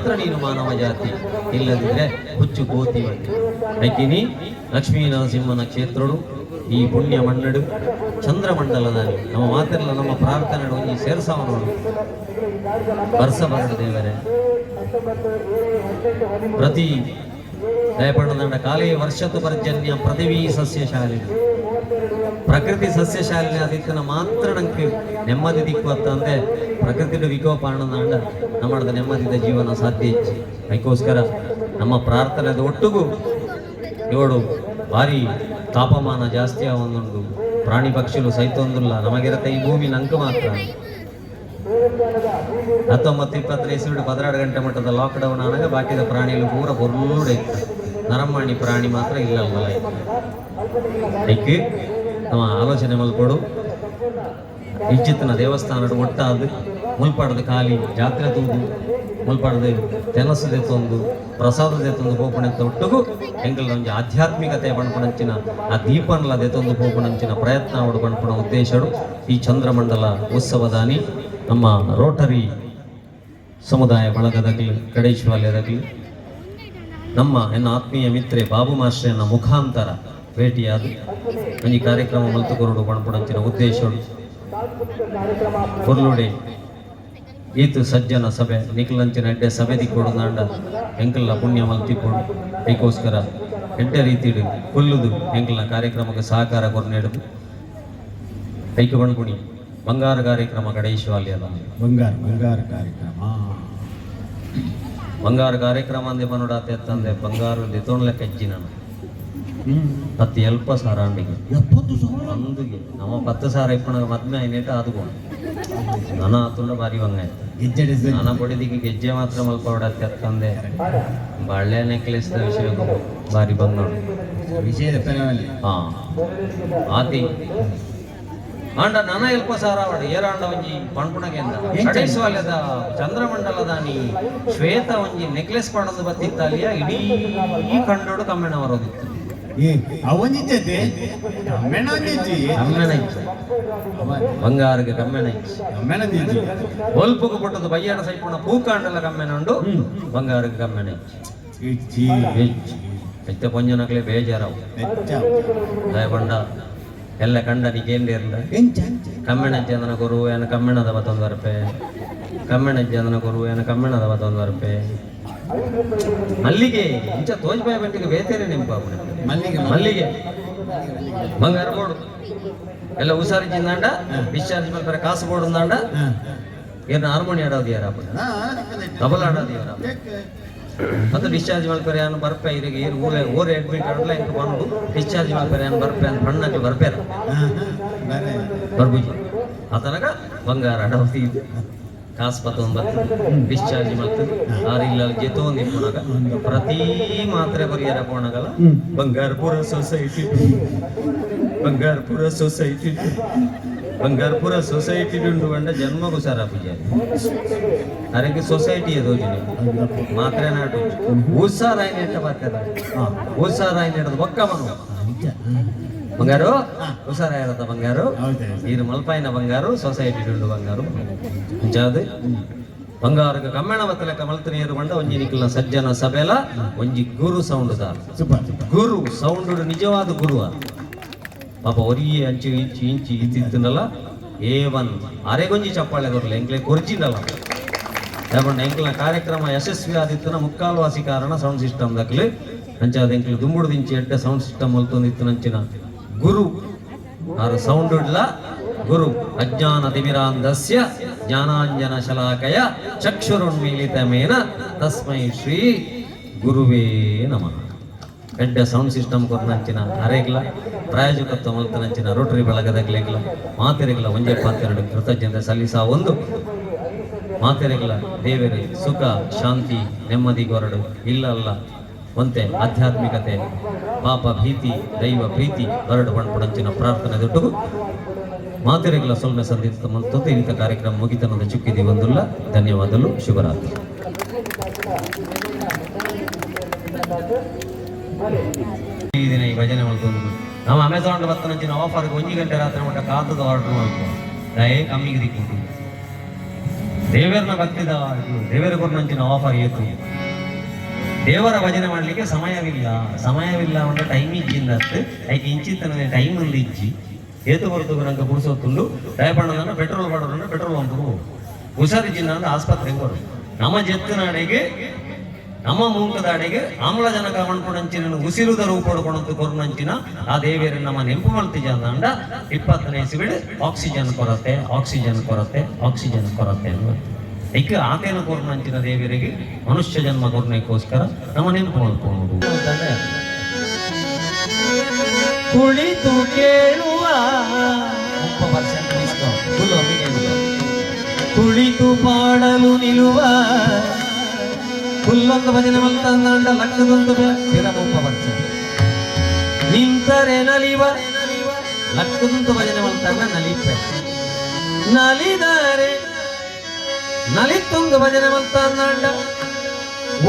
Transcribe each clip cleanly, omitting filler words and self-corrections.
ಮಾತ್ರ ನೀನು ಮಾನವ ಜಾತಿ, ಇಲ್ಲದಿದ್ರೆ ಹುಚ್ಚು ಕೋತಿವಂತೆ ಐಕಿನಿ ಲಕ್ಷ್ಮೀ ನರಸಿಂಹನ ಕ್ಷೇತ್ರಡು ಈ ಪುಣ್ಯ ಮಣ್ಣಡು ಚಂದ್ರಮಂಡಲದಲ್ಲಿ ನಮ್ಮ ಮಾತೆಲ್ಲ ನಮ್ಮ ಪ್ರಾರ್ಥನೆ ಈ ಸೇರ್ಸಾವ ನೋಡು ವರ್ಷ ಬರಡು ದೇವರೇ ಪ್ರತಿ ದಯಪಡದಂಡ ಕಾಲೇ ವರ್ಷತು ಪರ್ಜನ್ಯ ಪೃಥಿವೀ ಸಸ್ಯಶಾಲಿನಿ ಪ್ರಕೃತಿ ಸಸ್ಯಶಾಲಿನಿ ಆದಿತ್ತನ ಮಾತ್ರ ನಂಗೆ ನೆಮ್ಮದಿ ದಿಕ್ಕುವತ್ತ ಅಂದೆ ಪ್ರಕೃತಿಯ ವಿಕೋಪ ಅನ್ನೋದಾಂಡ ನಮ್ಮದ ನೆಮ್ಮದಿದ ಜೀವನ ಸಾಧ್ಯ ಇಚ್ಚಿ ಅದಕ್ಕೋಸ್ಕರ ನಮ್ಮ ಪ್ರಾರ್ಥನೆದ ಒಟ್ಟಿಗೂ ಇವಳು ಭಾರಿ ತಾಪಮಾನ ಜಾಸ್ತಿ ಆವೊಂದುಂಡು ಪ್ರಾಣಿ ಪಕ್ಷಿಗಳು ಸಹಿತೊಂದಿಲ್ಲ ನಮಗಿರತ್ತೆ ಈ ಭೂಮಿ ನಂಗೆ ಮಾತ್ರ 19-20 ಇಸ್ವಿಡು 12 ಗಂಟೆ ಮಟ್ಟದ ಲಾಕ್ಡೌನ್ ಆನಾಗ ಬಾಕಿದ ಪ್ರಾಣಿಗಳು ಪೂರ ಬೊರ್ಲೂಡೆ ನರಮಾಣಿ ಪ್ರಾಣಿ ಮಾತ್ರ ಇಲ್ಲಲ್ವಲ್ಲ ಅದಕ್ಕೆ ನಮ್ಮ ಆಲೋಚನೆ ಮಲ್ಕೊಡು ಇಜ್ಜಿತ್ತಿನ ದೇವಸ್ಥಾನದ ಒಟ್ಟಾದ ಮುಲ್ಪಾಡದ ಖಾಲಿ ಜಾತ್ರೆ ತೂದು ಮುಲ್ಪಾಡದ ತೆನಸದೆ ತಂದು ಪ್ರಸಾದದೆ ತಂದು ಪೋಪಣೆಂತ ಒಟ್ಟಿಗೂ ಎಂಕಲ್ ಒಂಜಿ ಆಧ್ಯಾತ್ಮಿಕತೆ ಬಣ್ಪಣಂಚಿನ ಆ ದೀಪನ್ಲದೆ ತಂದು ಪೋಪಣಂಚಿನ ಪ್ರಯತ್ನ ಅವಡು ಬಣ್ಪಣ ಉದ್ದೇಶಡು ಈ ಚಂದ್ರಮಂಡಲ ಉತ್ಸವದಾನಿ ನಮ್ಮ ರೋಟರಿ ಸಮುದಾಯ ಬಳಗದಾಗಲಿ ಕಡೇಶ್ವಾಲ್ಯದಾಗಲಿ ನಮ್ಮ ಎನ್ನ ಆತ್ಮೀಯ ಮಿತ್ರೆ ಬಾಬು ಮಾಸ್ಟ್ರನ ಮುಖಾಂತರ ಭೇಟಿಯಾದ ಈ ಕಾರ್ಯಕ್ರಮ ಮಲ್ತುಕೊರಡು ಬಣ್ಪಣಂಚಿನ ಉದ್ದೇಶಡು ಪೊರ್ಲುಡೆ ಈತು ಸಜ್ಜನ ಸಭೆ ನಿಖಲಂಚಿನ ಎಡ್ಡೆ ಸಭೆ ದಿಕ್ಕೊಡು ನಾಂಡ ಎಂಕಲ್ನ ಪುಣ್ಯ ಮಲ್ತಿಕೊಡು ಅದಕ್ಕೋಸ್ಕರ ಎಡ್ಡೆ ರೀತಿಡು ಕೊಲ್ಲುದು ಎಂಕಲ್ನ ಕಾರ್ಯಕ್ರಮಕ್ಕೆ ಸಹಕಾರ ಕೊರ್ನೆಡುದು ಕೈಕು ಬಣ್ಪುಣಿ ಬಂಗಾರ ಕಾರ್ಯಕ್ರಮ ಕಡೇಶ್ವಾಲ್ಯದ ಬಂಗಾರ ಕಾರ್ಯಕ್ರಮ ಅಂದೆ ಪನುಡಾತೆ ತಂದೆ ಬಂಗಾರ ದೆತೋಣ್ಲೆಕ್ಕ ಹೆಜ್ಜಿ ನಾನು 10 ಸಾವಿರ ಅಂಡಿಗೆ ಒಂದಿಗೆ ನಮ್ಮ 10 ಸಾವಿರ ಇಪ್ಪಣ ಮದ್ಮೆ ಐನೇಟ ಆದುಕೊಂಡು ನನ್ನ ತುಂಡ ಬಾರಿ ಬಂಗಾಯ್ತು ನನ್ನ ಬಡಿದಿಗೆ ಗೆಜ್ಜೆ ಮಾತ್ರ ಮಲ್ಪ ಹೊಡತ್ತೆ ತಂದೆ ಬಳ್ಳೆ ನೆಕ್ಲೆಸ್ ವಿಷಯ ಬಾರಿ ಬಂಗಾಡು ಹಾ ಆತಿ ಆಂಡ ನನ 10 ಸಾವಿರ ಅವಡು ಏರಾಂಡ ಒಂಜಿ ಪಣ್ಪುಣಗೆಂದ ಕಡೇಶ್ವಾಲ್ಯದ ಚಂದ್ರಮಂಡಲದ ನೀ ಶ್ವೇತ ಒಂಜಿ ನೆಕ್ಲೆಸ್ ಪಡದು ಬತ್ತಿತ್ತಲಿಯ ಇಡೀ ಕಂಡೋಡು ಕಮ್ಮೆಣ ಬರೋದಿತ್ತು ಬಂಗಾರಿಗೆ ಕಮ್ಮೆಣ ಒಲ್ಪುಗು ಪಟ್ಟದು ಬಯ್ಯಾಡ ಸೈಪುಣ ಪೂಕಾಂಡಲ ಕಮ್ಮೆಣ ಉಂಡು ಬಂಗಾರಿಗೆ ಕಮ್ಮೆಣ ಎತ್ತ ಪೊಂಜನಕ್ಲೆ ಬೇಜಾರವು ದಯಪಂಡ ಎಲ್ಲ ಕಂಡನಿಗೆ ಕಮ್ಮೆಣ ಚಂದನ ಕೊರು ಏನ ಕಮ್ಮೆಣದ 11 ರೂಪಾಯಿ ಕಮ್ಮೆಣ ಚಂದನ ಕೊರು ಏನ ಕಮ್ಮೆಣದ 11 ರೂಪಾಯಿ ಮಲ್ಲಿಗೆ ಇಂಚ ತೋಜ್ಬಾಯಿ ಬಂಟಿಗೆ ಬೇತೇನೆ ನೆಂಪ ಮಲ್ಲಿಗೆ ಬಂಗಾರ ಬೋಡು ಎಲ್ಲ ಹುಷಾರಿಜಿಂದಾಂಡ ಡಿಸ್ಚಾರ್ಜ್ ಮಾಡ್ತಾರೆ ಕಾಸು ಬೋಡುಂದಾಂಡ ಏನ ಹಾರ್ಮೋನಿ ಆಡೋದು ಯಾರ ಡಬಲ್ ಆಡೋದು ಯಾರ ಮತ್ತು ಡಿಸ್ಚಾರ್ಜ್ ಮಾಡ್ತಾರೆ ಏನು ಬರ್ಪೆ ಇರಿಗೆ ಏನು ಓರೆ ಅಡ್ಮಿಟ್ ಆಡಲ್ಲ ಇಂಕ ಬಂದು ಡಿಸ್ಚಾರ್ಜ್ ಮಾಡ್ತಾರೆ ಏನು ಬರ್ಪೆ ಅಂತ ಬಣ್ಣಕ್ಕೆ ಬರ್ಪೇರ ಬರ್ಬುಜಿ ಆ ತನಕ ಬಂಗಾರ ಆಡೋದು ಇದು ಕಾಸು 19 ಡಿಸ್ಚಾರ್ಜ್ ಮಾಡ್ತದೆ ಆರು ಇಲ್ಲ ಜೆತೋ ನಿಂಪುಣಾಗ ಪ್ರತಿ ಮಾತ್ರೆ ಬರಿಯರ ಪೋಣಗಲ್ಲ ಬಂಗಾರಪುರ ಸೊಸೈಟಿ ಉಂಡು ಕಂಡ ಜನ್ಮಗೂ ಸರ ಪೂಜೆ ಅರೆಗೆ ಸೊಸೈಟಿ ಎದೋಜಿನ ಮಾತ್ರೆ ನಾಟು ಉತ್ಸಾರಾಯನ ಎಟ್ಟ ಬರ್ತದ ಉತ್ಸಾರಾಯನ ಹಿಡಿದು ಬೊಕ್ಕ ಮನು ಬಂಗಾರು ಹುಷಾರಾಗಿರತ್ತ ಬಂಗಾರು ನೀರು ಮಲ್ಪಾಯಿನ ಬಂಗಾರು ಸೊಸೈಟಿ ಉಂಡು ಬಂಗಾರು ಮುಂಚಾದು ಬಂಗಾರಕ್ಕೆ ಕಮ್ಮೆಣ ಬತ್ತಲೆಕ್ಕ ಮಲ್ತು ನೀರು ಬಂಡ ಒಂಜಿ ನಿಖಿಲ್ನ ಸಜ್ಜನ ಸಭೆಲ ಒಂಜಿ ಗುರು ಸೌಂಡ್ ಗುರು ಸೌಂಡ್ ನಿಜವಾದ ಗುರುವ ಪಾಪ ಒರಿಯೇ ಅಂಚಿ ಇಂಚಿ ಇತ್ತಿತ್ತನಲ್ಲ ಏವನ್ ಅರೆಗೊಂಜಿ ಚಪ್ಪಾಳೆ ಕೊರಲ್ಲ ಎಂಕ್ಲೆ ಕೊರ್ಚಿಂದಲ್ಲ ಯಾಕಂದ್ರೆ ಎಂಕ್ಲ ಕಾರ್ಯಕ್ರಮ ಯಶಸ್ವಿ ಆದಿತ್ತನ ಮುಕ್ಕಾಲ್ವಾಸಿ ಕಾರಣ ಸೌಂಡ್ ಸಿಸ್ಟಮ್ ದಕ್ಲಿ ಅಂಚಾದ ಎಂಕ್ಲು ದುಂಬುಡು ದಿಂಚಿ ಎಡ್ಡೆ ಸೌಂಡ್ ಸಿಸ್ಟಮ್ ಮಲ್ತೊಂದಿತ್ತು ನಂಚಿನ ಗುರು ಆರು ಸೌಂಡ್ ಇಲ್ಲ ಗುರು ಅಜ್ಞಾನ ತಿಮಿರಾಂಧಸ್ಯ ಜ್ಞಾನಾಂಜನ ಶಲಾಕಯ ಚಕ್ಷುರುನ್ಮೀಲಿತಮೇನ ತಸ್ಮೈ ಶ್ರೀ ಗುರುವೇ ನಮಃ ಎಡ್ಡೆ ಸೌಂಡ್ ಸಿಸ್ಟಮ್ ಕೊರ್ನಂಚಿನ ಅರೆಗ್ಲ ಪ್ರಾಯೋಜಕತ್ವ ಮಲ್ತನಂಚಿನ ರೋಟರಿ ಬಳಗದಾಗ್ಲೆಗ್ಲ ಮಾತೆರೆಗ್ಲ ಒಂಜೆ 72 ಕೃತಜ್ಞತೆ ಸಲ್ಲಿಸ ಒಂದು ಮಾತೆರೆಗ್ಲ ದೇವರೇ ಸುಖ ಶಾಂತಿ ನೆಮ್ಮದಿ ಗೊರಡು ಇಲ್ಲ ಒಂತೆ ಆಧ್ಯಾತ್ಮಿಕತೆ ಪಾಪ ಭೀತಿ ದೈವ ಪ್ರೀತಿ ಹೊರಡು ಬಣ್ಪುಡಂಚಿನ ಪ್ರಾರ್ಥನೆ ದೊಡ್ಡದು ಮಾತೆರೆಗ್ಲ ಸೊಲ್ಮೆ ಸಂದಿತ್ತ ಮಂತೊಂದು ಇಂಥ ಕಾರ್ಯಕ್ರಮ ಮುಗಿತನದ ಚುಕ್ಕಿದಿ ಒಂದುಲ್ಲ ಧನ್ಯವಾದಗಳು ಶುಭರಾತ್ರಿ ಈ ದಿನ ಈ ಭಜನೆ ಮಾಡ್ಕೊಂಡು ನಾವು ಅಮೆಝಾನ್ ಬರ್ತನಂಚಿನ ಆಫರ್ಗೆ 1 ಗಂಟೆ ರಾತ್ರಿ ಮಟ್ಟ ಕಾತದ ಆರ್ಡರ್ ಮಾಡ್ಕೊ ದಯೆ ಕಮ್ಮಿಗೆ ದಿಕ್ಕು ದೇವರನ್ನ ಭಕ್ತಿದ ದೇವರ ಗುರುನಂಚಿನ ಆಫರ್ ಏತು ದೇವರ ಭಜನೆ ಮಾಡಲಿಕ್ಕೆ ಸಮಯವಿಲ್ಲ ಅಂದ್ರೆ ಟೈಮ್ ಇಜ್ಜಿಂದ ಐಕೆ ಇಂಚಿತ್ತನೇ ಟೈಮ್ ಒಂದು ಇಜ್ಜಿ ಏತು ಬರ್ತದೆ ನಂಗೆ ಗುಡಿಸೋತುಂಡು ದಯಪಣ್ಣನ ಪೆಟ್ರೋಲ್ ಮಾಡೋದ್ರೆ ಪೆಟ್ರೋಲ್ ಬಂದರು ಹುಷಾರಿಜ್ಜಿನ ಅಂದ್ರೆ ಆಸ್ಪತ್ರೆಗೆ ಬರೋದು ನಮ್ಮ ಜೆತ್ತಿನಾಡೆಗೆ ನಮ್ಮ ಮೂಂಕದಾಡೆಗೆ ಆಮ್ಲಜನಕ ಮಣ್ಪುಣಂಚಿನ ಉಸಿರುದ ರೂಪಡ್ಕೊಳಂತ ಕೊರನಂಚಿನ ಆ ದೇವಿಯರ ನಮ್ಮ ನೆಂಪು ಮಲ್ತಿಜ ಅಂದ 20ನೇ ಇಸವಿಡ್ ಆಕ್ಸಿಜನ್ ಕೊರತೆ ಅನ್ನೋದು ಐಕೆ ಆತೇನ ಕೊರನಂಚಿನ ದೇವಿಯರಿಗೆ ಮನುಷ್ಯ ಜನ್ಮ ಕೊರನೆಗೋಸ್ಕರ ನಮ್ಮ ನೆಂಪು ಮಲ್ಕೊಂಡು ಕುಳಿತು ಕೇಳುವ ಕುಳಿತು ಪಾಡಲು ನಿಲ್ಲುವ ಕುಲ್ಲೊಂದು ಭಜನೆ ಮಲ್ತಂದ ಲಕ್ಕದೊಂದು ನಿಂತರೆ ನಲಿವ ಲಕ್ಕದೊಂದು ಭಜನೆ ಮಲ್ತಂದ ನಲಿದರೆ ನಲಿತೊಂದು ಭಜನೆ ಮಲ್ತಂದ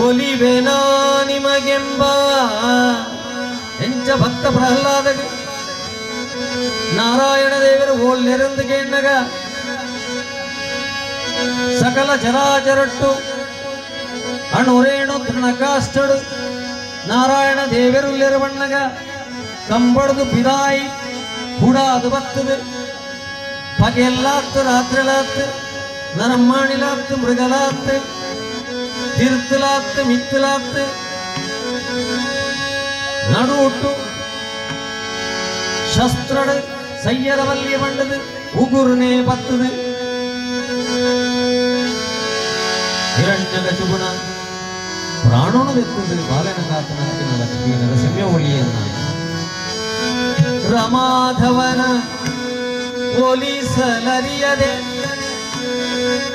ಒಲಿವೆನಾ ನಿಮಗೆಂಬ ಎಂಚ ಭಕ್ತ ಪ್ರಹ್ಲಾದ ನಾರಾಯಣ ದೇವರು ಓಲ್ಲೆರೆಂದು ಕೇಣ್ಣಗ ಸಕಲ ಚರಾಚರಟ್ಟು ಅಣುರೇಣು ತೃಣಕಾಷ್ಟಡು ನಾರಾಯಣ ದೇವರುಲ್ಲೆರ ಬಣ್ಣಗ ಕಂಬಡ್ದು ಪಿದಾಯಿ ಕೂಡ ಅದು ಬರ್ತದೆ ಪಗೆಲ್ಲಾತ್ತು ರಾತ್ರಿಲಾತ್ತು ನರಮ್ಮಾಣಿಲಾತ್ತು ಮೃಗಲಾತ್ತು ತಿರ್ತಲಾತ್ತು ಮಿತ್ತಲಾತ್ತು ನಡುಟು ಶಸ್ತ್ರಡು ಸಯ್ಯರ ವಲ್ಲಿಯ ಬಂಡದು ಉಗುರುನೇ ಬತ್ತದು ಹಿರಣ್ಯಕಶಿಪುನ ಪ್ರಾಣೋಣದೆತ್ತದು ಬಾಲನ ಕಾತನ ಲಕ್ಷ್ಮೀ ನರಸಿಂಹ ಒಳಿಯನ್ನ ರಮಾಧವನ ಹೋಲಿಸಲರಿಯದೆ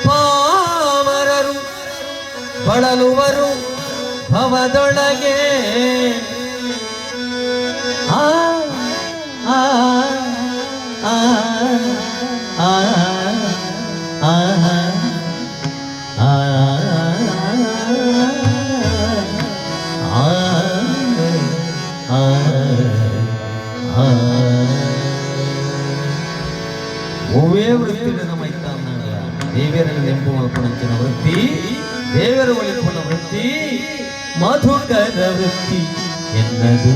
ಪಾಮರರು ಬಳಲುವರು ಭವದೊಳಗೆ ಆ ಆ ಆ ಆ ಒವ್ವೇ ವೃತ್ತಿ ದೇವರನ್ನು ನೆಂಪು ಮಲ್ಪುಣಂಚಿನ ವೃತ್ತಿ ದೇವರ ಒಳಿಪುಣ ವೃತ್ತಿ ಮಧುಕರ ವೃತ್ತಿ ಎನ್ನದು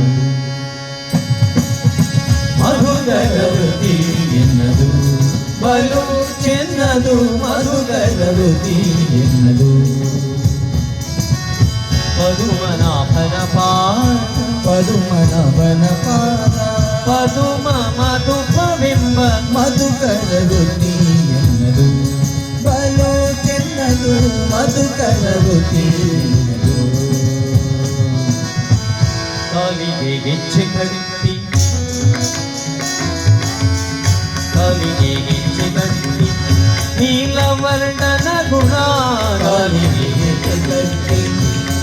ಮಧುಕರ ವೃತ್ತಿ ಎನ್ನದು ಬಲು ಚೆನ್ನದು ಮಧುಕರ ವೃತ್ತಿ ಎನ್ನದು ಪದುಮನಾಭನ ಪಾದ ಪದುಮ ಮಧುಪವೆಂಬ ಮಧುಕರ ವೃತ್ತಿ ಎನ್ನದು ಬಲು ಚೆನ್ನದು ಮಧುಕರ ವೃತ್ತಿ ಎನ್ನದು ಕಾಲಿಗೆ ಗೆಚ್ಚೆ ಕಟ್ಟಿ ಕಾಲಿಗೆ ಗೆಚ್ಚೆ ಕಟ್ಟಿ ನೀಲವರ್ಣನ ಗುಣ ಕಾಲಿಗೆ ಗೆಚ್ಚೆ ಕಟ್ಟಿ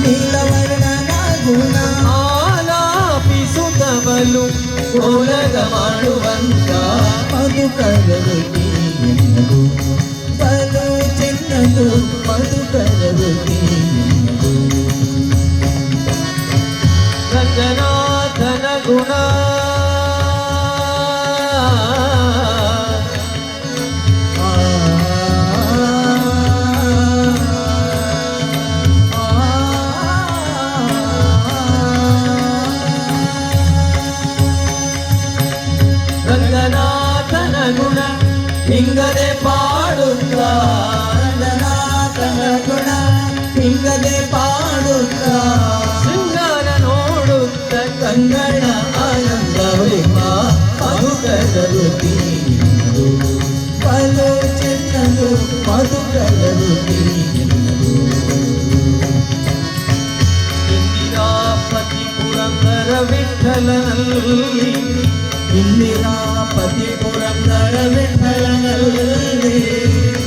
ನೀಲವರ್ಣನ ಗುಣ ಆಲಾಪಿಸುತ್ತವಲು ಓಲಗ ಮಾಡುವಂತ ಮಧುಕರ ವೃತ್ತಿ ಎನ್ನದು ಬಲು ಚೆನ್ನದು ಮಧುಕರ ವೃತ್ತಿ ಎನ್ನದು ರಂಗನಾಥನ ಗುಣ ರಂಗನಾಥನ ಗುಣ ಹಿಂಗದೆ ಪಾಡುತ್ತ ರಂಗನಾಥನ ಗುಣ ಹಿಂಗದೆ ಪಾಡುತ್ತ ಶೃಂಗಾರ ನೋಡುತ್ತ ಕಂಗಣ ಆನಂದವೆಂಬ ಮಧುಕರ ವೃತ್ತಿ ಎನ್ನದು ಬಲು ಚೆನ್ನದು ಮಧುಕರ ವೃತ್ತಿ ಎನ್ನದು ಇಂದಿರಾಪತಿ ಪುರಂದರ ವಿಠಲನಲ್ಲಿ ಇಂದಿರಾಪತಿ ಪುರಂದರ ವಿಠಲನಲ್ಲಿ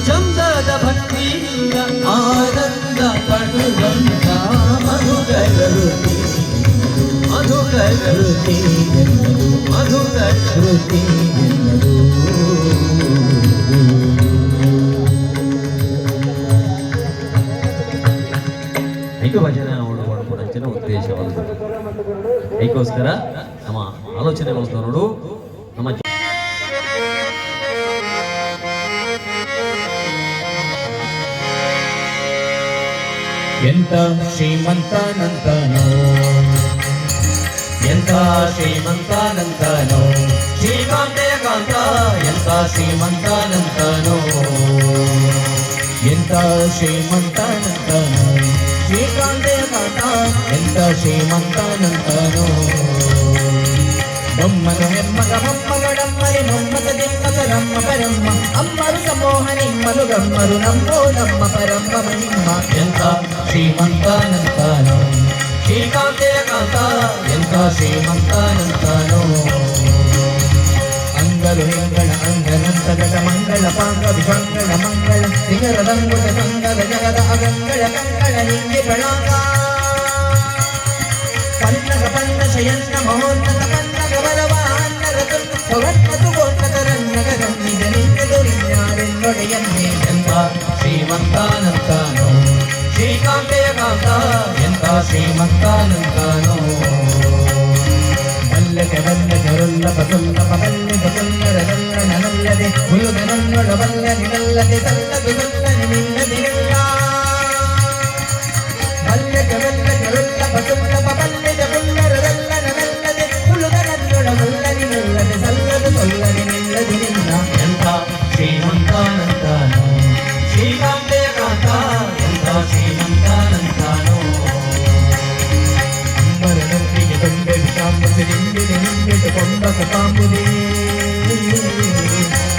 ಚಂದದ ಭಕ್ತಿಯಿಂದ ಆನಂದ ಪಡುವಂತ ಮಧುಕರ ವೃತ್ತಿ ಮಧುಕರ ವೃತ್ತಿ ಎನ್ನದು ಮಧುಕರ ವೃತ್ತಿ ಎನ್ನದು ಐಕ ಭಜನೆ ಅವಳು ಮಾಡ್ಕೊಡಂಚಿನ ಉದ್ದೇಶವಾದ ಐಕೋಸ್ಕರ ನಮ್ಮ ಆಲೋಚನೆ ಮಾಡ್ತಾ ನೋಡು ನಮ್ಮ ಎಂತ ಶ್ರೀಮಂತನಂತನೋ ಎಂತ ಶ್ರೀಮಂತನಂತನೋ ಶ್ರೀಕಾಂತೆಯ ಕಾಂತ ಎಂತ ಶ್ರೀಮಂತನಂತನೋ ಎಂತ ಶ್ರೀಮಂತನಂತನೋ ಶ್ರೀಕಾಂತೆಯ ಕಾಂತ ಎಂತ ಶ್ರೀಮಂತನಂತನೋ ಬೊಮ್ಮಗ ಹೆಮ್ಮಗ ಮೊಮ್ಮಗಡಮ್ಮರಿ ಮೊಮ್ಮಗ ದಿಮ್ಮಗ ರಮ್ಮ ಪರಮ್ಮ ಅಮ್ಮರು ಸಮೋಹನಿಮ್ಮಲು ಗಮ್ಮರು ನಮ್ಮೋ ನಮ್ಮ ಪರಮ್ಮ ಮಣಿಮ್ಮ ಎಂತ ಶ್ರೀಮಂತನಂತನೋ ಶ್ರೀಕಾಂತೆಯ ಕಾಂತ ಎಂತ ಶ್ರೀಮಂತನಂತನೋ ಅಂಗಲು ಹಿಂಗಳ ಅಂಗನಂತ ಜಗ ಮಂಗಳ ಪಾಂಗ ವಿಷಂಗಳ ಮಂಗಳ ಸಿಗರದಂಗುಳ ಸಂಗದ ಜಗದ ಅಗಂಗಳ ಕಂಗಳ ಹಿಂಗೆ ಬೆಳಾಗ ಪನ್ನಗ ಪನ್ನ ಶಯನ್ನ ಮಹೋನ್ನತ ಪನ್ನಗ ಬಲವಾನ್ನರದು ಭವನ್ನತು ಗೋನ್ನತರನ್ನಗರನ್ನಿದ ನಿಂತೆದುರಿನ್ಯಾರೆನ್ನೊಡೆಯನ್ನೇ ಎಂತ ಶ್ರೀಮಂತನಂತನೋ ಶ್ರೀಕಾಂತೆಯ ಕಾಂತ ಎಂತ ಶ್ರೀಮಂತನಂತನೋ ಬಲ್ಲಗೆ ಬಲ್ಲಗರುಲ್ಲ ಪಸುಲ್ಲ ಪಗಲ್ಲೆ ಬಸುಲ್ಲರಗಲ್ಲ ನನಲ್ಲದೆ ಹುಲುಗನನ್ನೊಳ ಬಲ್ಲ ನಿನಲ್ಲದೆ ಸಲ್ಲದು ಸಲ್ಲನೆ ನಿಲ್ಲದಿರಲ್ಲ ಬಲ್ಲಗೆ ಬಲ್ಲಗರುಲ್ಲ ಪಸುಲ್ಲ ಪಗಲ್ಲೆ ಬಸುಲ್ಲರಗಲ್ಲ ನನಲ್ಲದೆ ಹುಲುಗನನ್ನೊಳ ಬಲ್ಲ ನಿನಲ್ಲದೆ ಸಲ್ಲದು ಸಲ್ಲನೆ ನಿಲ್ಲದಿರಲ್ಲ ಎಂತ ಶ್ರೀಮಂತನಂತನೋ ಶ್ರೀಕಾಂತೆಯ ಕಾಂತ ಎಂತ ಶ್ರೀಮಂತನಂತನೋ ಅಂಬರನೊಂದಿಗೆ ತೊಂದೆ ವಿಷಾಂಬುದಿ ನಿಂದಿದೆ ನಿಂದಿಟ್ಟು ಕೊಂಬಕ ಕಾಂಬುದಿ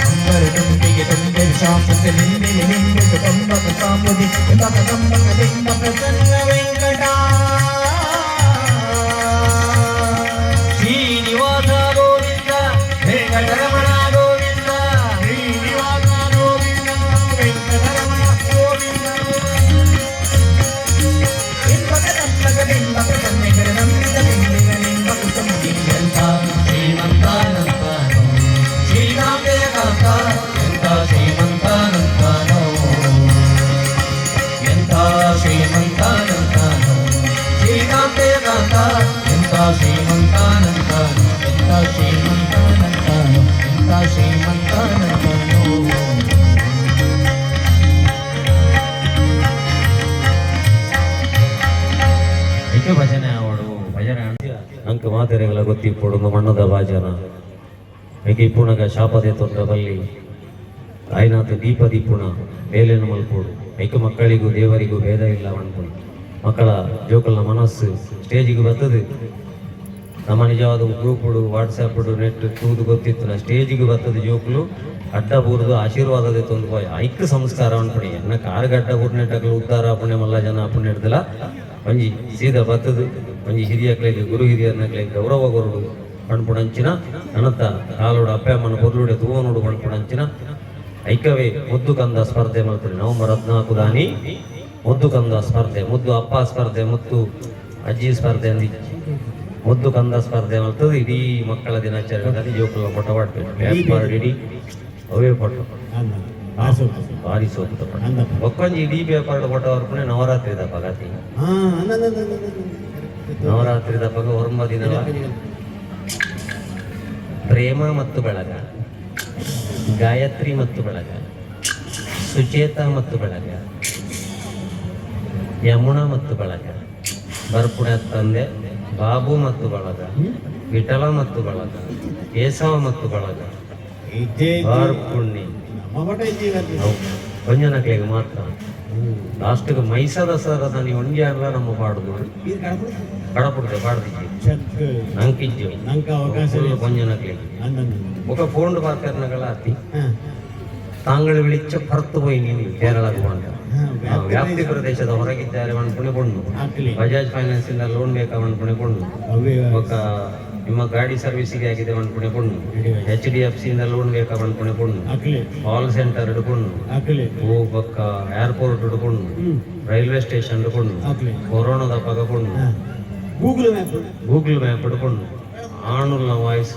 ಅಂಬರನೊಂದಿಗೆ ತೊಂದೆ ವಿಷಾಂಬುದಿ ನಿಂದಿದೆ ನಿಂದಿಟ್ಟು ಕೊಂಬಕ ಕಾಂಬುದಿ ಎಂಬಕ ಕಂಬಕ ಬಿಂಬ ಪ್ರಸನ್ನ ವೆಂಕಟ ಶ್ರೀನಿವಾಸ ಗೋವಿಂದ ವೆಂಕಟರಮಣ ಗೋವಿಂದ ಶ್ರೀನಿವಾಸ ಗೋವಿಂದ ವೆಂಕಟರಮಣ ಗೋವಿಂದ ಬಿಂಬಕ ಕಂಬಕ ಬಿಂಬ ಪ್ರಸನ್ನ ನಂಬಿದ ಬಿಂಬಿನ ನಿಂಬ ಕುಟುಂಬಿ ಎಂತ ಶ್ರೀಮಂತನಂತನೋ ಶ್ರೀಕಾಂತೆಯ ಕಾಂತ ಎಂತ ಶ್ರೀಮಂತನಂತನೋ ಎಂತ ಶ್ರೀಮಂತನಂತನೋ ಶ್ರೀಕಾಂತೆಯ ಕಾಂತ ಎಂತ ಶ್ರೀಮಂತನಂತನೋ ಎಂತ ಶ್ರೀಮಂತನಂತನೋ ಎಂತ ಶ್ರೀಮಂತನಂತನೋ ಏಕೆ ಭಜನೆ ಆವಡು ಭಜನೆ ಅಂಕ ಮಾತೆರೆಗಳ ಗೊತ್ತಿಪ್ಪಡು ಮಣ್ಣದ ಭಾಜನ ಏಕೆ ಪುಣಗ ಶಾಪದೆ ತೊಂದ ಬಲ್ಲಿ ಆಯ್ನಾಥ ದೀಪ ದೀಪುಣ ಬೇಲೆನ ಮಲ್ಪೋಡು ಏಕೆ ಮಕ್ಕಳಿಗೂ ದೇವರಿಗೂ ಭೇದ ಇಲ್ಲ ಅನ್ಕೊಂಡು ಮಕ್ಕಳ ಜೋಕಲ್ನ ಮನಸ್ಸು ಸ್ಟೇಜಿಗೆ ಬರ್ತದೆ ನಮ್ಮ ನಿಜವಾದ ಗ್ರೂಪುಡು ವಾಟ್ಸಪ್ಡು ನೆಟ್ ತೂದು ಗೊತ್ತಿತ್ತು ನಾ ಸ್ಟೇಜಿಗೆ ಬರ್ತದೆ ಜೋಕುಲು ಅಡ್ಡ ಬೂರ್ದು ಆಶೀರ್ವಾದದ ತೊಂದು ಹೋಯ್ ಐಕ್ ಸಂಸ್ಕಾರ ಅನ್ಪಣಿ ಎನ್ನ ಕಾರುಗಡ್ಡ ಬೂರ್ನೆಟ್ಟಗಳು ಉದ್ಧಾರ ಪುಣ್ಯ ಮಲ್ಲ ಜನ ಪುಣ್ಯ ಹಿಡ್ದಲ್ಲ ಒಂಜಿ ಸೀದಾ ಬತ್ತದು ಒಂಜಿ ಹಿರಿಯಕ್ಲೆಗೆ ಗುರು ಹಿರಿಯರ್ನಕ್ಲೆಗೆ ಗೌರವ ಕೊರಡು ಪಣ್ಪುಣಂಚಿನ ಅನಂತ ಕಾಲೋಡು ಅಪ್ಪ ಅಮ್ಮನ పొర్లుಡೆ ತೂವನೋಡು ಪಣ್ಪುಣಂಚಿನ ಐಕ್ಯವೇ ಮುದ್ದು ಕಂದ ಸ್ಪರ್ಧೆ ಮಾಡ್ತಾರೆ ನವೆಂಬರ್ 14 ದಾನಿ ಮುದ್ದು ಕಂದ ಸ್ಪರ್ಧೆ ಮುದ್ದು ಅಪ್ಪ ಸ್ಪರ್ಧೆ ಮುದ್ದು ಅಜ್ಜಿ ಸ್ಪರ್ಧೆ ಅಂದಿ ಮುದ್ದು ಕಂದ ಸ್ಪರ್ಧೆ ಮಾಡ್ತದೆ ಇಡೀ ಮಕ್ಕಳ ದಿನಾಚರಣೆ ಜೋಕುಲ ಫೋಟೋ ಮಾಡ್ಬೇಕು ಇಡೀ ಅವೇ ಫೋಟೋ ಭಾರಿ ಸೋತ ಒಕ್ಕೊಂಜಿ ಇಡೀ ಪೇಪರ್ ಫೋಟೋ ಅವ್ರಪಣೆ ನವರಾತ್ರಿ ದಪ್ಪ ಗಾತಿ ನವರಾತ್ರಿ ದಪ್ಪಗ ಹೊರಮ ದಿನ ಪ್ರೇಮ ಮತ್ತು ಬೆಳಗ ಗಾಯತ್ರಿ ಮತ್ತು ಬೆಳಗ ಸುಚೇತ ಮತ್ತು ಬೆಳಗ ಯಮುನಾ ಮತ್ತು ಬೆಳಗ ಬರ್ಪುಣ ತಂದೆ ಬಾಬು ಮತ್ತು ಬಳಗ ವಿಠಲ ಮತ್ತು ಬಳಗ ಕೇಶವ ಮತ್ತು ಬಳಗ ಬಾರ್ಪುಣ್ಣಿ ಕೊಂಜನಕ್ಲೆಗೆ ಮಾತ್ರ ಲಾಸ್ಟ್ಗೆ ಮೈಸದ ಸರದ ನೀವು ಒಂಜಿ ಅಲ್ಲ ನಮ್ಮ ಪಾಡುದು ಕಡಪುಡ್ದೆ ಪಾಡ್ದಿಜ್ಜಿ ನಂಕಿಜ್ಜು ಕೊಂಜನಕ್ಲೆಗೆ ఒక ఫోన్ పార్కర్నగల అతి ತಾಂಗಳು ವಿಳಿಚ್ಚ ಪರ್ತು ಹೋಯಿ ನೀನು ಕೇರಳಕ್ಕೆ ಬಂದ ವ್ಯಾಪ್ತಿ ಪ್ರದೇಶದ ಹೊರಗಿದ್ದಾರೆ ಅನ್ಪುಣಿಕೊಂಡು ಬಜಾಜ್ ಫೈನಾನ್ಸ್ ಇಂದ ಲೋನ್ ಬೇಕಾ ಅನ್ಪುಣಿಕೊಂಡು ఒక ನಿಮ್ಮ ಗಾಡಿ ಸರ್ವಿಸಿಗೆ ಆಗಿದೆ ಅನ್ಪುಣಿಕೊಂಡು HDFC ಇಂದ ಲೋನ್ ಬೇಕಾ ಅನ್ಪುಣಿಕೊಂಡು ಕಾಲ್ ಸೆಂಟರ್ ಹಿಡ್ಕೊಂಡು ಒಕ್ಕ ಏರ್ಪೋರ್ಟ್ ಹಿಡ್ಕೊಂಡು ರೈಲ್ವೆ ಸ್ಟೇಷನ್ ಹಿಡ್ಕೊಂಡು ಕೊರೋನಾದ ಪಗಕೊಂಡು ಗೂಗಲ್ ಮ್ಯಾಪ್ ಹಿಡ್ಕೊಂಡು ಆಣುಲ್ನ ವಾಯ್ಸ್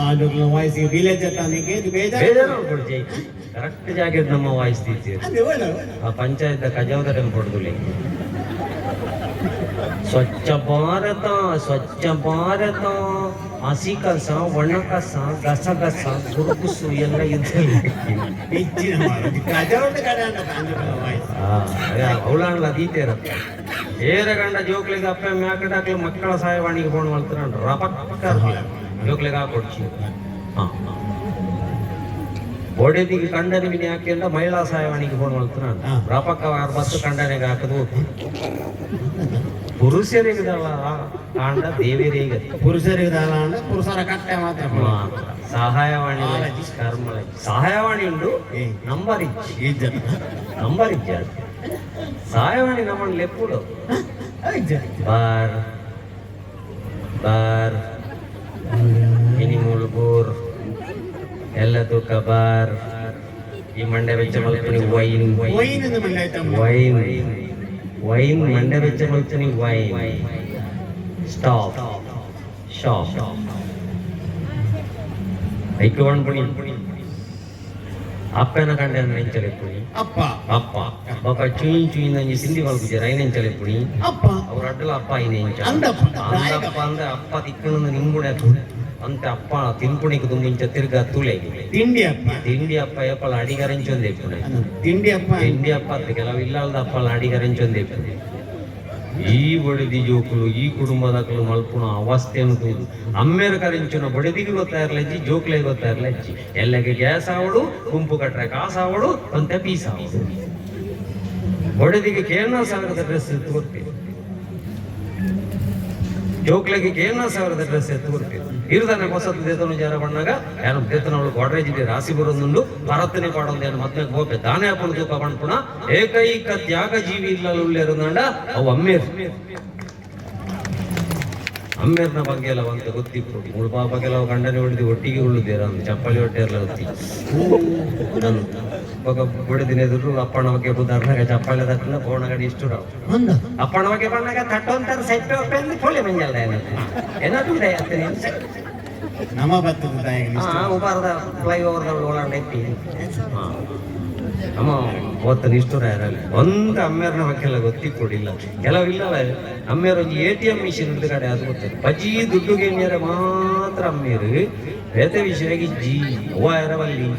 ಆಣುಲ್ನ ವಾಯ್ಸ್ ವಿಲೇಜ್ ತಾನಿಗೆ ಕರೆಕ್ಟ್ ಜಾಗ ನಮ್ಮ ವಾಯ್ಸ್ ತೀರ್ತಿ ಆ ಪಂಚಾಯತ್ ಕಜಾವದ ಟೆಂಪೋಡ್ದುಲಿ ಸ್ವಚ್ಛ ಭಾರತ ಸ್ವಚ್ಛ ಭಾರತ ಹಸಿ ಕಸ ಒಣ ಕಸ ಗಸ ಗುರುಗುಸು ಎಲ್ಲ ಇದ್ದಲ್ಲಿ ಹೆಚ್ಚಿನ ಮಾರುತಿ ಕಜೌಂಡು ಕಡೆ ಅಂತ ತಾಂಜೂರು ವಾಯ್ಸ್ ಅವಳಲ್ಲ ಅದೀತೆ ಇರುತ್ತೆ ಏರಗಂಡ ಜೋಕ್ಲಿಗೆ ಅಪ್ಪ ಮ್ಯಾಕಡಾಕ್ಲಿ ಮಕ್ಕಳ ಸಹಾಯವಾಣಿಗೆ ಫೋನ್ ಮಾಡ್ತಾರ ರಪಕ್ಕ ಜೋಕ್ಲಿಗೆ ಹಾಕೊಡ್ಚಿ ಒಡೆದಿಗೆ ಕಂಡನಿಗೆ ಯಾಕೆ ಅಂತ ಮಹಿಳಾ ಸಹಾಯವಾಣಿಗೆ ಫೋನ್ ಮಾಡ್ತಾರ ರಪಕ್ಕ 60 ಕಂಡನಿಗೆ ಹಾಕದು ಪುರುಷರಿಗೆ ಕಾಂಡ ದೇವಿರಿಗೆ ಪುರುಷರಿಗೆ ದಾನ ಅಂದ್ರೆ ಪುರುಷರ ಕಟ್ಟೆ ಮಾತ್ರ ಸಹಾಯವಾಣಿ ಕರ್ಮ ಸಹಾಯವಾಣಿ ಉಂಟು ನಂಬರ್ ನಂಬರ್ ಇಜ್ಜ ಸಹಾಯವಾಣಿ ನಮ್ಮನ್ನು ಲೆಪ್ಪುಡು ಬಾರ್ ಬಾರ್ ಮಿನಿಮೂಲ್ ಬೋರ್ ಎಲ್ಲ ತೂಕ ಬಾರ್ ಈ ಮಂಡ್ಯ ವೆಚ್ಚ ಮಲ್ಪನಿ ವೈನ್ ವೈನ್ ವೈನ್ ಮಂಡ್ಯ ವೆಚ್ಚ ಮಲ್ಪನಿ ವೈನ್ ಸ್ಟಾಪ್ ಶಾಪ್ ಐಕ್ಯವಾಣ್ ಪುಣಿ ಅಪ್ಪನ ಕಂಡ ನೆಂಚಲೆ ಪುಣಿ ಅಪ್ಪ ಅಪ್ಪ ಬೊಕ ಚೂಯಿನ್ ಚೂಯಿನ್ ನಂಜಿ ಸಿಂಧಿ ಮಲ್ಪುಜೆ ರೈನೆಂಚಲೆ ಪುಣಿ ಅಪ್ಪ ಅವ್ರ ಅಡ್ಡಲ ಅಪ್ಪ ಐನೆಂಚ ಅಂದಪ್ಪ ಅಂದಪ್ಪ ಅಂದ್ರೆ ಅಪ್ಪ ತಿಕ್ಕಣದ ನಿಂಗುಡೆ ಅಂತ ಅಪ್ಪ ತಿನ್ಪುಣಿಗೆ ತುಂಬಿಂಚ ತಿರ್ಗ ತುಳೆ ತಿಂಡಿ ಅಪ್ಪ ತಿಂಡಿ ಅಪ್ಪ ಎಪ್ಪಲ ಅಡಿಗರೆಂಚೊಂದೆ ಪುಣೆ ತಿಂಡಿ ಅಪ್ಪ ತಿಂಡಿ ಅಪ್ಪ ಅಂತ ಕೆಲವು ಇಲ್ಲದ ಅಪ್ಪಲ ಅಡಿಗರೆಂಚೊಂದೆ ಪುಣೆ ಈ ಬಡದಿ ಜೋಕುಲು ಈ ಕುಟುಂಬದಕ್ಕಲು ಮಲ್ಪುಣ ಅವಸ್ಥೆಯನ್ನು ತೂದು ಅಮ್ಮೇರ ಕರೆಂಚುನ ಬಡದಿಗೆ ಗೊತ್ತಾಯಿರ್ಲಜ್ಜಿ ಜೋಕ್ಲೆ ಗೊತ್ತಾಯಿರ್ಲಜ್ಜಿ ಎಲ್ಲಗೆ ಗ್ಯಾಸ್ ಆವಡು ಗುಂಪು ಕಟ್ರೆ ಕಾಸು ಆವಡು ಅಂತ ಪೀಸ್ ಆವಡು ಬಡದಿಗೆ ಕೇಳ್ನ ಸಾವಿರದ ಡ್ರೆಸ್ ಎತ್ತು ಕೊಡ್ತೀವಿ ಜೋಕ್ಲೆಗೆ ಕೇಳ್ನ ಸಾವಿರದ ಡ್ರೆಸ್ ಎತ್ತು ಕೊಡ್ತೀವಿ ಇರುದಾನೆ ಹೊಸದು ದೇತನು ಜಾರ ಬಣ್ಣಾಗ ಏನು ದೇತನವಳು ಗೋಡ್ರೇಜ್ ಇದೆ ರಾಶಿ ಬರೋದುಂಡು ಪರತ್ತನೆ ಪಾಡೊಂದು ಏನು ಮತ್ತೆ ಗೋಪೆ ದಾನೆ ಹಾಕೊಂಡು ತೂಕ ಪಣ್ಪುಣ ಏಕೈಕ ತ್ಯಾಗ ಜೀವಿ ಇಲ್ಲಲು ಉಳ್ಳೇರುದಂಡ ಅವು ಅಮ್ಮೇರ್ನ ಬಗ್ಗೆ ಎಲ್ಲ ಅಂತ ಗೊತ್ತಿತ್ತು ಮೂರು ಪಾಪ ಕೆಲವು ಗಂಡನೆ ಹೊಡೆದು ಒಟ್ಟಿಗೆ ಉಳ್ಳುದೇರ ಅಂತ ಚಪ್ಪಲಿ ಹೊಟ್ಟೆ ಎಲ್ಲ ಗೊತ್ತಿ ಹೊಡೆದಿನ ಎದುರು ಅಪ್ಪಣ ಬಗ್ಗೆ ಉದಾಹರಣೆಗೆ ಚಪ್ಪಲಿ ತಟ್ಟಿನ ಬೋಣ ಗಡಿ ಇಷ್ಟು ಅಪ್ಪಣ ಬಗ್ಗೆ ಬಣ್ಣಾಗ ತಟ್ಟೊಂತಾರೆ ಸೆಟ್ ಪೊಲೆ ಮಂಜಲ್ಲ ಏನಾದ್ರು ನಮ್ಮ ಬರ್ತದ ತಾಯಿಗೆ ಉಪಾರದ ಫ್ಲೈಓವರ್ ಓಡಾಡ ಎತ್ತಿ ಅಮ್ಮ ಅವತ್ತು ನಿಷ್ಠುರ ಯಾರಲ್ಲಿ ಒಂದು ಅಮ್ಮೇರ್ನ ಮಕ್ಕೆಲ್ಲ ಗೊತ್ತಿ ಕೊಡಿಲ್ಲ ಕೆಲವಿಲ್ಲವ ಅಮ್ಮೇರ ಒಂದು ATM ಮಿಷಿನ್ ಇದ್ದ ಕಡೆ ಅದು ಗೊತ್ತಿಲ್ಲ ಬಜಿ ದುಡ್ಡು ಗೆಣ್ಯರ ಮಾತ್ರ ಅಮ್ಮೇರು ಬೇತೆ ವಿಷಯವಾಗಿ ಜಿ ಹೂವ ಎರವಲ್ಲಿ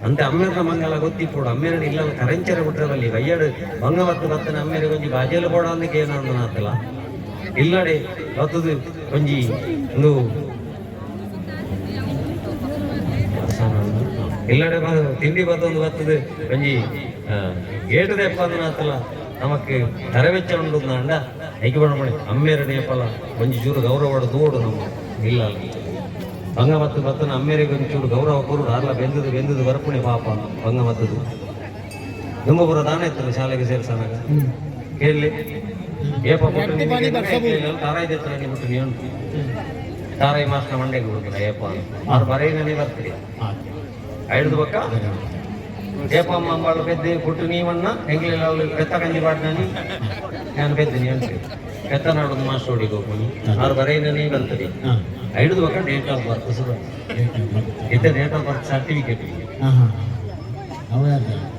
ಅಂತ ಅಮ್ಮೇರ್ನ ಮಂಗಲ ಗೊತ್ತಿ ಕೊಡು ಅಮ್ಮೇರನ ಇಲ್ಲ ಕರೆಂಚರ ಬಿಟ್ರವಲ್ಲಿ ಬಯ್ಯಡು ಬಂಗವತ್ತು ಬತ್ತನ ಅಮ್ಮೇರಿಗೆ ಒಂಜಿ ಬಾಜೆಲು ಬೋಡ ಅಂದಕ್ಕೆ ಏನಂದ ಆತಲ್ಲ ಇಲ್ಲಡೆ ಬತ್ತದು ಒಂಜಿ ಒಂದು ಇಲ್ಲಡೆ ತಿಂಡಿ ಬತ್ತೊಂದು ಬತ್ತದು ಒಂಜಿ ಗೇಟು ದೆಪ್ಪ ಅಂದನಾತಲ್ಲ ನಮಕ್ ತರವೆಚ್ಚ ಉಂಡು ಅಂಡ ಐಕೆ ಬಣ್ಣ ಮಾಡಿ ಅಮ್ಮೇರ ನೇಪಲ ಒಂಜಿ ಚೂರು ಗೌರವ ದೂಡು ನಮ್ಮ ಇಲ್ಲ ಬಂಗಮತ್ತು ಬತ್ತನ ಅಮ್ಮೇರಿಗೆ ಒಂದು ಚೂರು ಗೌರವ ಕೊರುಡು ಅರ್ಲ ಬೆಂದದು ಬರ್ಪುಣೆ ಪಾಪ ಬಂಗಮತ್ತದು ದುಂಬಪುರ ದಾನ ಇರ್ತದೆ ಶಾಲೆಗೆ ಸೇರ್ಸನಾಗ ಕೇಳಲಿ ಏಪ ತಾರಾಯಿ ದೇತ್ರ ಬಿಟ್ಟು ನೀವು ತಾರಾಯಿ ಮಾಸ್ನ ಮಂಡೆಗೆ ಹೋಗಿಲ್ಲ ಏಪ ಅವ್ರು ಬರೆಯನೇ ಬರ್ತೀರಿ ಐದು ಬಕ್ಕ ಏಪಮ್ಮ ಅಂಬಾಳು ಬೆದ್ದೆ ಕೊಟ್ಟು ನೀವನ್ನ ಹೆಂಗ್ಲೆಲ್ಲ ಬೆತ್ತ ಕಂಜಿ ಬಾಡ್ನಾನಿ ನಾನು ಬೆದ್ದೀನಿ ಹೇಳ್ತೀವಿ ಬೆತ್ತ ನಾಡೋದು ಮಾಸ್ಟರ್ ಹೊಡಿಗೆ ಹೋಗ್ಬನಿ ಅವ್ರು ಬರೆಯನೇ ಬರ್ತದೆ ಐದು ಬಕ್ಕ ಡೇಟ್ ಆಫ್ ಬರ್ತ್ ಇತ್ತೆ date of birth certificate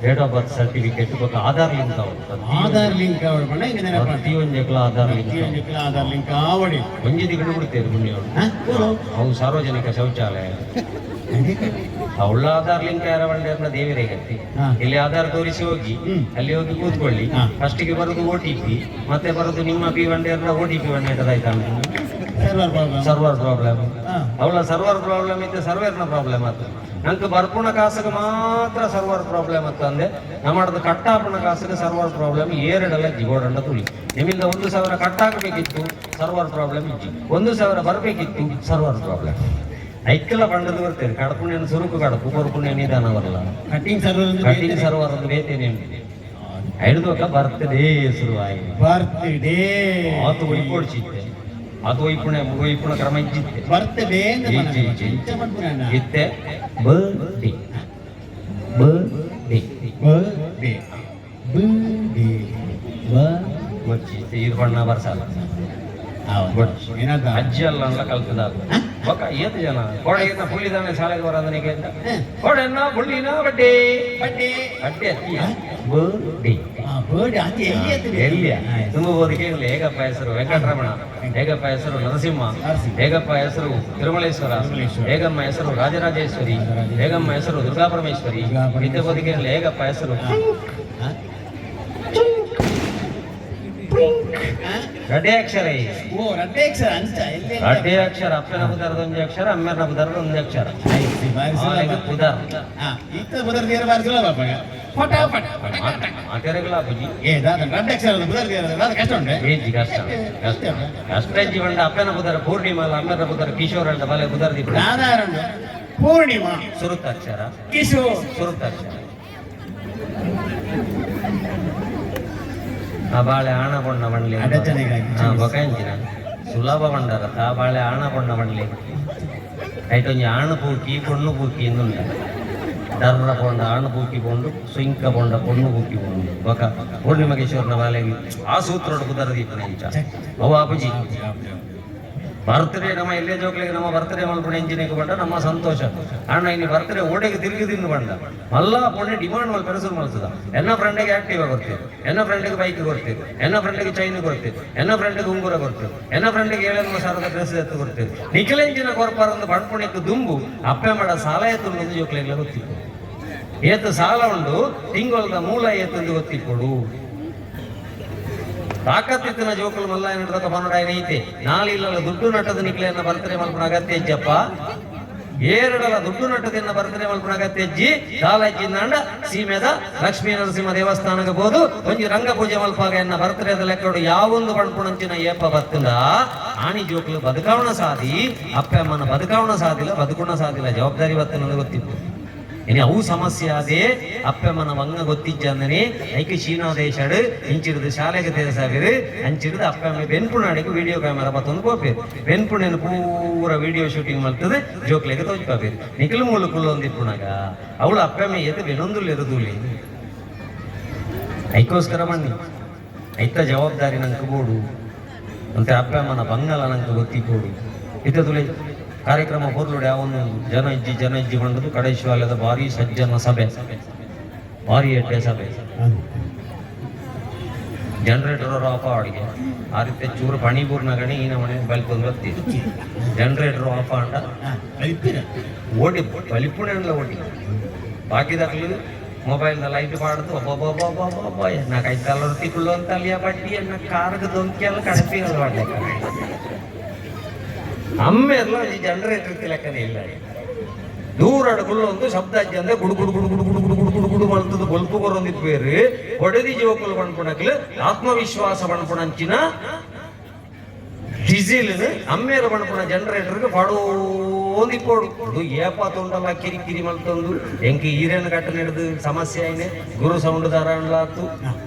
date of birth certificate ಬೊಕ್ಕ ಆಧಾರ್ ಲಿಂಕ್ ಆಧಾರ್ ಲಿಂಕ್ ಪ್ರತಿಯೊಂದು ಆಧಾರ್ ಲಿಂಕ್ ಆಧಾರ್ ಲಿಂಕ್ ಆವಡಿ ಒಂಜಿ ದಿಗಳು ಬಿಡ್ತೇವೆ ಪುಣ್ಯವರು ಅವು ಸಾರ್ವಜನಿಕ ಶೌಚಾಲಯ ಅವಳ ಆಧಾರ್ ಲಿಂಕ್ ಯಾರ ಬಂಡ ದೇವರೇಗತ್ತಿ ಇಲ್ಲಿ ಆಧಾರ್ ತೋರಿಸಿ ಹೋಗಿ ಅಲ್ಲಿ ಹೋಗಿ ಕೂತ್ಕೊಳ್ಳಿ ಫಸ್ಟಿಗೆ ಬರೋದು OTP ಮತ್ತೆ ಬರೋದು ನಿಮ್ಮ P1 OTP ಆಯ್ತಾ ಸರ್ವರ್ ಪ್ರಾಬ್ಲಮ್ ಅವಳ ಸರ್ವರ್ ಪ್ರಾಬ್ಲಮ್ ಇತ್ತು ಸರ್ವೇರ್ನ ಪ್ರಾಬ್ಲಮ್ ಆಯ್ತು ನಂಗೆ ಬರ್ಪುಣ ಕಾಸಿಗೆ ಮಾತ್ರ ಸರ್ವರ್ ಪ್ರಾಬ್ಲಮ್ ಅಂತಂದೆ ನಮ್ಮದು ಕಟ್ಟಾಪಣ ಕಾಸಿಗೆ ಸರ್ವರ್ ಪ್ರಾಬ್ಲಮ್ ಏರಡೆಲ್ಲ ಜಿಗೋಡಂಡ ತುಳಿ ನಿಮ್ಮಿಂದ 1,000 ಕಟ್ಟಾಗಬೇಕಿತ್ತು ಸರ್ವರ್ ಪ್ರಾಬ್ಲಮ್ ಇಜ್ಜಿ 1,000 ಬರಬೇಕಿತ್ತು ಸರ್ವರ್ ಪ್ರಾಬ್ಲಮ್ ಐಕ್ಕೆಲ್ಲ ಬಂಡದು ಬರ್ತೇನೆ ಕಡಪುಣ್ಯನ ಸುರುಕು ಕಡಪು ಕೊರಪುಣ್ಯ ನಿಧಾನ ಬರಲ್ಲ ಕಟಿಂಗ್ ಸರ್ವರ್ ಅಂತ ಬೇತೇನೆ ಐದು ಬರ್ತದೆ ಶುರುವಾಗಿ ಬರ್ತ್ಡೇ ಆತು ಒಯ್ಕೊಡ್ಸಿದ್ದೆ ಅದು ಒಯ್ಪುಣ ಕ್ರಮ ಇಜ್ಜಿತ್ತೆ ಬರ್ತ್ಡೇ ಇತ್ತೆ ಬರ್ಡೇ ಬರ್ಡೇ ಬರ್ತ್ಡೇ ಬರ್ಡೇ ಇದು ಬಣ್ಣ ಬರ್ಸಲ್ಲ ಅಜ್ಜಿ ಅಲ್ಲ ಅಂತ ಕಲ್ತದ ಬೊಕ್ಕ ಏತು ಜನ ಕೊಡೆಯನ್ನ ಪುಳ್ಳಿದಾನೆ ಶಾಲೆಗೆ ಬರೋದನಿಗೆ ಅಂತ ಕೊಡೆಯನ್ನ ಪುಳ್ಳಿನ ಬಡ್ಡೆ ಬಡ್ಡೆ ಬಡ್ಡೆ ಅತ್ತಿಯ ಬರ್ಡೇ ಬೋರ್ಡ್ ಅದು ಎಲ್ಲಿ ಎತ್ತಿದೆ? ಎಲ್ಲಿಯ ತುಂಬ ಬೋದಿಕೆಯಲ್ಲಿ ಹೇಗಪ್ಪ ಹೆಸರು ವೆಂಕಟರಮಣ, ಹೇಗಪ್ಪ ಹೆಸರು ನರಸಿಂಹ, ಹೇಗಪ್ಪ ಹೆಸರು ತಿರುಮಲೇಶ್ವರ, ಹೇಗಮ್ಮ ಹೆಸರು ರಾಜರಾಜೇಶ್ವರಿ, ಹೇಗಮ್ಮ ಹೆಸರು ದುರ್ಗಾಪರಮೇಶ್ವರಿ, ವಿದ್ಯೆ ಬೋದಿಕೆಯಲ್ಲಿ ಹೇಗಪ್ಪ ಹೆಸರು ರಡ್ಡೆ ಅಕ್ಷರ. ಓ ರಡ್ಡೇಕ್ಷರ ಅಂಚ ಎಲ್ಲಿ? ರಡ್ಡೆ ಅಕ್ಷರ ಅಪ್ಪನ ಬುಧರದ ಒಂದು ಅಕ್ಷರ, ಅಮ್ಮೆನ ಬುಧರದ ಒಂದು ಅಕ್ಷರ. ಬುಧರ್ ಇತ್ತ ಬುಧರ್ ದೇರ ಬಾರಿ ಸುಲಭ ಪಾಪ. ಫಟ ಫಟ ಫಟ ಫಟ. ಮಾತೆರೆಗಳ ಅಪ್ಪಜಿ ಏ ದಾದ ರಡ್ಡೇಕ್ಷರ ಬುಧರ್ ದೇರ ದಾದ ಕಷ್ಟ ಉಂಟೆ? ಏಜಿ ಕಷ್ಟ ಕಷ್ಟ ಜೀವನ. ಅಪ್ಪನ ಬುಧರ ಪೂರ್ಣಿಮಾ, ಅಮ್ಮನ ಬುಧರ ಕಿಶೋರ್ ಅಂತ ಬಲೆ ಬುಧರ್ ದೀಪ. ಸಾಧಾರಣ ಪೂರ್ಣಿಮಾ ಸುರುತ್ತಕ್ಷರ, ಕಿಶೋರ್ ಸುರುತ್ತಕ್ಷರ. ಆ ಬಾಳೆ ಆಣ ಬಣ್ಣ ಬಣ್ಲಿ ಬೊಕಂಚಿನ ಸುಲಭ ಬಂಡರ ಆ ಬಾಳೆ ಆಣ ಬಣ್ಣ ಬಣ್ಲಿ ಐಟೊಂಜಿ ಆಣ ಪೂಕಿ ಪೊಣ್ಣು ಪೂಕಿ ಇನ್ನುಂಟ ಡರ್ರ ಪೊಂಡ ಆಣ ಪೂಕಿ ಪೊಂಡು ಸುಂಕ ಪೊಂಡ ಪೊಣ್ಣು ಪೂಕಿ ಪೊಂಡು ಬೊಕ ಪೂರ್ಣಿಮಗೇಶ್ವರನ ಬಾಲೆಗೆ ಆ ಸೂತ್ರೋಡು ಕುದರ ದೀಪನ ಇಂಚ ಅವು ಅಪಜಿ ಬರ್ತ್ಡೇ ನಮ್ಮ ಎಲ್ಲೇ ಜೋಕ್ಲಿಗೆ ನಮ್ಮ ಬರ್ತ್ಡೇ ಮಲ್ಪುಣ ಎಂಜಿನಿಗೆ ಬಂಡ ನಮ್ಮ ಸಂತೋಷ ಅಣ್ಣ ಇನ್ನು ಬರ್ತ್ಡೇ ಓಡೆಗೆ ತಿರುಗಿ ತಿಂದು ಬಂದ ಮಲ್ಲ ಪುಣ್ಯ ಡಿಮಾಂಡ್ ಮಲ್ ಪೆರಸು ಮಲ್ಸದ ಎನ್ನ ಫ್ರೆಂಡಿಗೆ ಆಕ್ಟಿವ್ ಕೊಡ್ತೀವಿ, ಎನ್ನ ಫ್ರೆಂಡಿಗೆ ಬೈಕ್ ಕೊಡ್ತೀವಿ, ಎನ್ನ ಫ್ರೆಂಡಿಗೆ ಚೈನ್ ಕೊಡ್ತೀವಿ, ಎನ್ನ ಫ್ರೆಂಡಿಗೆ ಉಂಗುರ ಕೊಡ್ತೀವಿ, ಎನ್ನ ಫ್ರೆಂಡಿಗೆ 7,000 ಡ್ರೆಸ್ ಎತ್ತು ಕೊಡ್ತೀವಿ. ನಿಖಿಲೆಂಜಿನ ಕೊರ್ಪಾರೊಂದು ಬಣ್ಪುಣ್ಯಕ್ಕೆ ದುಂಬು ಅಪ್ಪೆ ಮಾಡ ಸಾಲ ಎತ್ತು ಜೋಕ್ಲಿಗೆ ಗೊತ್ತಿತ್ತು. ಏತು ಸಾಲ ಉಂಡು ತಿಂಗೊಲ್ದ ಮೂಲ ಏತಂದು ಗೊತ್ತಿಕೊಡು. ತಾಕತ್ತಿನ ಜೋಕುಲು ಮಲ್ಲ ಏನಿಡ್ದಕ್ಕ ಪನ್ನಡಾಯನ ಐತೆ ನಾಳೆ ಇಲ್ಲಲ್ಲ ದುಡ್ಡು ನಟ್ಟದ ನಿಕ್ಲೆಯನ್ನ ಬರ್ತರೆ ಮಲ್ಪನ ಅಗತ್ಯ ಇಜ್ಜಪ್ಪ. ಏರಡಲ ದುಡ್ಡು ನಟ್ಟದನ್ನ ಬರ್ತರೆ ಮಲ್ಪನ ಅಗತ್ಯ ಇಜ್ಜಿ ಸಾಲಜ್ಜಿಂದಾಂಡ ಸೀಮೆದ ಲಕ್ಷ್ಮೀ ನರಸಿಂಹ ದೇವಸ್ಥಾನಕ್ಕೆ ಬೋದು ಒಂಜಿ ರಂಗ ಪೂಜೆ ಮಲ್ಪಾಗ ಎನ್ನ ಬರ್ತರೆದ ಲೆಕ್ಕಡು ಯಾವೊಂದು ಬಣ್ಪುಣಂಚಿನ ಏಪ ಬತ್ತಂದ ಆಣಿ ಜೋಕುಲು ಬದುಕಾವಣ ಸಾಧಿ ಅಪ್ಪಮ್ಮನ ಬದುಕಾವಣ ಸಾಧಿಲ್ಲ, ಬದುಕುಣ ಸಾಧಿಲ್ಲ, ಜವಾಬ್ದಾರಿ ಬತ್ತನದು ಗೊತ್ತಿತ್ತು. ಇനി ಅವು ಸಮಸ್ಯೆ ಅದೇ ಅಪ್ಪಮ್ಮನ ಮಂಗ ಗೊತ್ತಿಜ್ಜಂದನೆ ಐಕೆ ಶೀನಾ ದೇಶಡ್ ಇಂಚಿಡ್ದು ಶಾಲೆಗೆ ತೇಸಾಗಿರು ಅಂಚಿಡ್ದು ಅಪ್ಪಮ್ಮ ಬೆನ್ಪುಣಾಡಿಗೆ ವಿಡಿಯೋ ಕ್ಯಾಮೆರಾ ಮತ್ತೊಂದು ಹೋಗ್ಬೇಕು ಬೆನ್ಪುಣೆನ ಪೂರ ವಿಡಿಯೋ ಶೂಟಿಂಗ್ ಮಾಡ್ತದೆ ಜೋಕ್ಲೆಗೆ ತೋಚ್ಕೋಬೇಕು ನಿಖಿಲ್ ಮುಳುಕುಲು ಒಂದಿಪ್ಪುಣಾಗ ಅವಳು ಅಪ್ಪಮ್ಮ ಎದ್ದು ಬೆನೊಂದುಲ್ ಎರುದುಲಿ ಐಕೋಸ್ಕರ ಮಣ್ಣಿ ಐತ ಜವಾಬ್ದಾರಿ ನಂಗೆ ಬೋಡು ಅಂತ ಅಪ್ಪಮ್ಮನ ಬಂಗಲ ನಂಗೆ ಗೊತ್ತಿಕೊಡು ಇದ್ದದುಲೆ ಕಾರ್ಯಕ್ರಮ ಹೋದ್ಲುಡೆ ಅವನು ಜನ ಇಜ್ಜಿ ಬಂದದ್ದು ಕಡೆ ಶಿವಾಲಯದ ಭಾರಿ ಸಜ್ಜನ ಸಭೆ, ಭಾರಿ ಎಡ್ಡೆ ಸಭೆ. ಜನರೇಟರ್ ಆಫ್ ಅಡಿಗೆ ಆ ರೀತಿ ಚೂರು ಪಣಿಪೂರ್ಣ ಗಣಿ ಈ ಮನೆ ಬಲ್ಪೊಂದು ಬರ್ತಿ ಜನರೇಟರ್ ಆಫ್ ಅಂಡ ಓಡಿ ಬಲಿಪುಣೆಲ್ಲ ಓಡಿ ಬಾಕಿದಾಗ್ಲಿ ಮೊಬೈಲ್ ಲೈಟ್ ಪಾಡ್ದು ಒಬ್ಬೊಬ್ಬೊಬ್ಬೊಬ್ಬೊಬ್ಬ ಎನ್ನ ಕೈ ಕಲರ್ ತಿಕ್ಳು ಅಂತ ಅಲ್ಲಿಯ ಬಟ್ಟಿ ಎನ್ನ ಕಾರ್ಗ ದೊಂಕಿ ಎಲ್ಲ ಕಡಪಿ ಎಲ್ಲ ಅಮ್ಮೆ ಎಲ್ಲ ಈ ಜನರೇಟರ್ ಲೆಕ್ಕನೇ ಇಲ್ಲ. ದೂರ ಅಡಗುಳ್ಳು ಒಂದು ಶಬ್ದ ಅಜ್ಜಿ ಅಂದ್ರೆ ಗುಡು ಗುಡು ಗುಡು ಗುಡು ಗುಡು ಗುಡು ಗುಡು ಗುಡು ಗುಡು ಮಲ್ತದ ಗೊಲ್ಪು ಕೊರೊಂದಿತ್ತು ಬೇರೆ ಒಡೆದಿ ಜೋಕುಲು ಬಣ್ಪುಣಕ್ಲು ಆತ್ಮವಿಶ್ವಾಸ ಬಣ್ಪುಣಂಚಿನ ಡೀಸೆಲ್ ಅಮ್ಮೇರ ಬಣ್ಪುಣ ಜನರೇಟರ್ಗೆ ಪಡೋಂದಿಪ್ಪೋಡು ಏಪ ತೊಂಡಲ್ಲ ಕಿರಿಕಿರಿ ಮಲ್ತೊಂದು ಎಂಕಿ ಈರೇನು ಕಟ್ಟ ನಡೆದು ಸಮಸ್ಯೆ ಆಯ್ನೆ ಗುರು ಸೌಂಡ್ ದಾರ ಅಣ್ಲಾತು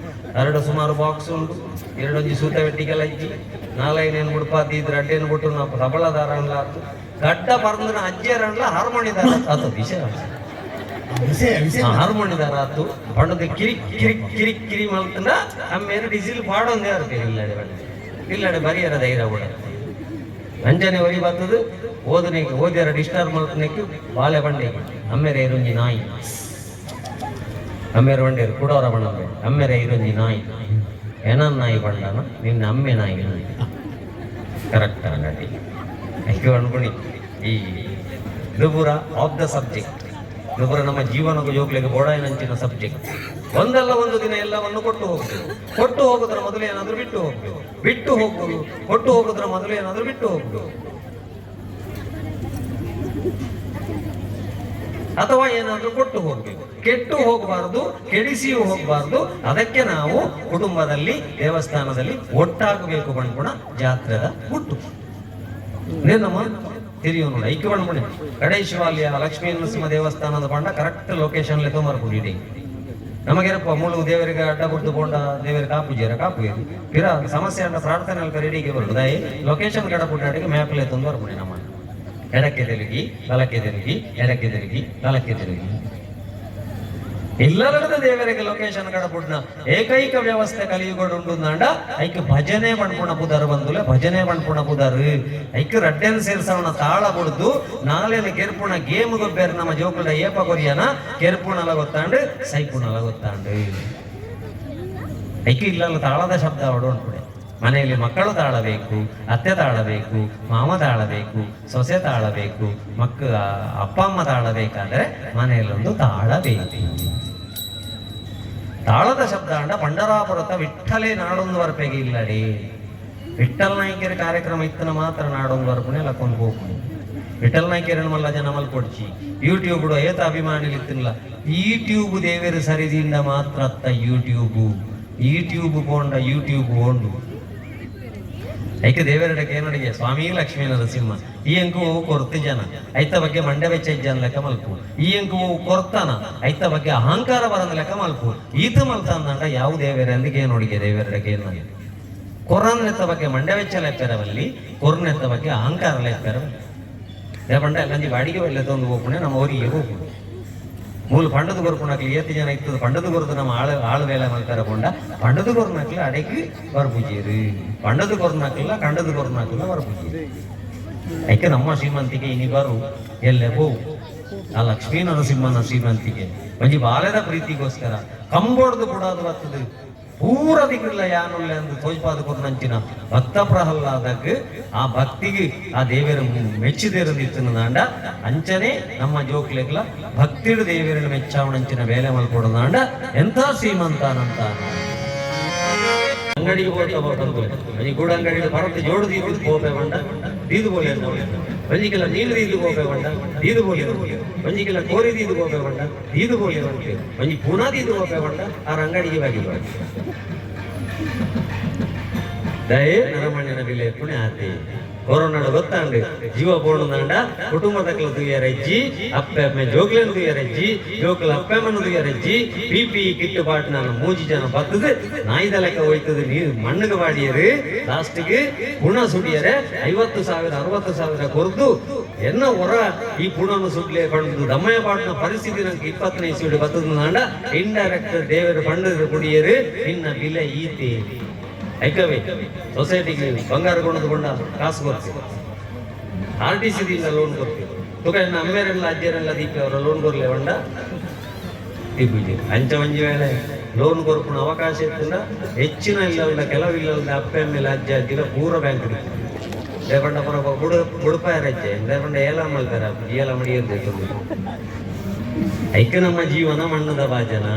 ಎರಡು ಸುಮಾರು ಬಾಕ್ಸ್ ಉಂಟು ಎರಡೊಂಜಿ ಸೂತ ಬೆಟ್ಟಿಗೆಲ್ಲ ಇಜ್ಜಿ ನಾಲ್ಕನೇನು ಬಿಡ್ಪಾತಿ ಇದ್ರೆ ಅಡ್ಡೇನು ಬಿಟ್ಟು ನಾವು ಸಬಳ ದಾರ ಅಣ್ಲಾತು ಗಡ್ಡ ಪರಂದನ ಅಜ್ಜೇರಣ್ಣ ಹಾರ್ಮೋನಿ ದಾರ ಆತು ವಿಷಯ ಹಾರ್ಮೋನಿ ದಾರ ಆತು ಪಂಡದ ಕಿರಿ ಕಿರಿ ಕಿರಿ ಕಿರಿ ಮಲ್ತನ ಅಮ್ಮೇರು ಡೀಸೆಲ್ ಪಾಡೊಂದೇ ಇರ್ತೇವೆ ಇಲ್ಲಡೆ ಬರಿಯರ ಧೈರ್ಯ ಕೂಡ ಅಂಜನೆ ಒರಿ ಬರ್ತದು ಓದನೆಗೆ ಓದ್ಯಾರ ಡಿಸ್ಟರ್ಬ್ ಮಲ್ತನಕ್ಕೆ ಬಾಳೆ ಬಂಡೆ ಅಮ್ಮೇರ ಇರುಂಜಿ ನಾಯಿ ಅಮ್ಮೇರ ಬಂಡೇರು ಕುಡೋರ ಬಣ್ಣ ಅಮ್ಮೇರ ಇರುಂಜಿ ನಾಯಿ ಏನನ್ನ ನಾಯಿ ಬಂಡನ ನಿನ್ನ ಅಮ್ಮೆ ನಾಯಿ ಕರೆಕ್ಟ್ ನಟಿ ಐಕೆ ಅನ್ಕೊಳಿ ಈ ದುಬುರ ಆಫ್ ದ ಸಬ್ಜೆಕ್ಟ್ ದುಬುರ ನಮ್ಮ ಜೀವನಕ್ಕೂ ಜೋಗ್ಲಿಗೆ ಬೋಡಾಯನಂಚಿನ ಸಬ್ಜೆಕ್ಟ್ ಒಂದಲ್ಲ ಒಂದು ದಿನ ಎಲ್ಲವನ್ನು ಕೊಟ್ಟು ಹೋಗೋದ್ರ ಮೊದಲು ಏನಾದ್ರೂ ಬಿಟ್ಟು ಹೋಗ್ಬೋದು ಕೊಟ್ಟು ಹೋಗೋದ್ರ ಮೊದಲು ಏನಾದ್ರೂ ಬಿಟ್ಟು ಹೋಗ್ಬೋದು ಅಥವಾ ಏನಾದ್ರೂ ಕೊಟ್ಟು ಹೋಗ್ಬೇಕು. ಕೆಟ್ಟು ಹೋಗಬಾರ್ದು, ಕೆಡಿಸಿಯೂ ಹೋಗಬಾರ್ದು. ಅದಕ್ಕೆ ನಾವು ಕುಟುಂಬದಲ್ಲಿ ದೇವಸ್ಥಾನದಲ್ಲಿ ಒಟ್ಟಾಗಬೇಕು ಬಣ್ಣ ಜಾತ್ರೆದ ಹುಟ್ಟು ನಮ್ಮ ತಿರಿಯೋ ನೋಡಿ ಐಕ್ಯ ಬಣ್ಣ ಕಡೆ ಶಿವಾಲಯ ಲಕ್ಷ್ಮೀ ನರಸಿಂಹ ದೇವಸ್ಥಾನದ ಬಣ್ಣ ಕರೆಕ್ಟ್ ಲೊಕೇಶನ್ ತೊಂಬರ್ಬೋದು ಇಡೀ ನಮಗೆರಪ್ಪ ಮೂಲ ದೇವರಿಗೆ ಅಡ್ಡ ಬಿಡ್ದು ಬೋಂಡ ದೇವರಿಗೆ ಕಾಪು ಇರ ಸಮಸ್ಯೆ ಅಂಡ ಪ್ರಾರ್ಥನೆ ಅಲ್ಕ ರೆಡಿಗೆ ಬರುದು ದಯ ಲೊಕೇಶನ್ ಕಡ ಪುಟ್ಟಾಡಿಗೆ ಮ್ಯಾಪ್ಲೆ ತಂದು ಬರ್ಬಿಡಿ ನಮ್ಮ ಎಡಕ್ಕೆ ತಿರುಗಿ ಬಲಕ್ಕೆ ತಿರುಗಿ ಎಡಕ್ಕೆ ತಿರುಗಿ ಬಲಕ್ಕೆ ತಿರುಗಿ ಎಲ್ಲರದ ದೇವರಿಗೆ ಲೊಕೇಶನ್ ಕಡಪುಡ್ನ ಏಕೈಕ ವ್ಯವಸ್ಥೆ ಕಲಿಯುಗಡುಂಡು ನಾಂಡ ಐಕ್ ಭಜನೆ ಬಣ್ಪುಣ ಪುದರ್ ಬಂದುಲೆ ಭಜನೆ ಬಣ್ಪುಣ ಪುದರ್ ಐಕ್ ರಡ್ಡೆನ್ ಸೇರ್ಸವನ ತಾಳ ಬಿಡ್ದು ನಾಳೆನ ಕೆರ್ಪುಣ ಗೇಮ್ ಗೊಬ್ಬೆರ್ ನಮ್ಮ ಜೋಕುಲ ಏಪ ಕೊರಿಯನ ಕೆರ್ಪುಣಲ ಗೊತ್ತಾಂಡು ಸೈಪುಣಲ ಗೊತ್ತಾಂಡು ಐಕೆ ಇಲ್ಲಲ್ಲ ತಾಳದ ಶಬ್ದ ಹೊಡೋಣ್ಬಿಡೆ. ಮನೆಯಲ್ಲಿ ಮಕ್ಕಳು ತಾಳಬೇಕು, ಅತ್ತೆ ತಾಳಬೇಕು, ಮಾಮ ತಾಳಬೇಕು, ಸೊಸೆ ತಾಳಬೇಕು, ಅಪ್ಪ ಅಮ್ಮ ತಾಳಬೇಕಾದ್ರೆ ಮನೆಯಲ್ಲೊಂದು ತಾಳಬೇಕು. ತಾಳದ ಶಬ್ದ ಅಂಡ ಪಂಡರಾಪುರತ ವಿಠ್ಠಲೇ ನಾಡೊಂದು ವರ್ಪೆಗೆ ಇಲ್ಲಡಿ. ವಿಠ್ಠಲ್ ನಾಯ್ಕರ ಕಾರ್ಯಕ್ರಮ ಇತ್ತನ ಮಾತ್ರ ನಾಡೊಂದು ವರ್ಪಣೆ ಲಕ್ಕೊಂಡು ಹೋಗ್ಕೊಂಡು ವಿಠಲ್ ನಾಯ್ಕರನ್ನು ಮಲ್ಲ ಜನ ಮಲ್ಕೊಡ್ಚಿ ಯೂಟ್ಯೂಬ್ ಏತ ಅಭಿಮಾನಿಲಿ ಇತ್ತಿಲ್ಲ. ಯೂಟ್ಯೂಬ್ ದೇವೇರು ಸರಿದಿಂದ ಮಾತ್ರ ಅತ್ತ ಯೂಟ್ಯೂಬ್ ಕೊಂಡ ಯೂಟ್ಯೂಬ್ ಕೊಂಡು ಐಕೆ ದೇವರಡಕ್ಕೆ ಏನಡಿಗೆ ಸ್ವಾಮಿ ಲಕ್ಷ್ಮೀ ನರಸಿಂಹ ಈ ಅಂಕು ಹೋಗು ಕೊರ್ತಿ ಜನ ಐತ ಬಗ್ಗೆ ಮಂಡ್ಯ ವೆಚ್ಚ ಜನ ಲೆಕ್ಕ ಮಲ್ಪು. ಈ ಅಂಕು ಹೋಗು ಕೊರ್ತಾನ ಐತ ಬಗ್ಗೆ ಅಹಂಕಾರ ಬರಂದ ಲೆಕ್ಕ ಮಲ್ಪು. ಈತ ಮಲ್ತಾಂದಂಡ ಯಾವ ದೇವರೇ ಅಂದಿಗೆ ನೋಡಿಗೆ ದೇವರಡಕ್ಕೆ ಏನ ಕೊರನೆತ್ತ ಬಗ್ಗೆ ಮಂಡ್ಯ ವೆಚ್ಚ ಲೆಪ್ಪೆರವಲ್ಲಿ ಕೊರ್ನೆತ್ತ ಬಗ್ಗೆ ಅಹಂಕಾರ ಲೆಪ್ಪೆರವಲ್ಲಿ ದೇವಂಡ ಗಂಜಿ ಬಾಡಿಗೆ ಒಳ್ಳೆ ತಂದು ಹೋಗ್ಕೊಂಡೆ ನಮ್ಮ ಊರಿಗೆ ಹೋಗ್ಕೊಂಡು ಮೂಲ ಪಂಡದ ಕೊರ್ಕೊಂಡಾಕ್ಲಿ ಏತು ಜನ ಇರ್ತದೆ ಪಂಡದ ಕೊರದು ನಮ್ಮ ಆಳು ವೇಳೆ ಮಲ್ಕರಕೊಂಡ ಪಂಡದ ಕೊರ್ನಾಕ್ಲ ಅಡಕಿ ಬರ್ಪೂಜೇರು ಪಂಡದ ಕೊರ್ನಾಕ್ಲ ಕಂಡದ ಕೊರ್ನಾಕ್ಲ ಬರ್ಪೂಜೇರು ಯಾಕೆ ನಮ್ಮ ಶ್ರೀಮಂತಿಗೆ ಇನಿಬಾರು ಎಲ್ಲೇ ಹೋಗು ಆ ಲಕ್ಷ್ಮೀ ನರಸಿಂಹನ ಶ್ರೀಮಂತಿಗೆ ಒಂಜಿ ಬಾಲ್ಯದ ಪ್ರೀತಿಗೋಸ್ಕರ ಕಂಬೋಡ್ದು ಬಿಡೋದು ಬರ್ತದೆ ಪೂರ ದಿಕ್ಕಿಲ್ಲ ಯಾನುಲ್ಲ ಎಂದು ತೋಜ್ಪಾದ ಕೊರ್ನಂಚಿನ ಭಕ್ತ ಪ್ರಹ್ಲಾದಕ್ಕೆ ಆ ಭಕ್ತಿಗೆ ಆ ದೇವರ ಮೆಚ್ಚಿದೇರದಿತ್ತು ನಾಂಡ ಅಂಚನೆ ನಮ್ಮ ಜೋಕ್ಲೆಗ್ಲ ಭಕ್ತಿಡು ದೇವರನ್ನು ಮೆಚ್ಚಾವಣಂಚಿನ ಬೇಲೆ ಮಲ್ಕೊಡೋದಾಂಡ ಎಂಥ ಶ್ರೀಮಂತಾನಂತ ಅಂಗಡಿಗೆ ಹೋಗಿ ಗೂಡ ಅಂಗಡಿಗೆ ಪರತೆ ಜೋಡು ದೀದು ಗೋಪೆ ಬಂಡ ದೀದು ಬೋಲೆ ಒಂಜಿಗೆಲ್ಲ ನೀರು ದೀದು ಗೋಪೆ ಬಂಡ ದೀದು ಬೋಲೆ ಒಂಜಿಗೆಲ್ಲ ಕೋರಿ ದೀದು ಗೋಪೆ ಬಂಡ ದೀದು ಬೋಲೆ ಒಂಜಿ ಪುನಃ ದೀದು ಗೋಪೆ ಬಂಡ ಆ ಅಂಗಡಿಗೆ ಬಾಗಿ ದಯೇ ನರಮಣ್ಯನ ಬೆಲೆ ಪುಣೆ ಆತೆ ಕೊರೋನಾಡು ಗೊತ್ತಾಂಡು ಜೀವ ಬೋಣದಂಡ ಕುಟುಂಬದಕ್ಲ ತುಯ್ಯರಜ್ಜಿ ಅಪ್ಪೆ ಜೋಗ್ಲೆನ್ ತುಯ್ಯರಜ್ಜಿ ಜೋಕ್ಲ ಅಪ್ಪೆಮ್ಮನ ತುಯ್ಯರಜ್ಜಿ PPE ಕಿಟ್ ಬಾಟ್ ನಾನು ಮೂಜಿ ಜನ ಬತ್ತದು ನಾಯಿದ ಲೆಕ್ಕ ಹೋಯ್ತದೆ ನೀರು ಮಣ್ಣಗೆ ಬಾಡಿಯರು ಲಾಸ್ಟ್ಗೆ ಪುಣ ಸುಡಿಯರೆ 50,000 60,000 ಕೊರ್ದು ಎನ್ನ ಹೊರ ಈ ಪುಣವನ್ನು ಸುಡ್ಲೆ ಕಂಡು ದಮ್ಮಯ್ಯ ಬಾಟ್ನ ಪರಿಸ್ಥಿತಿ ನಂಗೆ 20ನೇ ಇಸ್ವಿಡು ಬತ್ತದ ನಾಂಡ ಇಂಡೈರೆಕ್ಟ್ ದೇವರ ಪಂಡದ ಕುಡಿಯರು ಇನ್ನ ಬಿಲೆ ಈತೆ ಐಕವೇ ಸೊಸೈಟಿಗೆ ಬಂಗಾರ ಕೊಂಡ ಕಾಸು ಕೊಡ್ತೀವಿ RTC ದಿಂದ ಲೋನ್ ಕೊಡ್ತೀವಿ ತುಕ ಇನ್ನು ಅಮ್ಮೇರೆಲ್ಲ ಅಜ್ಜರೆಲ್ಲ ದೀಪ ಅವರ ಲೋನ್ ಕೊರ್ಲೆ ಬಂಡ ದೀಪಿಜಿ ಅಂಚ ಮಂಜಿ ವೇಳೆ ಲೋನ್ ಕೊರ್ಪುಣ ಅವಕಾಶ ಇತ್ತಿಲ್ಲ ಹೆಚ್ಚಿನ ಇಲ್ಲದ ಕೆಲವಿಲ್ಲದ ಅಪ್ಪ ಮೇಲೆ ಅಜ್ಜಿಲ ಪೂರ ಬ್ಯಾಂಕ್ ದೇವಂಡ ಪರ ಬುಡಪಾಯ ರಜ್ಜೆ ದೇವಂಡ ಏಲ ಮಲ್ತಾರ ಏಲ ಮಡಿಯದ್ದು ಐಕ ನಮ್ಮ ಜೀವನ ಮಣ್ಣದ ಭಾಜನ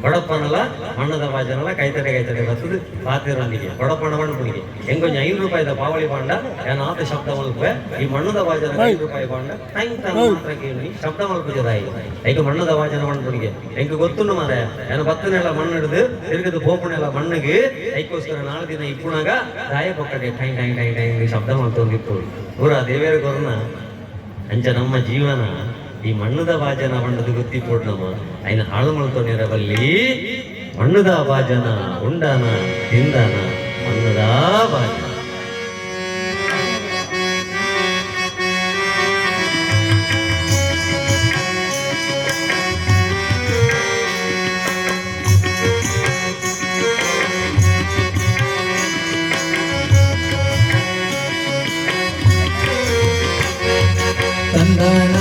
ಕೊಡಪ್ಪನಲ್ಲ ಮಣ್ಣದ ಭಾಜನಲ್ಲ ಕೈತಡೆ ಬರ್ತದೆ ಪಾತಿರೊಂದಿಗೆ ಕೊಡಪ್ಪಣ ಮಣ್ಣುಗಳಿಗೆ ಹೆಂಗೊಂಜ ₹5 ಪಾವಳಿ ಬಾಂಡ ಏನು ಆತ ಶಬ್ದ ಮಲ್ಪೆ ಈ ಮಣ್ಣದ ಭಾಜನ ₹5 ಬಾಂಡ ಮಾತ್ರ ಕೇಳಿ ಶಬ್ದ ಮಲ್ಪುಜದಾಯಿ ಐಕ ಮಣ್ಣದ ಭಾಜನ ಮಣ್ಣುಗಳಿಗೆ ಹೆಂಗ ಗೊತ್ತುಂಡು ಮಾರ ಏನು ಭತ್ತನೆಲ್ಲ ಮಣ್ಣು ಹಿಡಿದು ತಿರುಗದು ಪೋಪುನೆಲ್ಲ ಮಣ್ಣಿಗೆ ಐಕೋಸ್ಕರ ನಾಳೆ ದಿನ ಇಪ್ಪುಣಾಗ ದಾಯ ಪೊಕ್ಕಡೆ ಟೈ ಟೈ ಟೈ ಟೈ ಶಬ್ದ ಮಲ್ತೊಂದಿತ್ತು ಊರ ದೇವೇರ ಗೊರ್ನ ಅಂಚ ನಮ್ಮ ಜೀವನ ಈ ಮಣ್ಣದ ಭಾಜನ ಮಣ್ಣದು ಗೊತ್ತಿ ಕೊಡ್ನಮ್ಮ ಐನ ಹಾಳು ಮಲ್ತೊಂದಿರಬಲ್ಲಿ ಮಣ್ಣದ ಭಾಜನ ಉಂಡಾನ ತಿಂದಾನ ಮಣ್ಣದ ಭಾಜನ ತಂದನ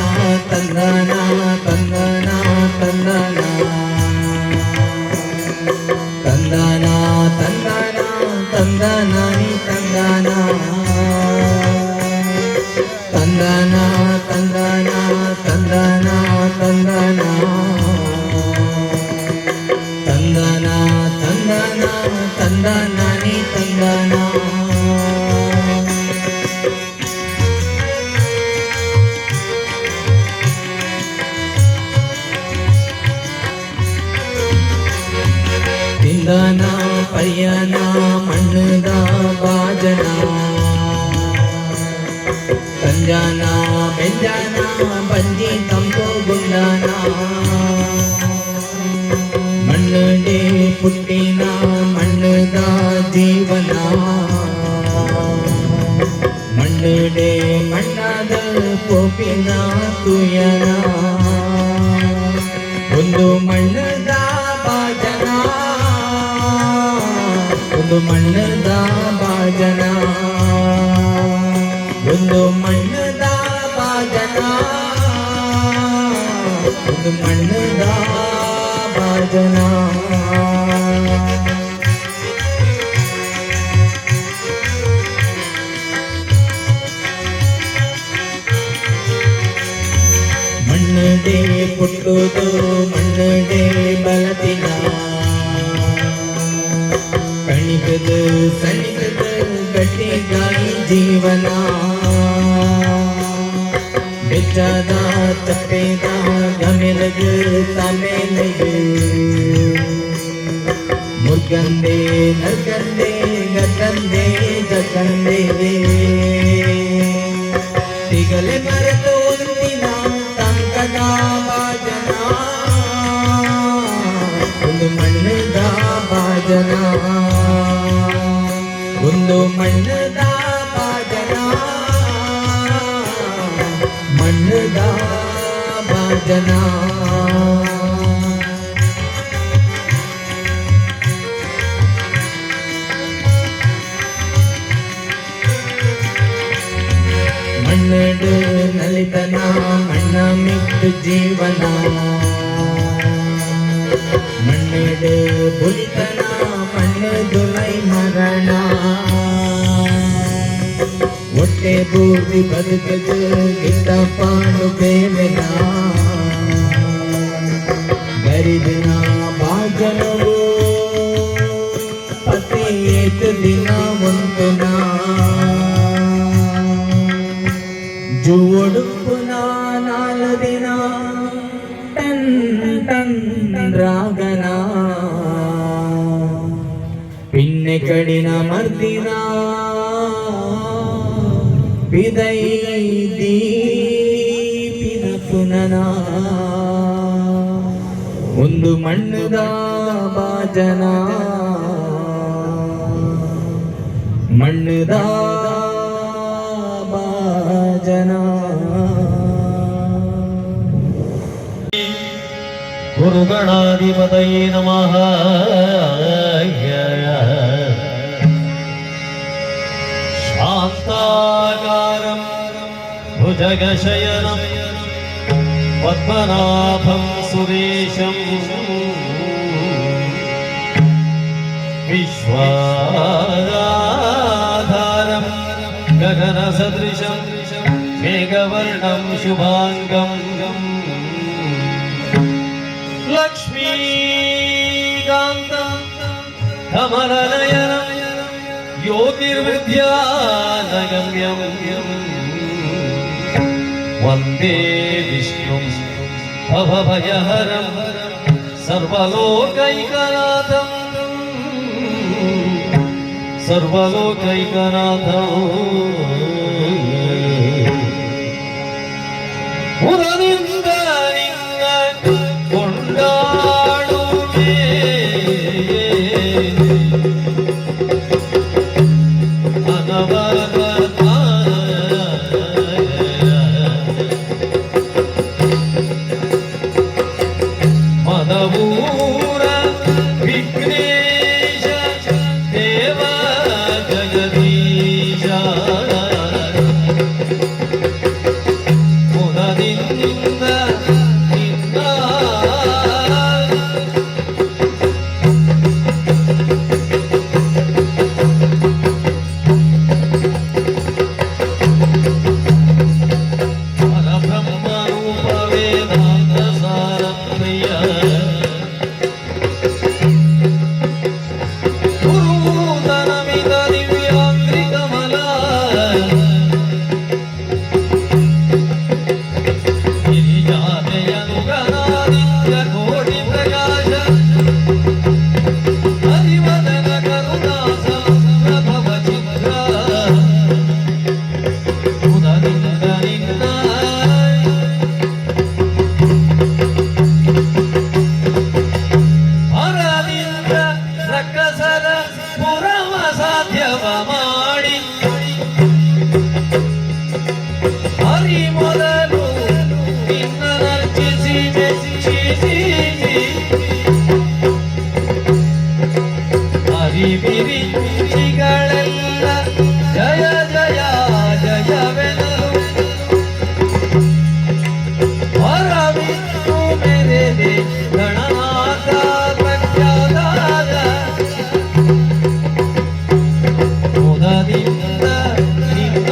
ತಂದನ ತಂದನ ತಂದನ ತಂದನ ತಂದನ ತಂದನ ನೀ ತಂದನ ತಂದನ ತಂದನ ತಂದನ ತಂದನ ತಂದನ ತಂದನ ತಂದನ ನೀ ತಂದನ ತಿಂದನ ಪಯ್ಯನ ಮಣ್ಣದ ಭಾಜನ ಸಂಜಾನ ಬೆಂಜಾನ ಬಂಜಿ ತಂಪು ಗುಂಡನ ಮಣ್ಣಡೆ ಪುಟ್ಟಿನ ಮಣ್ಣದ ಜೀವನ ಮಣ್ಣಡೆ ಮಣ್ಣದ ಪೋಪಿನ ತುಯನ ಒಂದು ಮಣ್ಣದ ಭಾಜನ ಒಂದು ಮಣ್ಣದ ಭಾಜನ ಒಂದು ಮಣ್ಣದ ಭಾಜನ ಒಂದು ಮಣ್ಣದ ಭಾಜನ ಪುಟ್ಟುದು ಮಣ್ಣಡೆ ಬಲದಿನ ಕಣಿಗದು ಸಣಿಗದು ಗಟ್ಟಿಗಾಯಿ ಜೀವನ ಬೆಚ್ಚದ ತಪ್ಪೆದ ಗಮೆಲದು ತಮೆಲೆದು ಮುರ್ಗಂದೆ ನರ್ಗಂದೆ ಗದ್ದಂದೆ ಜಗಂದೆ ತಿಗಲೆ ಮರೆತು ಒಂದಿನ ತಂಕದ ಭಾಜನ ಒಂದು ಮಣ್ಣದ ಭಾಜನ ಒಂದು ಮಣ್ಣದ ಭಾಜನ ಮಣ್ಣದ ಭಾಜನ ಮಣ್ಣಡು ನಲಿತನ ಮಣ್ಣ ಮಿಟ್ಟು ಜೀವನ ಮಣ್ಣಡು ಬುಲಿತನ ಮಣ್ಣದು ಮೈ ಮರಣ ಹೊಟ್ಟೆ ಬೂದಿ ಬದುಕದು ಗಿಟ್ಟ ಪಾಡು ಬೇವೆನ ಗರಿದಿನ ಭಾಜನವು ಪತಿ ಏತು ದಿನ ಒಂದುನ ಜೋಡುಪುನ ನಾಲು ದಿನ ಟನ್ ಟನ್ ರಾಗನ ಪಿನ್ನೆ ಕಡಿನ ಮರ್ದಿನ ಪಿದೈ ದೀಪಿನ ಪುನನ ಒಂದು ಮಣ್ಣದ ಭಾಜನ ಮಣ್ಣದ ಭಾಜನ ಗುರುಗಣಾಧಿಪತಯೇ ನಮಃ ಶಾಂತಾಕಾರಂ ಭುಜಗಶಯನಂ ಪದ್ಮನಾಭಂ ಸುರೇಶಂ ವಿಶ್ವಾಧಾರಂ ಗಗನಸದೃಶಂ ಮೇಘವರ್ಣಂ ಶುಭಾಂಗಂ ಲಕ್ಷ್ಮೀಕಾಂತಂ ಕಮಲನಯನಂ ಯೋಗಿರ್ವಿದ್ಯಾನಗಮ್ಯಂ ವಂದೇ ವಿಷ್ಣುಂ ಭವಭಯಹರಂ ಸರ್ವಲೋಕೈಕನಾಥಂ ಸರ್ವಲೋಕೈಕನಾಥಂ ಉರನಿಂದ ಕೊಂಡಾಡುವೆ ಅನವರತ ಮದವೂರ ವಿಘ್ನೇಶ ದೇವ ಜಗದೀಶ ಮುದದಿಂದ ಜಯ ಜಯ ಜಯವೆನಲು ಹೊರವಿತ್ತು ಮೆರೆದೆ ಗಣನಾಥ ಪ್ರಖ್ಯಾತಾದ ಮುದದಿಂದ ನಿನ್ನ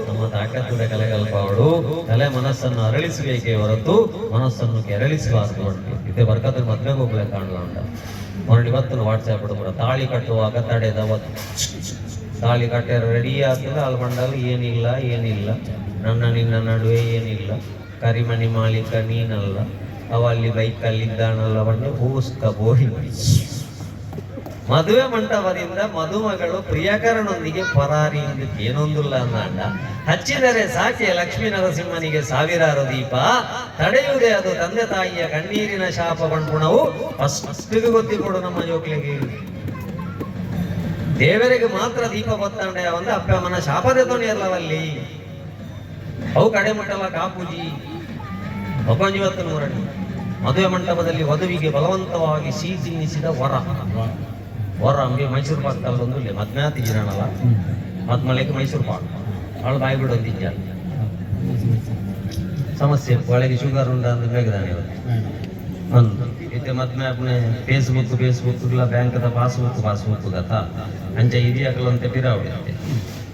ನಮ್ಮ ತಾಕತ್ತುಡ ಕಲೆಗಲ್ಪವಳು ತಲೆ ಮನಸ್ಸನ್ನು ಅರಳಿಸಬೇಕೇ ಹೊರತು ಮನಸ್ಸನ್ನು ಕೆರಳಿಸಬಾರದು ಉಂಟು ಇದೇ ಬರ್ಕತ್ರ ಮದ್ವೆಗೆ ಹೋಗ್ಬೇಕು ಕಾಣಲ ಉಂಟ ಮೊನ್ನೆ ಇವತ್ತು ವಾಟ್ಸ್ಆಪ್ ಕೂಡ ತಾಳಿ ಕಟ್ಟುವಾಗ ತಡೆದವತ್ತು ತಾಳಿ ಕಟ್ಟ ರೆಡಿ ಆಗ್ತದೆ ಅಲ್ಲಿ ಬಂದಾಗ ಏನಿಲ್ಲ ನನ್ನ ನಿನ್ನ ನಡುವೆ ಏನಿಲ್ಲ ಕರಿಮಣಿ ಮಾಲೀಕ ನೀನಲ್ಲ ಅವ ಅಲ್ಲಿ ಬೈಕಲ್ಲಿ ಇದ್ದಾನಲ್ಲ ಬಂದು ಹೂಸ್ಕ ಬೋಡಿ ಮದುವೆ ಮಂಟಪದಿಂದ ಮದುಮಗಳು ಪ್ರಿಯಕರನೊಂದಿಗೆ ಪರಾರಿ ಏನೊಂದಿಲ್ಲ ಅಂದ ಹಚ್ಚಿದರೆ ಸಾಕೆ ಲಕ್ಷ್ಮೀ ನರಸಿಂಹನಿಗೆ ಸಾವಿರಾರು ದೀಪ ತಡೆಯುವುದೇ ಅದು ತಂದೆ ತಾಯಿಯ ಕಣ್ಣೀರಿನ ಶಾಪ ಬಂಡ್ಗುಣವು ಫಸ್ಟಿಗೆ ಗೊತ್ತಿಕೊಡು ನಮ್ಮ ಜೋಕ್ಲಿಗೆ ದೇವರಿಗೆ ಮಾತ್ರ ದೀಪ ಬತ್ತಂಡೆ ಒಂದು ಅಪ್ಪಮ್ಮನ ಶಾಪದೆ ತೊಣಿಯಲ್ಲವಲ್ಲಿ ಅವು ಕಡೆ ಮುಟ್ಟಲ್ಲ ಕಾಪೂಜಿ ಒಬ್ಬಂಜಿವತ್ತು ನೂರಣ್ಣ ಮದುವೆ ಮಂಟಪದಲ್ಲಿ ವಧುವಿಗೆ ಬಲವಂತವಾಗಿ ಸಿಹಿ ತಿನ್ನಿಸಿದ ವರ ಹಂಗೆ ಮೈಸೂರು ಪಾಕದಲ್ಲಿ ಒಂದು ಇಲ್ಲ ಮದ್ಮ್ಯಾತಿ ಜಿರಣಲ್ಲ ಮದ್ಮಳೆಗೆ ಮೈಸೂರು ಪಾಕ ಅವಳು ಬಾಯಿ ಬಿಡೊಂದಿದ್ದ ಸಮಸ್ಯೆ ಒಳಗೆ ಶುಗರ್ ಉಂಡ ಅಂದ್ರೆ ಬೇಗದಾನೆ ಒಂದು ಇತ್ತೆ ಮದ್ಮೆ ಅಪ್ಪನೆ ಫೇಸ್ಬುಕ್ ಇಲ್ಲ ಬ್ಯಾಂಕದ ಪಾಸ್ಬುಕ್ ಗತ ಅಂಚೆ ಇದೆಯಾಕಲಂತೆ ಪಿರಾವಡಿತ್ತೆ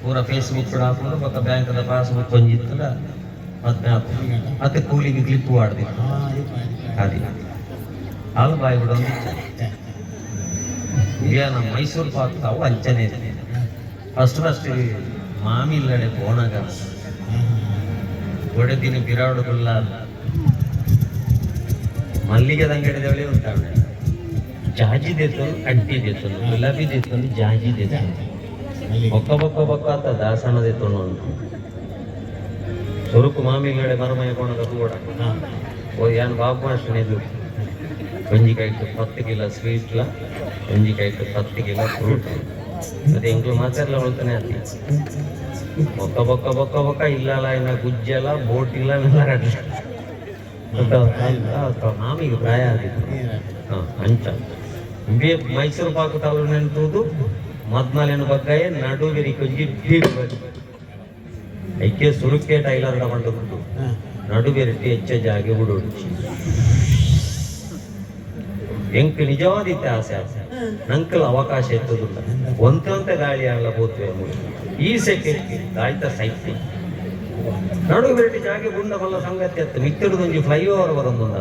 ಪೂರ ಫೇಸ್ಬುಕ್ ಕೂಡ ಹಾಕೊಂಡು ಪಕ್ಕ ಬ್ಯಾಂಕದ ಪಾಸ್ಬುಕ್ ಒಂಜಿತ್ತದ ಮದ್ಮೆ ಹಾಕೊಂಡು ಮತ್ತೆ ಕೂಲಿಗೆ ಕ್ಲಿಪ್ ಆಡ್ದಿತ್ತು ಅದೇ ಹಾಲು ಬಾಯಿ ಬಿಡೊಂದಿದ್ದ ಈಗ ನಮ್ಮ ಮೈಸೂರು ಪಾಕ್ ತಾವು ಅಂಚನೆ ಇದೆ ಫಸ್ಟ್ ಮಾಮಿ ಇಲ್ಲಡೆ ಪೋಣಗ ಒಡೆದಿನ ಬಿರಾಡುಗುಲ್ಲ ಮಲ್ಲಿಗೆ ಅಂಗಡಿದವಳೆ ಉಂಟಾಳೆ ಜಾಜಿ ದೇತನು ಅಡ್ಡಿ ದೇತನು ಗುಲಾಬಿ ದೇತನು ಜಾಜಿ ದೇತನು ಬೊಕ್ಕ ಅಂತ ದಾಸನ ದೇತನು ಉಂಟು ಸುರುಕು ಮಾಮಿ ಇಲ್ಲಡೆ ಮರಮಯ ಕೋಣದ ಕೂಡ ಏನು ಬಾಬು ಅಷ್ಟನೇದು ಒಂಜಿಕಾಯ್ತು 10 ಕಿಲೋ ಸ್ವೀಟ್ಲ ಒಂಜಿಕಾಯ್ತು 10 ಕಿಲೋ ಫ್ರೂಟ್ ಮತ್ತೆ ಎಂಕ್ಲು ಮಾತಾಡ್ಲ ಉಳ್ತಾನೆ ಅತಿ ಬೊಕ್ಕ ಇಲ್ಲಲ್ಲ ಇನ್ನ ಗುಜ್ಜಲ್ಲ ಬೋಟ್ ಇಲ್ಲ ಮಾಮಿಗೆ ಪ್ರಾಯ ಆಗಿತ್ತು ಅಂಚ ಮೈಸೂರು ಪಾಕ ತವರು ನೆನ್ಪುದು ಮದ್ನಾಲೇನು ಬಗ್ಗಾಯ ನಡುವಿರಿ ಕೊಂಜಿ ಐಕ್ಯ ಸುರುಕೆ ಟೈಲರ್ ಬಂದು ನಡುವೆರಟಿ ಹೆಚ್ಚ ಜಾಗೆ ಬಿಡುಡ್ಚಿ ಎಂಕ್ ನಿಜವಾದ ಆಸೆ ನಂಕಲ್ ಅವಕಾಶ ಎತ್ತದಿಲ್ಲ ಒಂದಂತ ಗಾಳಿ ಆಗಲ್ಲ ಬೋತ್ವೆ ಈ ಸೆಕೆಂಡ್ಗೆ ಗಾಯ್ತ ಸೈತಿ ನಡು ಬೆರಟಿ ಜಾಗೆ ಗುಂಡ ಬಲ್ಲ ಸಂಗತಿ ಅತ್ತ ಮಿತ್ತಡದೊಂಜಿ ಫ್ಲೈಓವರ್ ಬರೊಂದುಂಡ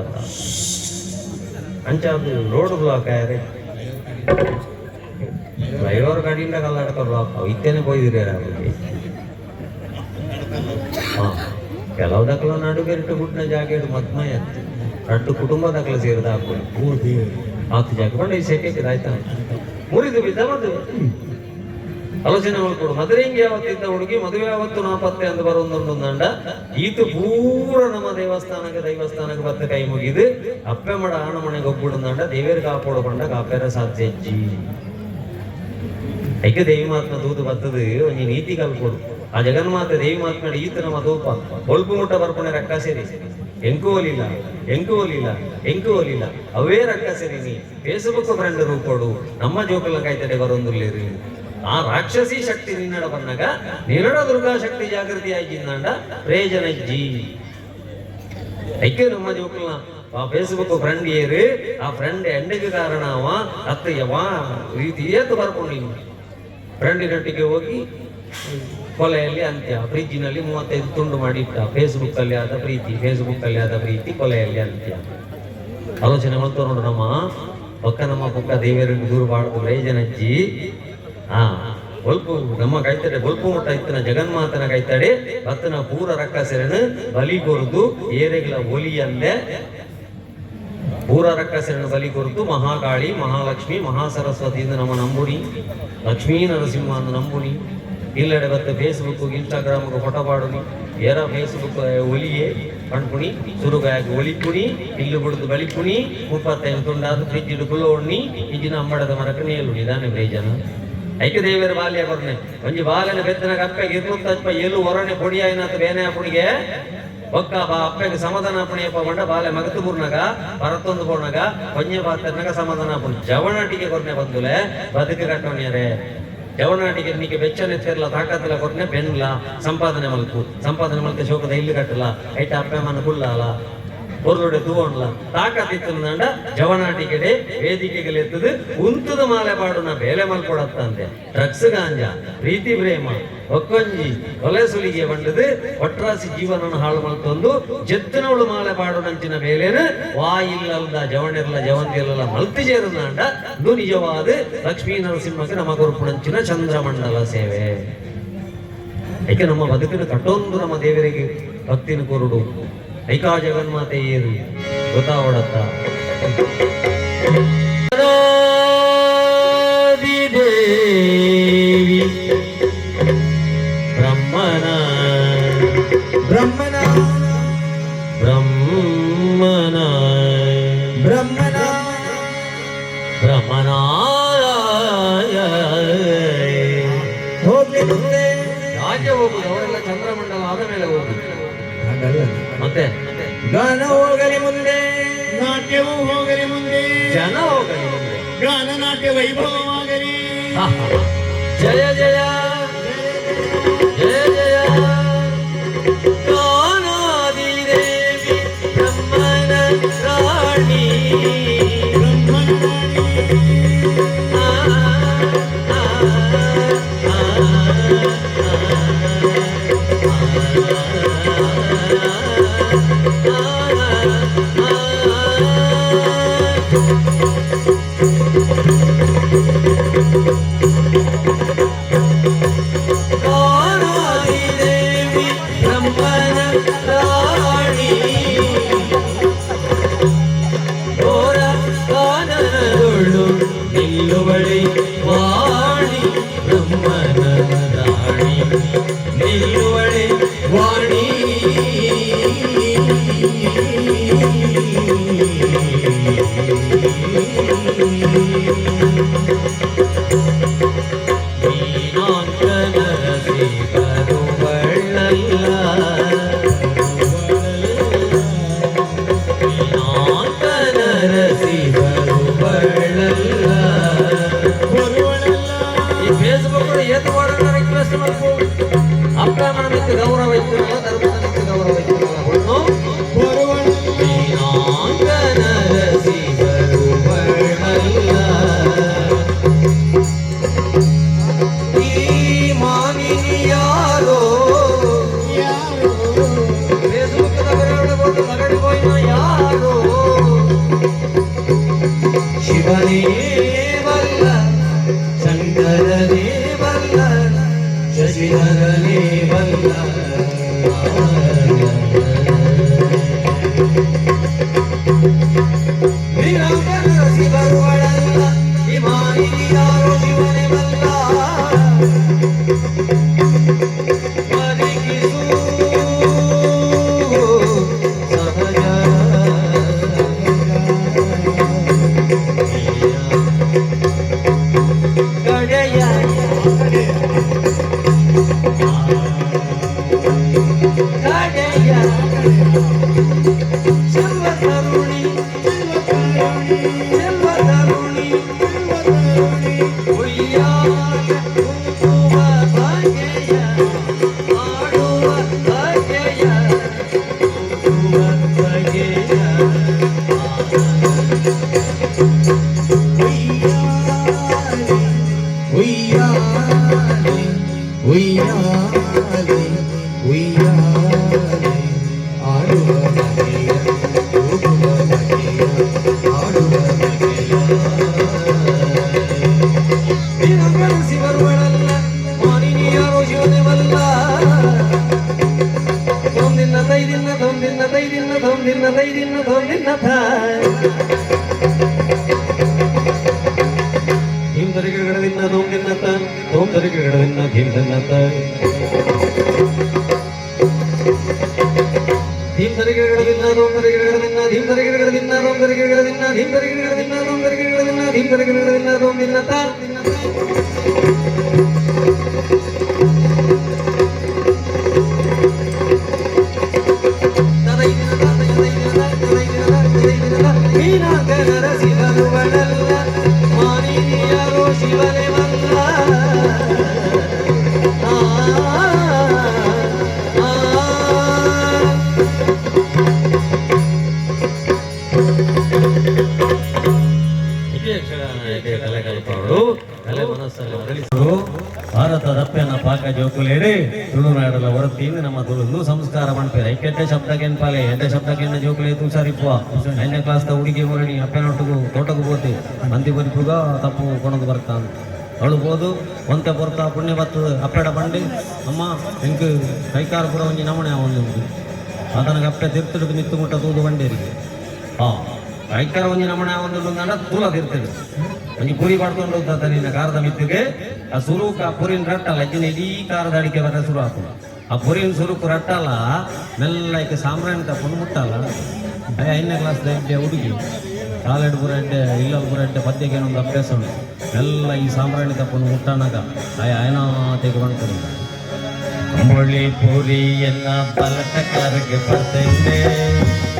ಅಂಚ ಅದು ರೋಡ್ ಬ್ಲಾಕ್ ಆಯ್ರೆ ಫ್ಲೈಓವರ್ ಗಾಡಿಯಿಂದ ಕಲ್ಲಾಡಕ ಬ್ಲಾಕ್ ಇತ್ತೇನೆ ಕೊಯ್ದಿರ ಕೆಲವು ದಕ್ಕಲ ನಡು ಬೆರಟು ಗುಡ್ನ ಜಾಗ ಮದ್ಮಯ ರಟ್ಟು ಕುಟುಂಬ ದಕ್ಕಲ ಸೇರಿದ ಹಾಕೊಂಡು ಆತು ಜಾಗ ಬಂಡ ಈ ಸೆಕೆಗೆ ಆಯ್ತಾ ಮುರಿದು ಬಿದ್ದ ಮದುವೆ ಆಲೋಚನೆ ಮಾಡ್ಕೊಡು ಮದುವೆ ಹಿಂಗೆ ಯಾವತ್ತಿದ್ದ ಹುಡುಗಿ ಮದುವೆ ಯಾವತ್ತು ನಾಪತ್ತೆ ಅಂತ ಬರೋದೊಂದು ದಂಡ ಈತು ಪೂರ ನಮ್ಮ ದೈವಸ್ಥಾನಕ್ಕೆ ಬತ್ತ ಕೈ ಮುಗಿದು ಅಪ್ಪೆ ಮಡ ಆಣ ಮನೆಗೆ ಹೋಗ್ಬಿಡು ದಂಡ ದೇವೇರ್ ಕಾಪೋಡು ಬಂಡ ಕಾಪೇರ ಸಾಧ್ಯ ಹೆಜ್ಜಿ ಐಕೆ ದೇವಿ ಮಾತನ ತೂತು ಬತ್ತದು ಒಂಜಿ ನೀತಿ ಕಲ್ಕೊಡು ಆ ಜಗನ್ಮಾತೆ ದೇವಿ ಮಾತನಾಡಿ ಈತ ನಮ್ಮ ತೂಪ ಹೊಲ್ಪು ಮುಟ್ಟ ಬರ್ಪಣೆ ರಕ್ಕ ಸೇರಿ ಎಂಕು ಒಲಿಲ್ಲ ಅವೇ ರಕ್ಕ ಸೇರಿ ನೀ ಫೇಸ್ಬುಕ್ ಫ್ರೆಂಡ್ ರೂಪಡು ನಮ್ಮ ಜೋಕಲ್ಲ ಕಾಯ್ತಡೆ ಬರೊಂದುಲ್ಲೇರಿ ಆ ರಾಕ್ಷಸಿ ಶಕ್ತಿ ನಿನ್ನಡ ಬಂದಾಗ ನಿರಡ ದುರ್ಗಾ ಶಕ್ತಿ ಜಾಗೃತಿ ಆಗಿಂದ ಪ್ರಯೋಜನ ಜಿ ಐಕೆ ನಮ್ಮ ಜೋಕಲ್ನ ಆ ಫೇಸ್ಬುಕ್ ಫ್ರೆಂಡ್ ಏರು ಆ ಫ್ರೆಂಡ್ ಎಂಡಿಗೆ ಕಾರಣ ಅವ ಅತ್ತ ಯಾವ ರೀತಿ ಏತು ಬರ್ಕೊಂಡು ಫ್ರೆಂಡಿನೊಟ್ಟಿಗೆ ಹೋಗಿ ಕೊಲೆಯಲ್ಲಿ ಅಂತ್ಯ ಫ್ರಿಜ್ಜಿನಲ್ಲಿ 35 ತುಂಡು ಮಾಡಿಟ್ಟ ಫೇಸ್ಬುಕ್ ಅಲ್ಲಿ ಆದ ಪ್ರೀತಿ ಕೊಲೆಯಲ್ಲಿ ಅಂತ್ಯ ಆಲೋಚನೆ ಮಾಡ್ತಾ ನೋಡು ನಮ್ಮ ಪಕ್ಕ ದೇವರಿಗೆ ದೂರ ಬಾಳ್ದು ಪ್ರಯೋಜನಜ್ಜಿ ಒಲ್ಪು ನಮ್ಮ ಕಾಯ್ತಡೆ ಒಲ್ಪು ಮುಟ್ಟ ಇತ್ತನ ಜಗನ್ಮಾತನ ಕಾಯ್ತಡೆ ಅತ್ತನ ಪೂರ ರಕ್ಕ ಸೆರೆನು ಬಲಿ ಕೊರ್ದು ಏರೆಗಳ ಒಲಿಯಲ್ಲೇ ಪೂರ ರಕ್ಕ ಸೆರೆನು ಬಲಿ ಕೊರ್ದು ಮಹಾಕಾಳಿ ಮಹಾಲಕ್ಷ್ಮಿ ಮಹಾಸರಸ್ವತಿಯಿಂದ ನಮ್ಮ ನಂಬುನಿ ಲಕ್ಷ್ಮೀ ನರಸಿಂಹ ಅಂದು ನಂಬುನಿ ಇಲ್ಲಡೆ ಬತ್ತ ಫೇಸ್ಬುಕ್ ಇನ್ಸ್ಟಾಗ್ರಾಮ್ಗೆ ಫೋಟೋ ಪಾಡುನಿ ಏರ ಫೇಸ್ಬುಕ್ ಒಲಿಯೇ ಕಣ್ಪುಣಿ ಸುರುಗಾಯಾಗಿ ಒಲಿಪುಣಿ ಇಲ್ಲು ಬಿಡುದು ಬಲಿಪುಣಿ 35 ತುಂಡಾದ ಫ್ರಿಜ್ ಇಡುಕುಲ್ಲ ಒಣ್ಣಿ ಇಜಿನ ಅಂಬಡದ ಮರಕ್ಕೆ ನೇಲು ನಿಧಾನ ಬೇಜನ ಐಕ್ಯ ದೇವರ ಬಾಲ್ಯ ಕೊರ್ನೆ ಒಂಜಿ ಬಾಲನ ಬೆತ್ತನ ಅಪ್ಪೆಗೆ 200 ಎಲು ಹೊರನೆ ಪೊಡಿಯಾಯಿನಾಥ ಬೇನೆ ಅಪ್ಪನಿಗೆ ಒಕ್ಕ ಬಾ ಅಪ್ಪೆಗೆ ಸಮಾಧಾನ ಅಪ್ಪಣಿಯಪ್ಪ ಬಂಡ ಬಾಲೆ ಮಗತು ಬುರ್ನಗ ಪರತ್ತೊಂದು ಬೋಣಗ ಕೊಂಜೆ ಬಾತರ್ನಗ ಸಮಾಧಾನ ಅಪ್ಪಣಿ ಜವನಾಟಿಗೆ ಕೊರ್ನೆ ಬಂದುಲೆ ಬದುಕು ಕಟ್ಟೋಣ್ಯರೆ ಜವನಾಟಿಗೆ ನಿಕ್ಕೆ ಬೆಚ್ಚನೆ ಸೇರ್ಲ ತಾಕತ್ತಲ ಕೊರ್ನೆ ಬೆನ್ಲ ಸಂಪಾದನೆ ಮಲ್ತೆ ಶೋಕದ ಇಲ್ಲಿ ಕಟ್ಟಲ ಐಟ ಅಪ್ಪೆ ಮನ ಕುಳ್ಳಾಲ ಹೊರಗಡೆ ತೂವಣ್ಣ ತಾಕತ್ತಿತ್ತು ನಂಡ ಜವನಾಟಿ ಕಡೆ ವೇದಿಕೆಗೆ ಎತ್ತದು ಉಂತದ ಮಾಲೆ ಪಾಡುನ ಬೇಲೆ ಮಲ್ಕೊಡತ್ತಂತೆ ಡ್ರಗ್ಸ್ ಗಾಂಜ ಪ್ರೀತಿ ಪ್ರೇಮ ಒಕ್ಕೊಂಜಿ ಕೊಲೆ ಸುಲಿಗೆ ಬಂಡದು ಒಟ್ರಾಸಿ ಜೀವನನ ಹಾಳು ಮಲ್ತೊಂದು ಜತ್ತಿನವಳು ಮಾಲೆ ಪಾಡುನಂಚಿನ ಬೇಲೆನು ವಾಯಿಲ್ಲದ ಜವಣಿರ್ಲ ಜವಂತಿರ್ಲ ಮಲ್ತಿ ಸೇರುನಾಂಡ ಇದು ನಿಜವಾದ ಲಕ್ಷ್ಮೀ ನರಸಿಂಹಕ್ಕೆ ನಮ ಕೊರುಪುಣಂಚಿನ ಚಂದ್ರಮಂಡಲ ಸೇವೆ ಐಕೆ ನಮ್ಮ ಬದುಕಿನ ಕಟ್ಟೊಂದು ನಮ್ಮ ದೇವರಿಗೆ ಭಕ್ತಿನ ಕೊರುಡು ಐಕಾ ಜಗನ್ಮಾತೆ ಏರು ಗೊತ್ತಾವಡತ್ತ ದೇವಿ ಬ್ರಹ್ಮನ ಬ್ರಹ್ಮನ ಬ್ರಹ್ಮನ ಬ್ರಹ್ಮನ ಬ್ರಹ್ಮನಾಯ ಹೋಗ್ಲಿ ಮುಂದೆ ರಾಜ್ಯ ಹೋಗುದು ಅವರೆಲ್ಲ ಚಂದ್ರಮಂಡಲ ಆದ ಮೇಲೆ ಹೋಗುದು ಹಾಗಲ್ಲ ಮತ್ತೆ ಗಾನ ಹೋಗಲಿ ಮುಂದೆ ನಾಟ್ಯವೂ ಹೋಗಲಿ ಮುಂದೆ ಜನ ಹೋಗಲಿ ಮುಂದೆ ಗಾನ ನಾಟ್ಯ ವೈಭವವಾಗಲಿ ಜಯ ಜಯ ಜಯ ಜಯ ಗಾನಾದಿ ದೇವಿ ಬ್ರಹ್ಮನ ರಾಣಿ ಆ, ಆ, ಗಾನಾದಿ ದೇವಿ ಬ್ರಹ್ಮನ ರಾಣಿ ಘೋರ ಕಾನನದೊಳು ನಿಲ್ಲುವಳಿ ವಾಣಿ ಬ್ರಹ್ಮನ ರಾಣಿ ನಿಲ್ಲುವಳಿ ವಾಣಿ ನೀನಾಂಕನರಸಿ ಬರುವಳಲ್ಲ ನೀನಾಂಕನರಸಿ ಬರುವಳಲ್ಲ ಈ ಫೇಸ್ಬುಕ್ ಏತು ಮಾಡೋಣ ರಿಕ್ವೆಸ್ಟ್ ಮಾಡ್ಕೋ ಅಪ್ಪ మనకి ಗೌರವ ಇತ್ತು ಧರ್ಮಕ್ಕೆ ಗೌರವ ಇತ್ತು ನೀನಾಂಕನರಸಿ ಬರುವಳಲ್ಲ ಈ ಮಾನಿನಿ ಯಾರೋ ಫೇಸ್ಬುಕ್ ಬಹುದು ಮಗಡಿ ಹೋಯ್ನ ಯಾರೋ ಶಿವನೇ ಬಲ್ಲ ಶಂಕರನೇ ಬಲ್ಲ ಶಶಿಧರನೇ ಬಲ್ಲ ವೀರಾಂಗನರಸಿ ಬರುವಳಲ್ಲ ಈ ಮಾನಿನಿ ಯಾರೋ ಶಿವನೇ ಬಲ್ಲ ಬದುಕಿಸು ಸಹಜ ಕಡೆಯ ಕಡೆಯ ಚೆಲ್ವ ತರುಣಿ ಚೆಲ್ವ ತರುಣಿ ಉಯ್ಯಾಲ ಕುಂಕುಮ ಬಗೆಯ ಆಡುವ ಬಗೆಯ ಕುಂಕುಮ ಬಗೆಯ ಉಯ್ಯಾಲೆ ಉಯ್ಯಾಲೆ ಉಯ್ಯಾಲೆ ಆಡುವ ಬಗೆಯ ಹೋಗುವ ಬಗೆಯ ಆಡುವ ಬಗೆಯ ವೀರಾಂಗನರಸಿ ಬರುವಳಲ್ಲ ಮಾನಿನಿ ಯಾರೋ ಶಿವನೇ ಬಲ್ಲ ತೊಂದಿನ್ನ ತೈದಿನ್ನ ತೊಂದಿನ್ನ ತೈದಿನ್ನ ತೊಂದಿನ್ನ ತೈದಿನ್ನ ತೊಂದಿನ್ನ ಹಿಂದರಿಗೆ ಗಿಡದಿನ್ನ ತೊಂದಿನ್ನ ತೊಂದರಿಗೆ ಗಿಡದಿನ್ನ ಹಿಂದನ್ನ ಹಿಂದರಿಗೆ ಗಿಡದಿನ್ನ ತೊಂದರಿಗೆ ಗಿಡದಿನ್ನ ಹಿಂದರಿಗೆ ಗಿಡದಿನ್ನ ತೊಂದರಿಗೆ ಗಿಡದಿನ್ನ ಹಿಂದರಿಗೆ ಗಿಡದಿನ್ನ ತೊಂದರಿಗೆ ಗಿಡದಿನ್ನ ಹಿಂದರಿಗೆ ಗಿಡದಿನ್ನ ತೊಂದಿನ್ನ ನೀನಾಂಕನರಸಿ ಬರುವಳಲ್ಲ ಮಾನಿನಿ ಯಾರೋ ಶಿವನೇ ಬಲ್ಲ ಕಲ್ಪಗಳು ತಲೆ ಮನಸ್ಸಲ್ಲಿ ಬದಲಿಸಲು ಭಾರತದ ಅಪ್ಪನ ಪಾಕ ಜೋಕುಲೇಡಿ ತುಳುನಾಡಲ ಹೊರತಿಂದು ನಮ್ಮ ತುಳು ಸಂಸ್ಕಾರ ಮಾಡ್ತಾರೆ ಐಕೆಟ್ಟೆ ಶಬ್ದಕ್ಕೆನ್ ಪಾಲೆ ಎಂಟೆ ಶಬ್ದಕ್ಕೆನ್ನ ಜೋಕುಲೆ ತುಸಾರಿಪ್ಪುವ 8ನೇ ಕ್ಲಾಸ್ದ ಹುಡುಗಿ ಮುರಡಿ ಅಪ್ಪನೊಟ್ಟಿಗೂ ತೋಟಗೂ ಹೋತಿ ಮಂದಿ ಬರಿಪುಗ ತಪ್ಪು ಕೊಣದು ಬರ್ತಾನೆ ಅವಳು ಹೋದು ಒಂತೆ ಬರ್ತಾ ಪುಣ್ಯ ಬರ್ತದೆ ಅಪ್ಪೆಡ ಬಂಡಿ ಅಮ್ಮ ಎಂಕು ಕೈಕಾರ ಕೂಡ ಒಂಜಿ ನಮಣೆ ಒಂದು ಅದನಿಗೆ ಅಪ್ಪೆ ತಿರ್ತಡಿದು ನಿತ್ತು ಮುಟ್ಟ ತೂದು ಬಂಡೇರಿಗೆ ಕೈಕಾರ ಒಂಜಿ ನಮಣೆ ಒಂದು ತೂಲ ತಿರ್ತದೆ ಒಂಜಿ ಪುರಿ ಪಡ್ಕೊಂಡು ಹೋಗ್ತಾ ನಿನ್ನ ಕಾರದ ಮಿತ್ತಿಗೆ ಆ ಸುರುಕ ಆ ಪುರಿನ ರಟ್ಟಲ್ಲ ಅಜ್ಜಿನ ಇಡೀ ಕಾರದ ಅಡಿಕೆ ಬರ ಶುರು ಆಗ್ತದೆ ಆ ಪುರಿನ ಸುರುಕು ರಟ್ಟಲ್ಲ ಮೆಲ್ಲಕ್ಕೆ ಸಾಂಬ್ರಾಣಿ ತಕೊಂಡು ಮುಟ್ಟಲ್ಲ 5ನೇ ಕ್ಲಾಸ್ದ ಎಡ್ಡೆ ಹುಡುಗಿ ಕಾಲೆಡ್ ಪುರ ಎಡ್ಡೆ ಇಲ್ಲದ ಪುರ ಎಡ್ಡೆ ಪದ್ಯಕ್ಕೆ ಒಂದು ಅಭ್ಯಾಸ ಉಂಟು ಎಲ್ಲ ಈ ಸಾಂಬ್ರಾಣಿ ತಕೊಂಡು ಮುಟ್ಟಣಗ ಆಯ್ನ ತೆಗೆ ಬಂದ್ಕೊಂಡು ಅಂಬೊಳ್ಳಿ ಪೂರಿಯನ್ನ ಬಲಟಕಾರಕ್ಕೆ ಬರ್ತಂಡೆ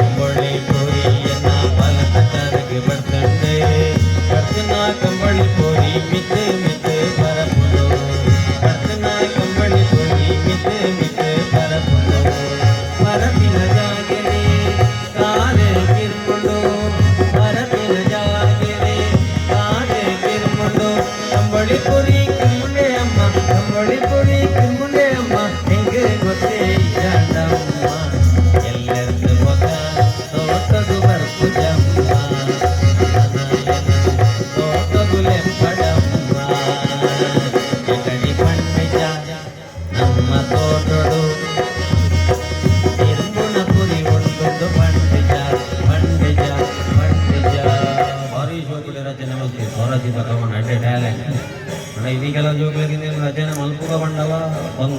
ಅಂಬೊಳ್ಳಿ ಪೂರಿಯನ್ನ ಬಲಟಕಾರಕ್ಕೆ ಬರ್ತಂಡೆ ಕರ್ತನ ಕಂಬಳಿ ಪೂರಿ ಮಿತ್ತೆ ಮಿತ್ತೆ ಬರಪುಡು ಕರ್ತನ ಕಂಬಳಿ ಪೂರಿ ಮಿತ್ತೆ ಮಿತ್ತೆ ಬರಪುಡು ಬರಪಿನ ಜಾಗೆರೆ ಕಾರೆ ಕಿರ್ಕೊಂಡು ಬರಪಿನ ಜಾಗೆರೆ ಕಾರೆ ಕಿರ್ಕೊಂಡು ಕಂಬಳಿ ಪೂರಿ ಕಿಮ್ಮುಂಡೆ ಅಮ್ಮ ಕಂಬಳಿ ಪೂರಿ ಕಿಮ್ಮುಂಡೆ ಅಮ್ಮ ಹೆಂಗೆ ಗೊತ್ತೇ ಜಾಂಡಮ್ಮ ಎಲ್ಲರದ್ದು ಮೊಗ ತೋಟದು ಬರ್ಪು ಜಮ್ಮ ತೋಟದು ಲೆಂಪಡಮ್ಮ ಎಕಡಿ ಪಂಡಿಜ ನಮ್ಮ ತೋಟಡು ತಿರುಗುಣ ಪುರಿ ಉಂಟು ಪಂಡಿಜ ಪಂಡಿಜ ಪಂಡಿಜ ಭಾರಿ ಜೋಗುಳಿ ರಚನೆ ಮಾಡ್ತೀವಿ ಸ್ವರಚಿತ ಕಮನ ಅಡ್ಡೆ ಟ್ಯಾಲೆಂಟ್ ಇದೀಗೆಲ್ಲ ಜೋಗ್ಲಿಗೆ ರಚನೆ ಮಲ್ಪುಗ ಬಂಡವ ಬಂದು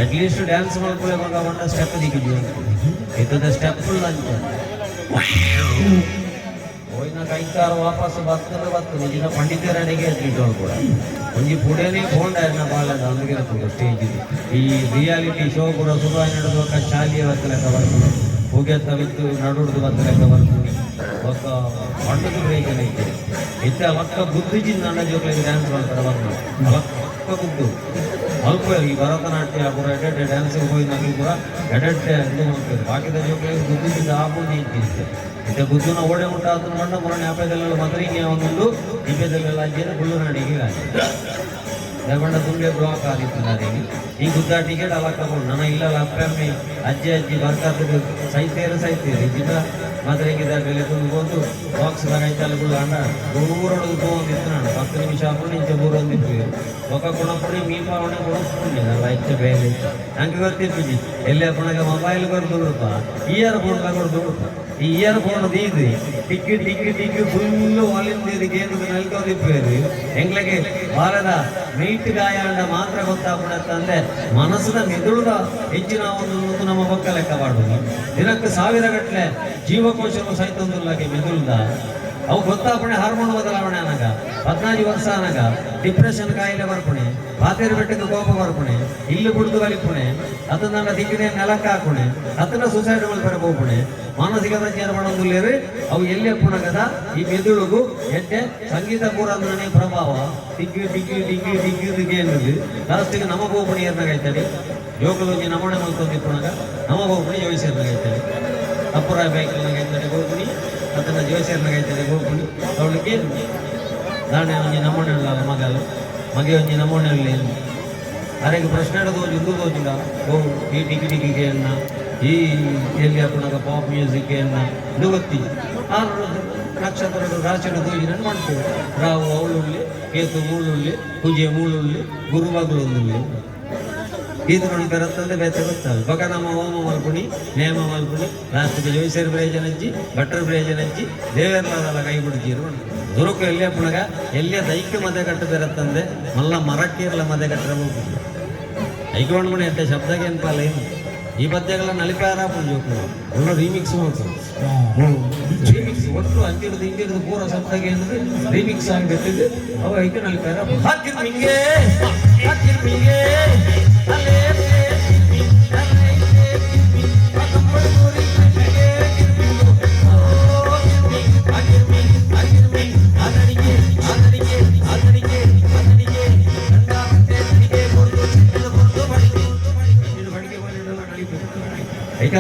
ಅಟ್ಲೀಸ್ಟ್ ಡ್ಯಾನ್ಸ್ ಮಲ್ಪುಳೆ ಮಗ ಬಂಡ ಸ್ಟೆಪ್ ದಿಕ್ಕಿದ್ವಿ ಇದ್ದದ ಸ್ಟೆಪ್ ಫುಲ್ ಅಂತ ಹೋಯ್ನ ಕೈಕಾರ ವಾಪಸ್ ಬರ್ತದೆ ಈಗ ಪಂಡಿತರನಿಗೆ ಇಟ್ಟವಳು ಕೂಡ ಒಂಜಿ ಪುಡೇನೆ ಬೋಂಡ ಎನ್ನ ಬಾಳದ ಅಂದಿಗಿರ್ತದೆ ಸ್ಟೇಜ್ ಈ ರಿಯಾಲಿಟಿ ಶೋ ಕೂಡ ಶುರು ನಡೆದು ಶಾಲೆಯ ಬತ್ತಲೆಕ್ಕ ಬರ್ತದೆ ಹೂಗೆತ್ತವಿತ್ತು ನಡುಡ್ದು ಬತ್ತಲೆಕ್ಕ ಬರ್ತದೆ ಒಕ್ಕ ಪಂಡದ ಬ್ರೇಕನ ಐತೆ ಇತ್ತ ಒಕ್ಕ ಬುದ್ಧಿಜಿನ ನನ್ನ ಜೋಗ್ಲಿಗೆ ಡ್ಯಾನ್ಸ್ ಮಾಡ್ತಾರೆ ಬರ್ತಾರೆ ಒಕ್ಕ ಬುದ್ದು ಅಲ್ಪ ಈ ಭರತನಾಟ್ಯ ಪೂರ ಎಡೆಡ್ಡೆ ಡ್ಯಾನ್ಸಿಗೆ ಹೋಗಿ ನಗಲಿ ಪೂರ ಎಡೆಡ್ಡೆ ಇದು ಮಾಡ್ತಾರೆ ಬಾಕಿದ ಜೋಗ್ಲಿಗೆ ಬುದ್ಧಿಜಿಂದ ಆಪುಂದು ಇತ್ತು ಇತ್ತೆ ಬುದ್ಧನ ಓಡೆ ಉಂಟಾದ ಮಂಡ ಪುರಾಣ ಆಪದಲ್ಲೆಲ್ಲ ಮದರಿಗೆ ಒಂದೊಂದು ಇಪ್ಪದಲ್ಲೆಲ್ಲ ಅಜ್ಜಿನ ಗುಳ್ಳುನಾಡಿಗೆ ದಗೊಂಡ ತುಂಬೆ ಬ್ಲಾಕ್ ಆಗಿತ್ತು ನನಗೆ ಈ ಗುದ್ದ ಟಿಕೆಟ್ ಅಲ್ಲ ತಗೊಂಡು ನನ್ನ ಇಲ್ಲಲ್ಲ ಅಪ್ಪಮ್ಮೆ ಅಜ್ಜಿ ಬರ್ಕಾತದ್ದು ಸೈತೇರು ದಿನ ಮದರಿಗೆ ಬೆಲೆ ತುಂಬಿಕೊಂಡು ಬಾಕ್ಸ್ ಬರೈತಲ್ಲ ಗುಳ್ಳು ಅಣ್ಣ ಊರೊಳಗೆ ತೊಗೊಂಡಿತ್ತು ನಾನು 10 ನಿಮಿಷ ಹಾಕೊಂಡು ಇಂಚೆ ಊರೊಂದಿತ್ತು ಒಕ್ಕ ಕೊಡಪುಣಿ ಮೀಪಾವಣೆ ಕೊಡಪುಣಿ ಅಲ್ಲ ಹೆಚ್ಚು ಬೇರೆ ನಂಗೆ ಗೊತ್ತಿರ್ತೀನಿ ಎಲ್ಲೇ ಪುಣಗ ಮೊಬೈಲ್ ಬರ್ದುಡ್ರಪ್ಪ ಇಯರ್ಫೋನ್ ತಗೊಂಡು ಈ ಇಯರ್ಫೋನ್ ದೀದು ಟಿಕ್ಕಿ ಫುಲ್ಲು ವಾಲಿಂದ ಕೇಂದ್ರ ನಲ್ಕೊಂಡಿಪ್ಪೇರು ಎಂಗ್ಲಿಗೆ ಬಾರದ ಮೀಟ್ ಗಾಯ ಅಂಡ ಮಾತ್ರ ಗೊತ್ತಾಗ್ಬಿಡತ್ತಂದ್ರೆ ಮನಸ್ಸಿನ ಮೆದುಳುದ ಹೆಚ್ಚಿನ ಒಂದು ನಮ್ಮ ಪಕ್ಕ ಲೆಕ್ಕ ಮಾಡುದು ದಿನಕ್ಕೆ 1000 ಗಟ್ಟಲೆ ಜೀವಕೋಶವು ಸಹಿತ ಒಂದುಲ್ಲಾಗೆ ಮೆದುಳುದ ಅವು ಗೊತ್ತಾಪಣೆ ಹಾರ್ಮೋನ್ ಬದಲಾವಣೆ ಅನಗ 14 ವರ್ಷ ಅನಗ ಡಿಪ್ರೆಷನ್ ಕಾಯಿಲೆ ಬರ್ಪಣೆ ಪಾತೇರು ಬೆಟ್ಟಕ್ಕೆ ಕೋಪ ಬರ್ಪಣೆ ಇಲ್ಲಿ ಬಿಡ್ದು ಕಲಿಪುಣೆ ಅದನ್ನ ದಿಕ್ಕಿನ ನೆಲಕ್ಕೆ ಹಾಕೋಣೆ ಅದನ್ನ ಸೂಸೈಡ್ ಮಾಡ್ತಾರೆ ಹೋಗ್ಪಣೆ ಮಾನಸಿಕ ಪ್ರಜ್ಞಾನ ಮಾಡೋದಿಲ್ಲೇರಿ ಅವು ಎಲ್ಲೇ ಪುಣಗದ ಈ ಮೆದುಳುಗು ಎಡ್ಡೆ ಸಂಗೀತ ಪೂರ ಅಂದ್ರೆ ಪ್ರಭಾವ ಡಿಗ್ಗಿ ಅನ್ನೋದು ಲಾಸ್ಟಿಗೆ ನಮಗೋಪಣಿ ಏರ್ನಾಗೈತದೆ ಯೋಗಲೋಗಿ ನಮಣೆ ಮಲ್ಕೊಂಡಿ ಪುಣಗ ನಮಗೋಪಣಿ ಯೋಗಿಸಿರ್ನಾಗೈತದೆ ಅಪ್ಪುರ ಬೈಕಲ್ನಾಗೈತದೆ ಗೋಪುಣಿ ಅದನ್ನ ಜೋಸೇರ್ನಾಗೈತದೆ ಗೋಪುಣಿ ಅವಳಿಗೆ ನಾನೇ ಒಂಜಿ ನಮೂನೆ ಅಲ್ಲ ಮಗಲು ಮಗೆ ಒಂಜಿ ನಮೂನೆ ಇಲ್ಲ ಅರೆಗೆ ಪ್ರಶ್ನೆ ಹಿಡಿದು ಹಿಂದೂ ತೋಜಿಲ್ಲ ಓ ಈ ಟಿಕಿಟಿಗೆ ಅನ್ನ ಈ ಎಲ್ಲಿ ಹಾಕೊಂಡಾಗ ಪಾಪ್ ಮ್ಯೂಸಿಕ್ ಅನ್ನ ಇದು ಗೊತ್ತಿ ಆ ನಕ್ಷತ್ರಗಳು ರಾಶಿಯನ್ನು ತೋಜಿ ನಾನು ಮಾಡ್ತೇವೆ ರಾವು ಅವಳುಳ್ಳಿ ಕೇತು ಮೂಳುಳ್ಳಿ ಪೂಜೆ ಮೂಳುಳ್ಳಿ ಗುರುವಾಗುಳುಳ್ಳಿ ಇದು ನೋಡಿ ಬರುತ್ತಂದ್ರೆ ಬೇತೆ ಗೊತ್ತಲ್ಲ ಬಗ ನಮ್ಮ ಹೋಮ ಮಲ್ಪುಣಿ ನೇಮ ಮಲ್ಪುಣಿ ಲಾಸ್ಟಿಗೆ ಜೋಯಿಸೇರ್ ಬ್ರೇಜನ್ ಹಚ್ಚಿ ಭಟ್ರ್ ಬ್ರೇಜನ್ ಹಚ್ಚಿ ದೇವೇರ್ಲಾದಲ್ಲ ಕೈ ಬಿಡ್ತೀರು ದುರುಕು ಎಲ್ಲೇ ಪುಣಗ ಎಲ್ಲೇ ದೈಕ್ಯ ಮದೆ ಕಟ್ಟು ಬರುತ್ತಂದ್ರೆ ಮಲ್ಲ ಮರಕ್ಕೇರಲ ಮದೆ ಕಟ್ಟರೆ ಹೋಗ್ಬಿಟ್ಟು ಐಕೊಂಡು ಮನೆ ಎಟ್ಟೆ ಶಬ್ದಕ್ಕೆ ಅನ್ಪಲ್ಲ ಏನು ಈ ಪದ್ಯಗಳ ನಲಿಪಾರ ಪುಂಜೋಕು ಒಳ್ಳೆ ರೀಮಿಕ್ಸ್ ಮಾಡ್ತಾರೆ ರೀಮಿಕ್ಸ್ ಒಟ್ಟು ಅಂತಿಡ್ದು ಪೂರ ಶಬ್ದಕ್ಕೆ ಅಂದ್ರೆ ರೀಮಿಕ್ಸ್ ಆಗಿಬಿಟ್ಟಿದ್ದು ಅವ ಐಕೆ ನಲಿಪಾರ ಹಾಕಿರ್ಮಿಂಗೆ ಅಲ್ಲೇ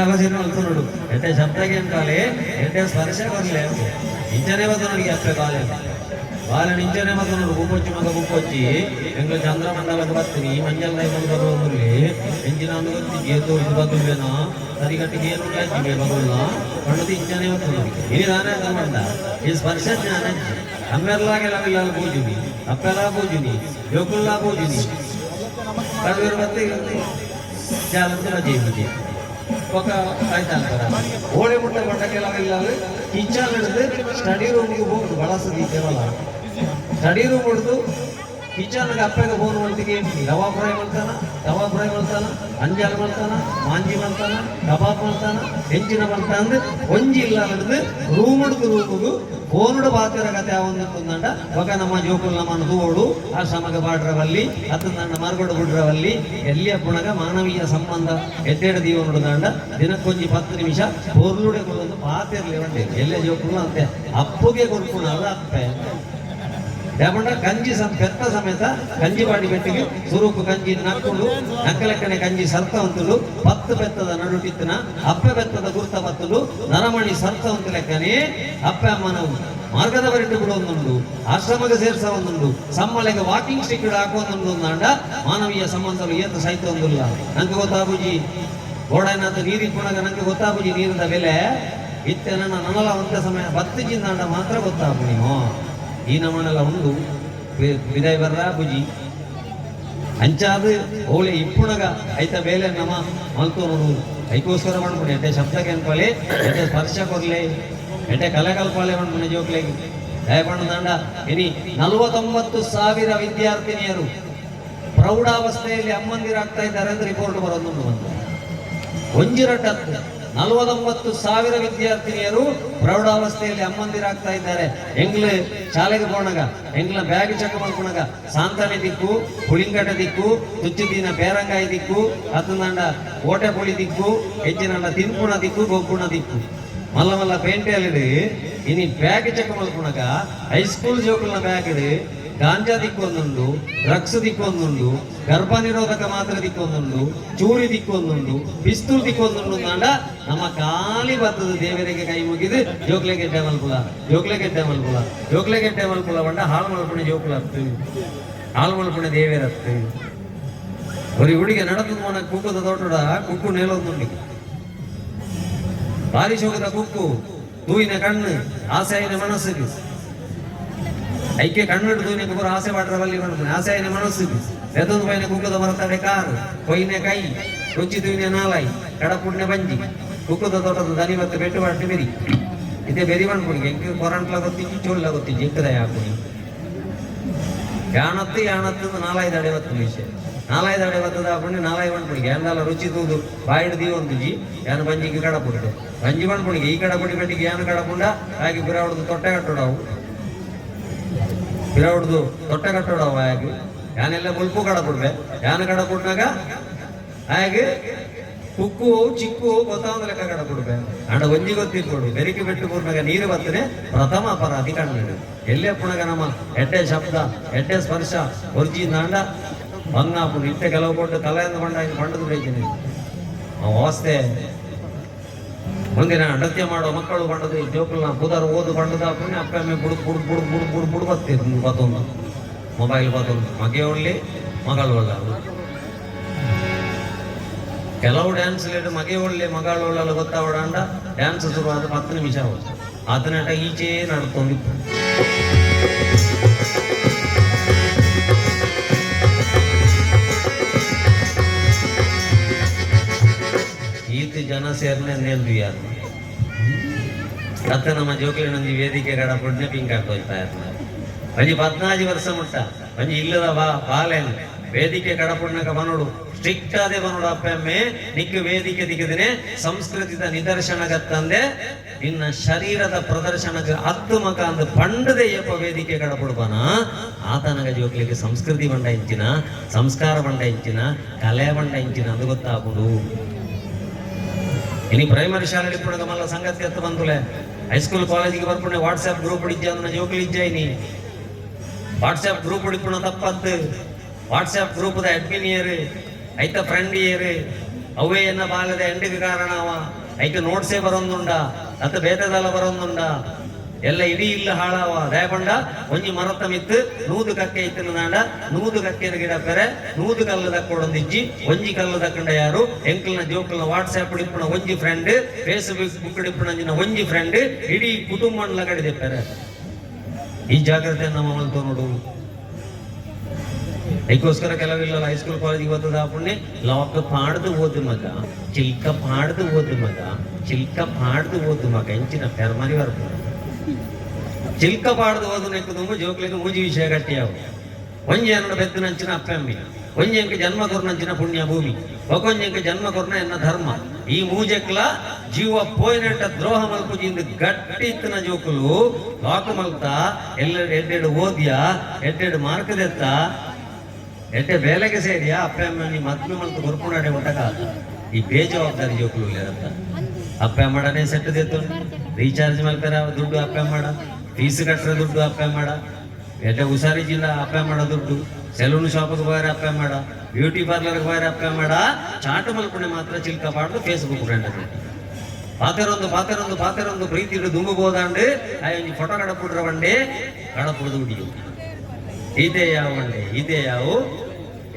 ಆಲೋಚನೆ ಅಲ್ತು ನೋಡು ಎಟ್ಟೆ ಶಬ್ದಕ್ಕೆ ಕಾಲೇ ಎಟ್ಟೆ ಸ್ಪರ್ಶ ಬರಲಿ ಇಂಚನೇ ಬಂದು ನನಗೆ ಅಪ್ಪೆ ಕಾಲೇ ಬಾಲ ನಿಂಚನೆ ಮತ್ತು ನೋಡು ಗುಪ್ಪೊಚ್ಚಿ ಮಗ ಗುಪ್ಪೊಚ್ಚಿ ಎಂಗ್ಳು ಚಂದ್ರಮಂಡಲಕ್ಕೆ ಬರ್ತೀನಿ ಮಂಜಲ್ ನೈ ಬಂದು ಬರುವಲ್ಲಿ ಎಂಜಿನ ಒಂದು ಗೊತ್ತಿಗೆ ಎದ್ದು ಇದು ಬದುಲ್ವೇನೋ ಸರಿಗಟ್ಟಿಗೆ ಏನು ಉಳ್ಳಾಚಿಗೆ ಬದುಲ್ಲ ಕಣ್ಣು ಇಂಚನೆ ಹೋಗ್ತದೆ ಇಲ್ಲಿ ನಾನೇ ತಗೊಂಡ ಈ ಸ್ಪರ್ಶ ಜ್ಞಾನ ಅಮ್ಮೆಲ್ಲಾಗೆಲ್ಲ ಇಲ್ಲ ಪೂಜುನಿ ಅಪ್ಪೆಲ್ಲ ಪೂಜುನಿ ಯೋಕುಲ್ಲ ಪೂಜುನಿ ಕಡವಿರು ಮತ್ತೆ ಜಾಲಂತರ ಜೀವನ ఒక ಆಯ್ತಾಂತರ ಓಳೆ ಮುಟ್ಟ ಬಂಡಕ್ಕೆಲ್ಲ ಇಲ್ಲ ಕಿಚನ್ ಹಿಡಿದು ಸ್ಟಡಿ ರೂಮ್ಗೆ ಹೋಗುದು ಬಳಸದಿ ಕೇವಲ ಸ್ಟಡಿ ರೂಮ್ ಹಿಡಿದು ಕಿಚನ್ಗೆ ಅಪ್ಪಗೆ ಬೋನ್ ಹೊಲ್ತಿಗೆ ರವಾ ಫ್ರೈ ಮಾಡ್ತಾನ ಅಂಜಾಲ್ ಮಾಡ್ತಾನ ಮಾಂಜಿ ಮಾಡ್ತಾನ ಕಬಾಬ್ ಮಾಡ್ತಾನ ಹೆಂಚಿನ ಮಾಡ್ತಾನ ಅಂದ್ರೆ ಒಂಜಿ ಇಲ್ಲ ಹಿಡಿದು ರೂಮ್ ಹಿಡಿದು ರೂಮಿಗೂ ಫೋನುಡು ಬಾತಿರ ಕತೆ ಅವೊಂದಂಡ ಒಗ ನಮ್ಮ ಜೋಕುಲ್ ನಮ್ಮನ್ನು ತೋಡು ಆಶ್ರಮಕ್ಕೆ ಬಾಡ್ರವಲ್ಲಿ ಅತ್ತಂದಂಡ ಮರಗೊಡು ಬಿಡ್ರವಲ್ಲಿ ಎಲ್ಲಿಯ ಪುಣಗ ಮಾನವೀಯ ಸಂಬಂಧ ಎದ್ದೆಡ ದೀವ ನೋಡುದಂಡ ದಿನಕ್ಕೊಂಜಿ 10 ನಿಮಿಷ ಬೋರ್ಲುಡೆ ಕೊಡೊಂದು ಪಾತಿರ್ಲಿ ಒಂದೇ ಎಲ್ಲೇ ಜೋಕುಲ್ ಅಂತೆ ಅಪ್ಪುಗೆ ಕೊಡ್ಕೊಂಡು ಅಲ್ಲ ಅಪ್ಪೆ ಯಾಕೊಂಡ ಗಂಜಿ ಪೆತ್ತ ಸಮೇತ ಗಂಜಿ ಬಾಡಿ ಬೆಟ್ಟಿಗೆ ಸುರುಕು ಗಂಜಿ ನಕ್ಕುಂಡು ನಕ್ಕಲೆಕ್ಕನೆ ಗಂಜಿ ಸರ್ತ ಉಂಟುಂಡು 10 ಬೆತ್ತದ ನಡುಟಿತ್ತಿನ ಅಪ್ಪೆ ಬೆತ್ತದ ಗುರ್ತ ಬತ್ತುಂಡು ನರಮಣಿ ಸರ್ತ ಉಂಟು ಲೆಕ್ಕನೆ ಅಪ್ಪೆ ಅಮ್ಮನ ಮಾರ್ಗದ ಬರಿಟ್ಟು ಬಿಡೊಂದುಂಡು ಆಶ್ರಮಕ್ಕೆ ಸೇರ್ಸ ಒಂದುಂಡು ಸಮ್ಮಲೆಗೆ ವಾಕಿಂಗ್ ಸ್ಟಿಕ್ ಹಾಕೋಂದುಂಡು ಅಂದ ಮಾನವೀಯ ಸಂಬಂಧಗಳು ಏತು ಸಹಿತ ಒಂದಿಲ್ಲ ನಂಗೆ ಗೊತ್ತಾಬುಜಿ ಗೋಡನಾಥ ನೀರಿಗೆ ಪುಣಗ ನಂಗೆ ಗೊತ್ತಾಬುಜಿ ನೀರಿನ ಬೆಲೆ ಇತ್ತೆ ನನ್ನ ನನಲ ಒಂದೇ ಸಮಯ ಬತ್ತಿಜಿಂದಾಂಡ ಮಾತ್ರ ಗೊತ್ತಾಬು ನೀವು ಈ ನಮ್ಮನೆಲ್ಲ ಉಂಡು ವಿದಾಯ ಬರ್ರ ಬುಜಿ ಅಂಚಾದು ಓಳೆ ಇಪ್ಪುಣಗ ಐತ ಬೇಲೆ ನಮ್ಮ ಮಲ್ತೋನು ಐಕೋಸ್ಕರ ಮಾಡ್ಕೊಂಡು ಎಟ್ಟೆ ಶಬ್ದಕ್ಕೆ ಅನ್ಕೊಳ್ಳಿ ಎಟ್ಟೆ ಸ್ಪರ್ಶ ಕೊರ್ಲೆ ಎಟ್ಟೆ ಕಲೆ ಕಲ್ಪಾಲೆ ಮಾಡ್ಕೊಂಡು ಜೋಕ್ಲೆ ದಯಪಣ್ಣ ದಂಡ ಇನಿ 49,000 ವಿದ್ಯಾರ್ಥಿನಿಯರು ಪ್ರೌಢಾವಸ್ಥೆಯಲ್ಲಿ ಅಮ್ಮಂದಿರಾಗ್ತಾ ಇದ್ದಾರೆ ಅಂತ ರಿಪೋರ್ಟ್ ಬರೋದು ಬಂತು ಒಂಜಿರಟ್ಟತ್ತು 49,000 ವಿದ್ಯಾರ್ಥಿನಿಯರು ಪ್ರೌಢಾವಸ್ಥೆಯಲ್ಲಿ ಅಮ್ಮಂದಿರಾಗ್ತಾ ಇದ್ದಾರೆ ಎಂಗ್ಲ ಶಾಲೆಗೆ ಹೋಣಗ ಎಂಗ್ಲ ಬ್ಯಾಗ್ ಚೆಕ್ ಮಾಡ್ಕೊಳಗ ಸಾಂತಾನೆ ದಿಕ್ಕು ಪುಳಿಂಗಟ ದಿಕ್ಕು ತುಚ್ಚುದಿನ ಬೇರಂಗಾಯಿ ದಿಕ್ಕು ಅತ್ತಂದಂಡ ಓಟೆ ಪುಳಿ ದಿಕ್ಕು ಹೆಚ್ಚಿನ ತಿನ್ಪುಣ ದಿಕ್ಕು ಗೊಬ್ಬುಣ ದಿಕ್ಕು ಮಲ್ಲ ಮಲ್ಲ ಪೇಂಟೆಯಲ್ಲಿ ಇನಿ ಬ್ಯಾಗ್ ಚೆಕ್ ಮಾಡ್ಕೊಳಗ ಹೈಸ್ಕೂಲ್ ಜೋಕುಲ್ನ ಬ್ಯಾಗ್ ಗಾಂಜಾ ದಿಕ್ಕೊಂದುಂಡು ಡ್ರಗ್ಸ್ ದಿಕ್ಕೊಂದುಂಡು ಗರ್ಭ ನಿರೋಧಕ ಮಾತ್ರ ದಿಕ್ಕೊಂದುಂಡು ಚೂರಿ ದಿಕ್ಕೊಂದುಂಡು ಪಿಸ್ತೂಲ್ ದಿಕ್ಕೊಂದುಂಡು ಅಂಡ ನಮ್ಮ ಖಾಲಿ ಬರ್ತದ ದೇವರಿಗೆ ಕೈ ಮುಗಿದು ಜೋಕ್ಲೆಗೆಡ್ಡೆ ಮಲ್ಪುಲ ಬಂಡ ಹಾಳು ಮಲ್ಪುಣೆ ಜೋಕುಲ ಹಾಳು ಮಲ್ಪುಣೆ ದೇವೇರತ್ತು ಬರೀ ಹುಡುಗಿ ನಡತದ ಮನ ಕುಕ್ಕುದ ತೋಟದ ಕುಕ್ಕು ನೇಲೊಂದುಂಡಿ ಬಾರಿಶ್ ಹೋಗದ ಕುಕ್ಕು ತೂಯಿನ ಕಣ್ಣು ಆಸೆಯಿನ ಮನಸ್ಸಿಗೆ ಐಕೆ ಕಣ್ಣಿಡ್ದು ನೀನು ಬರೋ ಆಸೆ ಮಾಡ್ರವಲ್ಲಿ ಮಾಡ್ತಾನೆ ಆಸೆಯ ಮನಸ್ಸು ಬೆದೊಂದು ಪೈನ ಕುಕ್ಕದ ಬರುತ್ತಾರೆ ಕಾರು ಕೊಯ್ನೆ ಕೈ ರುಚಿ ತುಯ್ನೆ ನಾಲಾಯಿ ಕಡಪುಣ್ಯ ಬಂಜಿ ಕುಕ್ಕದ ತೋಟದ ದನಿ ಮತ್ತೆ ಬೆಟ್ಟು ಬಾಟಿ ಬೆರಿ ಇದೇ ಬೆರಿ ಮಾಡ್ಕೊಂಡು ಹೆಂಗೆ ಕೊರಂಟ್ಲ ಗೊತ್ತಿಜ್ಜಿ ಚೋಳ್ಲ ಗೊತ್ತಿಜ್ಜಿ ಎಂಕದಾಯ ಹಾಕುನಿ ಯಾಣತ್ತು ನಾಲಾಯ್ದು ಅಡೆವತ್ತು ವಿಷಯ ನಾಲಾಯ್ದು ಅಡೆವತ್ತದ ಹಾಕೊಂಡು ನಾಲಾಯಿ ಮಾಡ್ಕೊಂಡು ಎಂದಲ್ಲ ರುಚಿ ತೂದು ಬಾಯಿಡ್ದಿ ಒಂದು ಜಿ ಯಾನು ಬಂಜಿಗೆ ಕಡಪುಡ್ಡೆ ಬಂಜಿ ಮಾಡ್ಕೊಂಡು ಈ ಕಡಪುಡಿ ಬೆಟ್ಟಿಗೆ ಯಾನು ಕಡಪುಂಡ ಹಾಗೆ ಬಿರ ಹೊಡೆದು ತೊಟ್ಟೆ ಕಟ್ಟೋಡವು ಬಿರೌಡ್ದು ತೊಟ್ಟೆ ಕಟ್ಟೋಡವ ಹಾಗೆ ಯಾನೆಲ್ಲ ಮುಲ್ಪು ಕಡ ಕೊಡ್ಬೆ ಯಾನ ಕಡ ಕೊಟ್ಟಾಗ ಹಾಗೆ ಕುಕ್ಕು ಚಿಕ್ಕು ಗೊತ್ತಾವಂದ ಲೆಕ್ಕ ಕಡ ಕೊಡ್ಬೆ ಅಣ್ಣ ಒಂಜಿ ಗೊತ್ತಿರ್ಕೊಡು ಬೆರಿಕೆ ಬಿಟ್ಟು ಕೊಡ್ನಾಗ ನೀರು ಬರ್ತನೆ ಪ್ರಥಮ ಅಪರಾಧಿ ಕಣ್ಣು ಎಲ್ಲೇ ಪುಣಗ ನಮ್ಮ ಎಡ್ಡೆ ಶಬ್ದ ಎಡ್ಡೆ ಸ್ಪರ್ಶ ಒರ್ಜಿ ನಾಂಡ ಬಂಗಾಪುಡು ಇಟ್ಟೆ ಕೆಲವು ಕೊಟ್ಟು ತಲೆಯಿಂದ ಬಂಡಾಗಿ ಬಂಡದು ಬೇಕಿನಿ ಅವಸ್ಥೆ ಮುಂದಿನ ನೃತ್ಯ ಮಾಡೋ ಮಕ್ಕಳು ಬಂಡದು ಜೋಕುಲ್ನ ಪುದರ್ ಓದು ಬಂಡದ ಪುಣ್ಯ ಅಪ್ಪ ಅಮ್ಮೆ ಬುಡು ಬರ್ತೀರಿ ಬತ್ತೊಂದು ಮೊಬೈಲ್ ಬತ್ತೊಂದು ಮಗೆ ಒಳ್ಳೆ ಮಗಳು ಒಳ್ಳೆ ಕೆಲವು ಡ್ಯಾನ್ಸ್ ಲೇಟ್ ಮಗೆ ಒಳ್ಳೆ ಮಗಳು ಒಳ್ಳೆ ಗೊತ್ತಾವಡಂಡ ಡ್ಯಾನ್ಸ್ ಶುರು ಆದ 10 ನಿಮಿಷ ಆತನಟ ಈಚೆ ನಡ್ಕೊಂಡಿತ್ತು ಈತ ಜನ ಸೇರ್ನೆ ನೆಲ್ದು ಯಾರು ಅತ್ತ ನಮ್ಮ ಜೋಕುಲಿ ನಂದಿ ವೇದಿಕೆ ಕಡ ಪುಣ್ಯ ಪಿಂಕ್ ಹಾಕೋಯ್ತಾ ಇರ್ತಾರೆ ಒಂಜಿ 14 ವರ್ಷ ಮುಟ್ಟ ಒಂಜಿ ಇಲ್ಲದ ಬಾಲೇನು ವೇದಿಕೆ ಕಡ ಪುಣ್ಯಕ ಬನೋಡು ಸ್ಟ್ರಿಕ್ಟ್ ಆದೆ ಬನೋಡು ಅಪ್ಪಮ್ಮೆ ನಿಕ್ಕು ವೇದಿಕೆ ದಿಕ್ಕದಿನೇ ಸಂಸ್ಕೃತಿದ ನಿದರ್ಶನಗತ್ತಂದೆ ನಿನ್ನ ಶರೀರದ ಪ್ರದರ್ಶನಕ್ಕೆ ಹತ್ತು ಮಕ ಅಂದ ಪಂಡದೆ ಏಪ ವೇದಿಕೆ ಕಡ ಪುಡ್ಬನ ಆತನಗ ಜೋಕ್ಲಿಗೆ ಸಂಸ್ಕೃತಿ ಬಂಡ ಇಂಚಿನ ಸಂಸ್ಕಾರ ಬಂಡ ಇಂಚಿನ ಕಲೆ ಬಂಡ ಇಂಚಿನ ಅದು ಗೊತ್ತಾಗುದು ಇನಿ ಪ್ರೈಮರಿ ಶಾಲೆಯಲ್ಲಿ ಪುಣಗ ಮಲ್ಲ ಸಂಗತಿ ಎತ್ತು ಬಂತುಲೆ ಹೈಸ್ಕೂಲ್ ಕಾಲೇಜಿಗೆ ಬರ್ಪುಣೆ ವಾಟ್ಸ್ಆಪ್ ಗ್ರೂಪ್ ಹಿಡಿಜ್ಜ ಅಂದ್ರೆ ಜೋಕುಲಿ ಇಜ್ಜಾಯಿನಿ ವಾಟ್ಸ್ಆಪ್ ಗ್ರೂಪ್ ಹಿಡಿಪುಣ ತಪ್ಪತ್ತು ವಾಟ್ಸ್ಆಪ್ ಗ್ರೂಪದ ಅಡ್ಮಿನ್ ಏರು ಐತ ಫ್ರೆಂಡ್ ಏರು ಅವೇ ಎನ್ನ ಬಾಲದ ಎಂಡಿಗೆ ಕಾರಣ ಅವ ಐತ ನೋಟ್ಸೇ ಬರೋಂದುಂಡ ಅತ್ತ ಬೇತದಲ್ಲ ಬರೋಂದುಂಡ ಎಲ್ಲ ಇಡೀ ಇಲ್ಲ ಹಾಳಾವ ದಯಪಂಡ ಒಂಜಿ ಮರತ ಮಿತ್ತು ನೂದು ಕಕ್ಕೆ ಇತ್ತಿನ ನಾಂಡ ನೂದು ಕಕ್ಕೆನ ಗಿಡ ಪೆರೆ ನೂದು ಕಲ್ಲು ದಕ್ಕೊಂದಿಜ್ಜಿ ಒಂಜಿ ಕಲ್ಲು ದಕ್ಕಂಡ ಯಾರು ಎಂಕಲ್ನ ಜೋಕಲ್ನ ವಾಟ್ಸ್ಆಪ್ ಇಪ್ಪಣ ಒಂಜಿ ಫ್ರೆಂಡ್ ಫೇಸ್ಬುಕ್ ಇಪ್ಪಣ ಒಂಜಿ ಫ್ರೆಂಡ್ ಇಡೀ ಕುಟುಂಬ ಕಡಿದೆ ಪೆರೆ ಈ ಜಾಗ್ರತೆ ನಮ್ಮ ಮಲ್ತು ನೋಡು ಅದಕ್ಕೋಸ್ಕರ ಕೆಲವಿಲ್ಲ ಹೈಸ್ಕೂಲ್ ಕಾಲೇಜಿಗೆ ಓದದ ಪುಣ್ಯ ಲಾಕ್ ಪಾಡ್ದು ಓದು ಮಗ ಚಿಲ್ಕ ಪಾಡ್ದು ಓದು ಮಗ ಚಿಲ್ಕ ಪಾಡ್ದು ಓದು ಮಗ ಎಂಚಿನ ಪೆರ್ಮರಿ ಬರ್ಬೋದು ಚಿಲ್ಕ ಪಾಡ್ದು ಓದು ನೆಕ್ಕುದು ಜೋಕ್ಲಿಗೆ ಮೂಜಿ ವಿಷಯ ಗಟ್ಟಿಯಾವು ಒಂಜಿ ಎರಡು ಬೆತ್ತನಂಚಿನ ಅಪ್ಪೆಮ್ಮಿ ಒಂಜಿ ಅಂಕ ಜನ್ಮ ಕೊರ್ನಂಚಿನ ಪುಣ್ಯ ಭೂಮಿ ಒಕೊಂಜಂಕ ಜನ್ಮ ಕೊರ್ನ ಎನ್ನ ಧರ್ಮ ಈ ಮೂಜೆಕ್ಲ ಜೀವ ಪೋಯಿನಟ್ಟ ದ್ರೋಹ ಮಲ್ಪುಜಿಂದ ಗಟ್ಟಿ ಇತ್ತನ ಜೋಕುಲು ಲಾಕ್ ಮಲ್ತ ಎಡ್ಡೆಡು ಓದ್ಯ ಎಡ್ಡೆಡು ಮಾರ್ಕದೆತ್ತ ಎಡ್ಡೆ ಬೇಲೆಗೆ ಸೇರಿಯಾ ಅಪ್ಪ ಅಮ್ಮ ನೀ ಮದ್ವೆ ಮಲ್ತು ಗೊರ್ಪುಣಾಡೆ ಒಟ್ಟಕ ಈ ಬೇಜವಾಬ್ದಾರಿ ಜೋಕುಲು ಇಲ್ಲರಂತ ಅಪ್ಪ ಮಾಡನೆ ಸೆಟ್ ದೇತು ರೀಚಾರ್ಜ್ ಮಲ್ಪರ ದುಡ್ಡು ಅಪ್ಪ ಮಾಡ ಫೀಸ್ ಕಟ್ಟರೆ ದುಡ್ಡು ಅಪ್ಪ ಮಾಡ ಎಡ್ಡೆ ಹುಷಾರಿ ಜಿಲ್ಲ ಅಪ್ಪ ಮಾಡ ದುಡ್ಡು ಸೆಲೂನ್ ಶಾಪ್ಗೆ ಹೋಗಾರ ಅಪ್ಪ ಮಾಡ ಬ್ಯೂಟಿ ಪಾರ್ಲರ್ಗೆ ಹೋಗಾರ ಅಪ್ಪ ಮಾಡ ಚಾಟು ಮಲ್ಪುಣೆ ಮಾತ್ರ ಚಿಲ್ಕ ಪಾಡ್ದು ಫೇಸ್ಬುಕ್ ಫ್ರೆಂಡ್ ಪಾತೆರೊಂದು ಪ್ರೀತಿ ಇಡು ದುಂಬಬೋದಾಂಡು ಒಂಜಿ ಫೋಟೋ ಕಡಪುಡ್ರ ಬಂಡೆ ಕಡಪುಡ್ದು ಹುಡಿಯು ಇದೇ ಯಾವು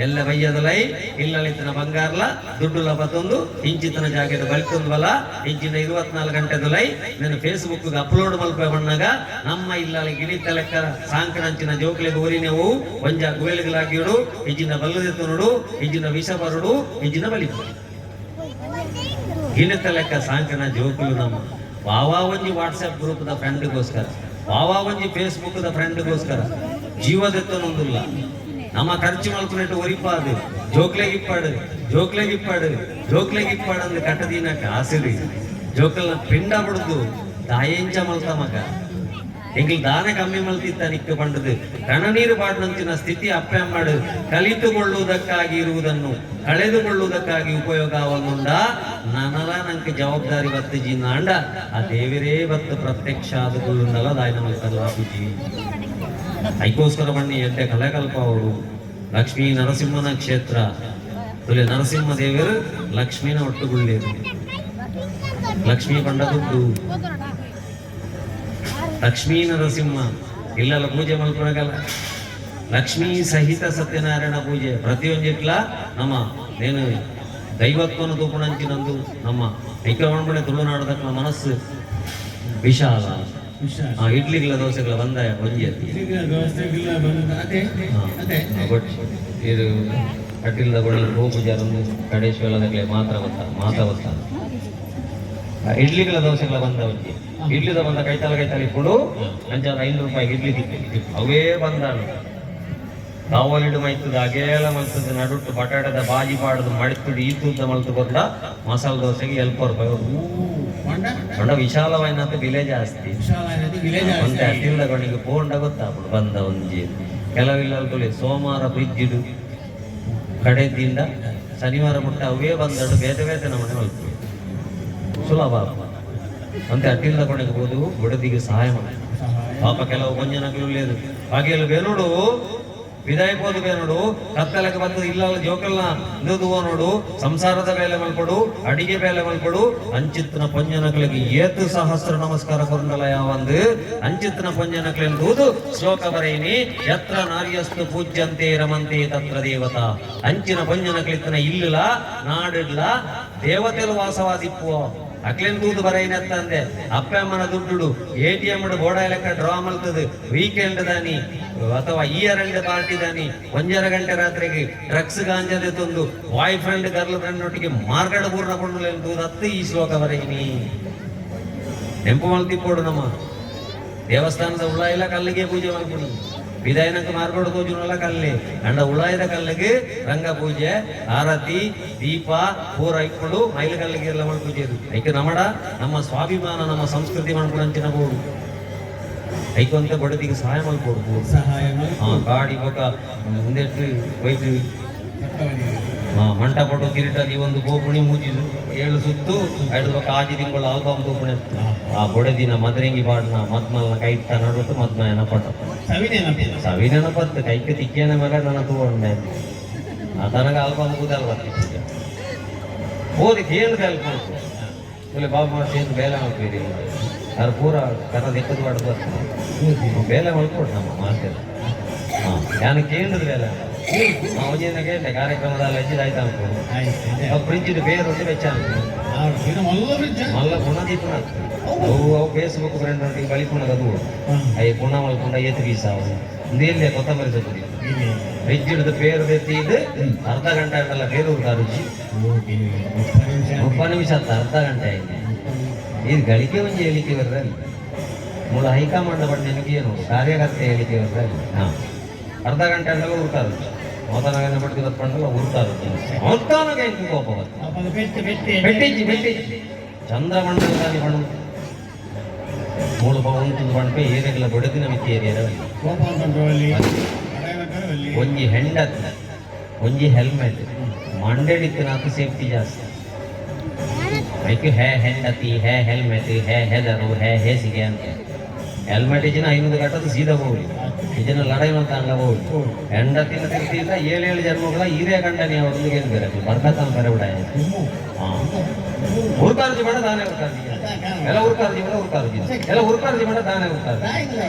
ಎಲ್ಲ ಬಯ್ಯದಲೈ ಇಲ್ಲಳಿತನ ಬಂಗಾರ್ಲ ದುಡ್ಡುಲ ಬತ್ತೊಂದು ಇಂಚಿತನ ಜಾಗದ ಬಲ್ಕೊಂಡ್ವಲ್ಲ ಇಂಚಿನ 24 ಗಂಟೆದಲೈ ನಾನು ಫೇಸ್ಬುಕ್ ಅಪ್ಲೋಡ್ ಮಲ್ಪೆ ಬಣ್ಣಾಗ ನಮ್ಮ ಇಲ್ಲಲ್ಲಿ ಗಿಣಿತ ಲೆಕ್ಕ ಸಾಂಕನಂಚಿನ ಜೋಕ್ಲೆಗೆ ಊರಿನೆವು ಒಂಜ ಗುವೆಲ್ಗಳಾಗಿಡು ಇಂಚಿನ ಬಲ್ಲದೆತ್ತು ನೋಡು ಇಂಚಿನ ವಿಷ ಬರುಡು ಇಂಚಿನ ಬಲಿ ಗಿಣಿತ ಲೆಕ್ಕ ಸಾಂಕನ ಜೋಕುಲು ನಮ್ಮ ವಾವಾ ಒಂಜಿ ವಾಟ್ಸ್ಆಪ್ ಗ್ರೂಪ್ ದ ಫ್ರೆಂಡ್ಗೋಸ್ಕರ ವಾವಾ ಒಂಜಿ ಫೇಸ್ಬುಕ್ ದ ಫ್ರೆಂಡ್ಗೋಸ್ಕರ ಜೀವದೆತ್ತನೊಂದಿಲ್ಲ ನಮ್ಮ ಖರ್ಚು ಮಲ್ಪುನೆಟ್ಟು ಒರಿಪಾದು ಜೋಕ್ಲೆಗಿಪ್ಪಾಡು ಅಂದ್ರೆ ಕಟ್ಟದಿನಕ ಆಸಿರಿ ಜೋಕಲ್ನ ಪಿಂಡ ಬಿಡುದು ದಾಯಂಚ ಮಲ್ತ ಮಗ ಎಂಗಿಲ್ ದಾನ ಕಮ್ಮಿ ಮಲ್ತಿತ್ತ ನಿಕ್ಕ ಪಂಡದು ಕಣನೀರು ಪಾಡ್ನಂಚಿನ ಸ್ಥಿತಿ ಅಪ್ಪೆ ಮಾಡು ಕಲಿತುಕೊಳ್ಳುವುದಕ್ಕಾಗಿ ಇರುವುದನ್ನು ಕಳೆದುಕೊಳ್ಳುವುದಕ್ಕಾಗಿ ಉಪಯೋಗವನ್ನುಂಡ ನನಲ ನಂಗೆ ಜವಾಬ್ದಾರಿ ಬತ್ತು ಜೀನಾಂಡ ಆ ದೇವರೇ ಬತ್ತು ಪ್ರತ್ಯಕ್ಷ ಆದುಕೊಳ್ಳುಂಡಲ್ಲ ದಾಯನ ಮಲ್ತಲ್ಲ ಬುಜಿ ಅದಕ್ಕೋಸ್ಕರ ಬನ್ನಿ ಎಡ್ಡೆ ಕಲೆಕಲ್ಪ ಅವರು ಲಕ್ಷ್ಮೀ ನರಸಿಂಹನ ಕ್ಷೇತ್ರ ತುಲೆ ನರಸಿಂಹ ದೇವರು ಲಕ್ಷ್ಮೀನ ಒಟ್ಟುಗುಳ್ಳೇರು ಲಕ್ಷ್ಮೀ ಪಂಡ ದುಡ್ಡು ಲಕ್ಷ್ಮೀ ನರಸಿಂಹ ಇಲ್ಲೆಲ್ಲ ಪೂಜೆ ಮಲ್ಪನಗಲ್ಲ ಲಕ್ಷ್ಮೀ ಸಹಿತ ಸತ್ಯನಾರಾಯಣ ಪೂಜೆ ಪ್ರತಿಯೊಂದಿಟ್ಲ ನಮ್ಮ ನೇನು ದೈವತ್ವನ ತೂಪಣಂಚಿನಂದು ನಮ್ಮ ಐಕ್ಯಮಣೆ ತುಳುನಾಡದಕ್ಕ ಮನಸ್ಸು ವಿಶಾಲ ಇಡ್ಲಿಗಳ ದೋಸೆಗಳ ಬಂದ ಒಂಜಿ ಇದು ಕಟ್ಟಿಲ್ದ ಕೊಡಲು ಗೋಪೂಜಾರೊಂದು ಕಡೇಶ್ವರದಾಗಲೇ ಮಾತ್ರ ಗೊತ್ತ ಇಡ್ಲಿಗಳ ದೋಸೆಗಳ ಬಂದ ಒಂಜಿ ಇಡ್ಲಿದ ಬಂದ ಕೈತಲ ಕೊಡು ಅಂಚಾದ 5 ರೂಪಾಯಿಗೆ ಇಡ್ಲಿ ತಿಕ್ಕಿ ಅವೇ ಬಂದಾಳು ಕಾವಲಿಡು ಮೈತದ ಅಗೇಲ ಮಲ್ತದ ನಡುಟ್ಟು ಬಟಾಟದ ಬಾಜಿ ಪಾಡದು ಮಡಿತುಡು ಈತುದ್ದ ಮಲ್ತು ಕೊಟ್ಟ ಮಸಾಲೆ ದೋಸೆಗೆ 12 ರೂಪಾಯಿ ಬಂಡ ವಿಶಾಲವಾಯಿನ ಬೆಲೆ ಜಾಸ್ತಿ ಒಂದೇ ಅಟ್ಟಿಲ್ದ ಕೊನೆಗೆ ಪೋಂಡ ಗೊತ್ತಾಗ್ಬಿಡು ಬಂದ ಒಂಜಿ ಕೆಲವಿಲ್ಲ ತುಳಿ ಸೋಮವಾರ ಬ್ರಿಡ್ಜಿಡು ಕಡೆದಿಂದ ಶನಿವಾರ ಮುಟ್ಟ ಅವೇ ಬಂದಡು ಬೇತೆ ನಮ್ಮನೆ ಮಲ್ತು ಸುಲಭ ಅಂತೆ ಅಟ್ಟಿಲ್ದ ಕೊನೆಗೆ ಹೋದು ಬುಡದಿಗೆ ಸಹಾಯ ಮಾಡಿ ಪಾಪ ಕೆಲವು ಕೊಂಜನಗಳು ಲೇದು ಹಾಗೆ ಬೇನೋಡು ವಿದಾಯ ಹೋದ ಬೇನೋಡು ಕತ್ತಲಕ್ಕೆ ಬಂದು ಇಲ್ಲ ಜೋಕಲ್ನ ಇಲ್ಲದು ನೋಡು ಸಂಸಾರದ ಬೇಲೆ ಮಲ್ಕೊಡು ಅಡಿಗೆ ಬೇಲೆ ಮಲ್ಕೊಡು ಅಂಚಿತ್ನ ಪೊಂಜನಗಳಿಗೆ ಏತು ಸಹಸ್ರ ನಮಸ್ಕಾರ ಕೊಂಡಲ ಯಾವಂದು ಅಂಚಿತ್ನ ಪೊಂಜನಕ್ಲೆಂದು ಶ್ಲೋಕ ಬರೇನಿ ಯತ್ರ ನಾರ್ಯಸ್ತು ಪೂಜ್ಯಂತೆ ರಮಂತೆ ತತ್ರ ದೇವತಾ ಅಂಚಿನ ಪೊಂಜನಕ್ಲಿತ್ತನ ಇಲ್ಲ ನಾಡಿಡ್ಲ ದೇವತೆಲು ವಾಸವಾದಿಪ್ಪು ಅಕ್ಲೇನ್ ದೂದು ಬರೈನತ್ತ ಅಂದೆ ಅಪ್ಪ ಅಮ್ಮನ ದುಡ್ಡು ATM ಬೋಡ ಲೆಕ್ಕ ಡ್ರಾ ಮಲ್ತದು ವೀಕೆಂಡ್ ದಾನಿ ಅಥವಾ ಇಯರ್ ಎಂಡ್ ಪಾರ್ಟಿ ದಾನಿ 1:30 ಗಂಟೆ ರಾತ್ರಿಗೆ ಡ್ರಗ್ಸ್ ಗಾಂಜದೆ ತಂದು ಬಾಯ್ ಫ್ರೆಂಡ್ ಗರ್ಲ್ ಫ್ರೆಂಡ್ ಒಟ್ಟಿಗೆ ಮಾರ್ಗಡ ಪೂರ್ಣ ಕೊಂಡು ಅತ್ತು ಈ ಶ್ಲೋಕ ಬರೈನಿ ನೆಂಪು ಮಲ್ತಿಪ್ಪೋಡು ನಮ್ಮ ದೇವಸ್ಥಾನದ ಉಳ್ಳಾಯಿಲ್ಲ ಕಲ್ಲಿಗೆ ಪೂಜೆ ಮಾಡ್ಕೊಂಡು ವಿದಾಯನಕ್ಕೆ ಮಾರ್ಗೋಡು ತೋಜುನಲ್ಲ ಕಲ್ಲೆ ಅಂಡ ಉಳ್ಳಾಯದ ಕಲ್ಲಿಗೆ ರಂಗ ಪೂಜೆ ಆರತಿ ದೀಪ ಪೂರ ಇಟ್ಕೊಂಡು ಮೈಲು ಕಲ್ಲಿಗೆ ಎಲ್ಲ ಮಾಡ್ಪೂಜೆದು ಐಕೆ ನಮಡ ನಮ್ಮ ಸ್ವಾಭಿಮಾನ ನಮ್ಮ ಸಂಸ್ಕೃತಿ ಮಾಡ್ಕೊಂಡು ಅಂಚಿನ ಬೋಡು ಐಕೊಂತ ಬಡದಿಗೆ ಸಹಾಯ ಮಾಡ್ಕೊಡ್ಬೋದು ಗಾಡಿ ಬೊಕ್ಕ ಮುಂದೆ ಬೈಕ್ ಮಂಟ ಪಟ್ಟು ಕಿರೀಟದಿ ಒಂದು ಗೋಪುಣಿ ಮುಜಿದು 7 ಸುತ್ತು 5 ಬೊಕ್ಕ ಆಜಿ ತಿಂಗಳ ಆಲ್ಬಮ್ ತೂಪುಣೆ ಆ ಬೊಡೆದಿನ ಮದರಂಗಿ ಪಾಡ್ನ ಮದ್ಮಲ್ನ ಕೈಟ್ಟ ನಡುಟ್ಟು ಮದ್ಮ ಏನಪಟ್ಟ ಸವಿನೆನಪತ್ತು ಕೈಕ್ಕೆ ತಿಕ್ಕೇನ ಮೇಲೆ ನನ್ನ ತೂಂಡೆ ಆ ತನಗ ಆಲ್ಬಮ್ ಕೂದಲ್ ಬರ್ತಿದ್ದೆ ಓದಿ ಕೇಳಿದೆ ಅಲ್ಪ ಬಾಬು ಸೇರಿ ಬೇಲೆ ಮಾಡ್ತೀರಿ ಅದು ಪೂರ ಕರ ದಿಕ್ಕದು ಮಾಡ್ದು ಬೇಲೆ ಮಲ್ಕೊಟ್ಟು ನಮ್ಮ ಮಾತೆಲ್ಲ ಹಾಂ ನಾನು ಕೇಳಿದ್ರೆ ಬೇಲೆ ನಾವು ಒಂದಿನ ಕೇಳಿದೆ ಕಾರ್ಯಕ್ರಮದಲ್ಲಿ ಹೆಚ್ಚಿದಾಯ್ತು ಅನ್ಕೊಂಡು ಅವು ಫ್ರಿಜ್ಜಿದು ಬೇರೆ ಒಂದು ವೆಚ್ಚ ಅನ್ಕೊಂಡು ಮಲ್ಲ ಪುನದಿ ಪುನಃ ಅವು ಫೇಸ್ಬುಕ್ ಫ್ರೆಂಡ್ ಒಟ್ಟಿಗೆ ಬಳಿ ಪುನಃ ಅದು ಅಯ್ಯ ಪುನಃ ಮಲ್ಕೊಂಡ ಏತು ಬೀಸ ಅವು ನೀಲ್ಲೇ ಕೊತ್ತಂಬರಿ ಸೊಪ್ಪು ಫ್ರಿಜ್ ಹಿಡಿದು ಬೇರು ಎತ್ತಿದ್ದು ಅರ್ಧ ಗಂಟೆ ಆಗಲ್ಲ ಬೇರೆ ಊಟ ರುಚಿ 30 ನಿಮಿಷ ಅಂತ ಅರ್ಧ ಗಂಟೆ ಆಯ್ತು ಇದು ಗಳಿಕೆ ಒಂದು ಹೇಳಿಕೆ ಬರ್ರಲ್ಲಿ ಮೂಲ ಹೈಕಮಾಂಡ್ ಬಟ್ ನಿಮಗೆ ಏನು ಕಾರ್ಯಕರ್ತೆ ಹೇಳಿಕೆ ಬರ್ರಲ್ಲಿ ಹಾಂ ಅರ್ಧ ಗಂಟೆ ಅಂಡಲ್ಲ ಉರ್ತಾ ರುಚಿ ಮೊದಲಾಗ ಬಡ್ದು ಬತ್ಕೊಂಡಲ್ಲ ಉರ್ತಾ ರುಚಿ ಮೊತ್ತಾನಾಗ ಹೆಂಗೆ ಕೋಪ ಬರ್ತದೆ ಬೆಟ್ಟಿಜ್ಜಿ ಚಂದ್ರಮಂಡಲದಲ್ಲಿ ಬಣ್ಣ ಮೂಲ ಉಂಟು ಬಣ್ಣ ಏರಿಯಾಗೆಲ್ಲ ಬಡದಿನ ಮಿಕ್ಕಿ ಏರಿಯಾದಲ್ಲಿ ಒಂಜಿ ಹೆಂಡತಿ ಒಂಜಿ ಹೆಲ್ಮೆಟ್ ಮಂಡೆಡಿತ್ತು ನಾಲ್ಕು ಸೇಫ್ಟಿ ಜಾಸ್ತಿ ಅದಕ್ಕೆ ಹೆಂಡತಿ ಹೆಲ್ಮೆಟ್ ಹೆದರು ಹೇಸಿಗೆ ಅಂತ ಹೆಲ್ಮೆಟ್ ಇಜಿನ 500 ಕಟ್ಟದು ಸೀದಾ ಹೋಗ್ಲಿ ಇದನ್ನ ಲಡಾಯಿ ಮಾಡ್ತಾನಲ್ಲ ಹೋಗ್ಲಿ ಹೆಂಡತಿನ ತಿರ್ತಿಲ್ಲ 7 ಜನ್ಮಗಳ ಹಿರಿಯ ಗಂಡನೇ ಅವ್ರೊಂದಿಗೆ ಏನು ಬೇರೆ ಬರ್ಕತ್ತಾನ ಬೇರೆ ಬಿಡ ಹಾಂ ಉರ್ಕಾರ್ಜಿ ಬೇಡ ದಾನೆ ಉರ್ಕಾರ್ಜಿ ಎಲ್ಲ ಉರ್ಕಾರ್ಜಿ ಬೇಡ ಉರ್ಕಾರ್ಜಿ ಎಲ್ಲ ಉರ್ಕಾರ್ಜಿ ಬೇಡ ದಾನೆ ಉರ್ಕಾರ್ಜಿ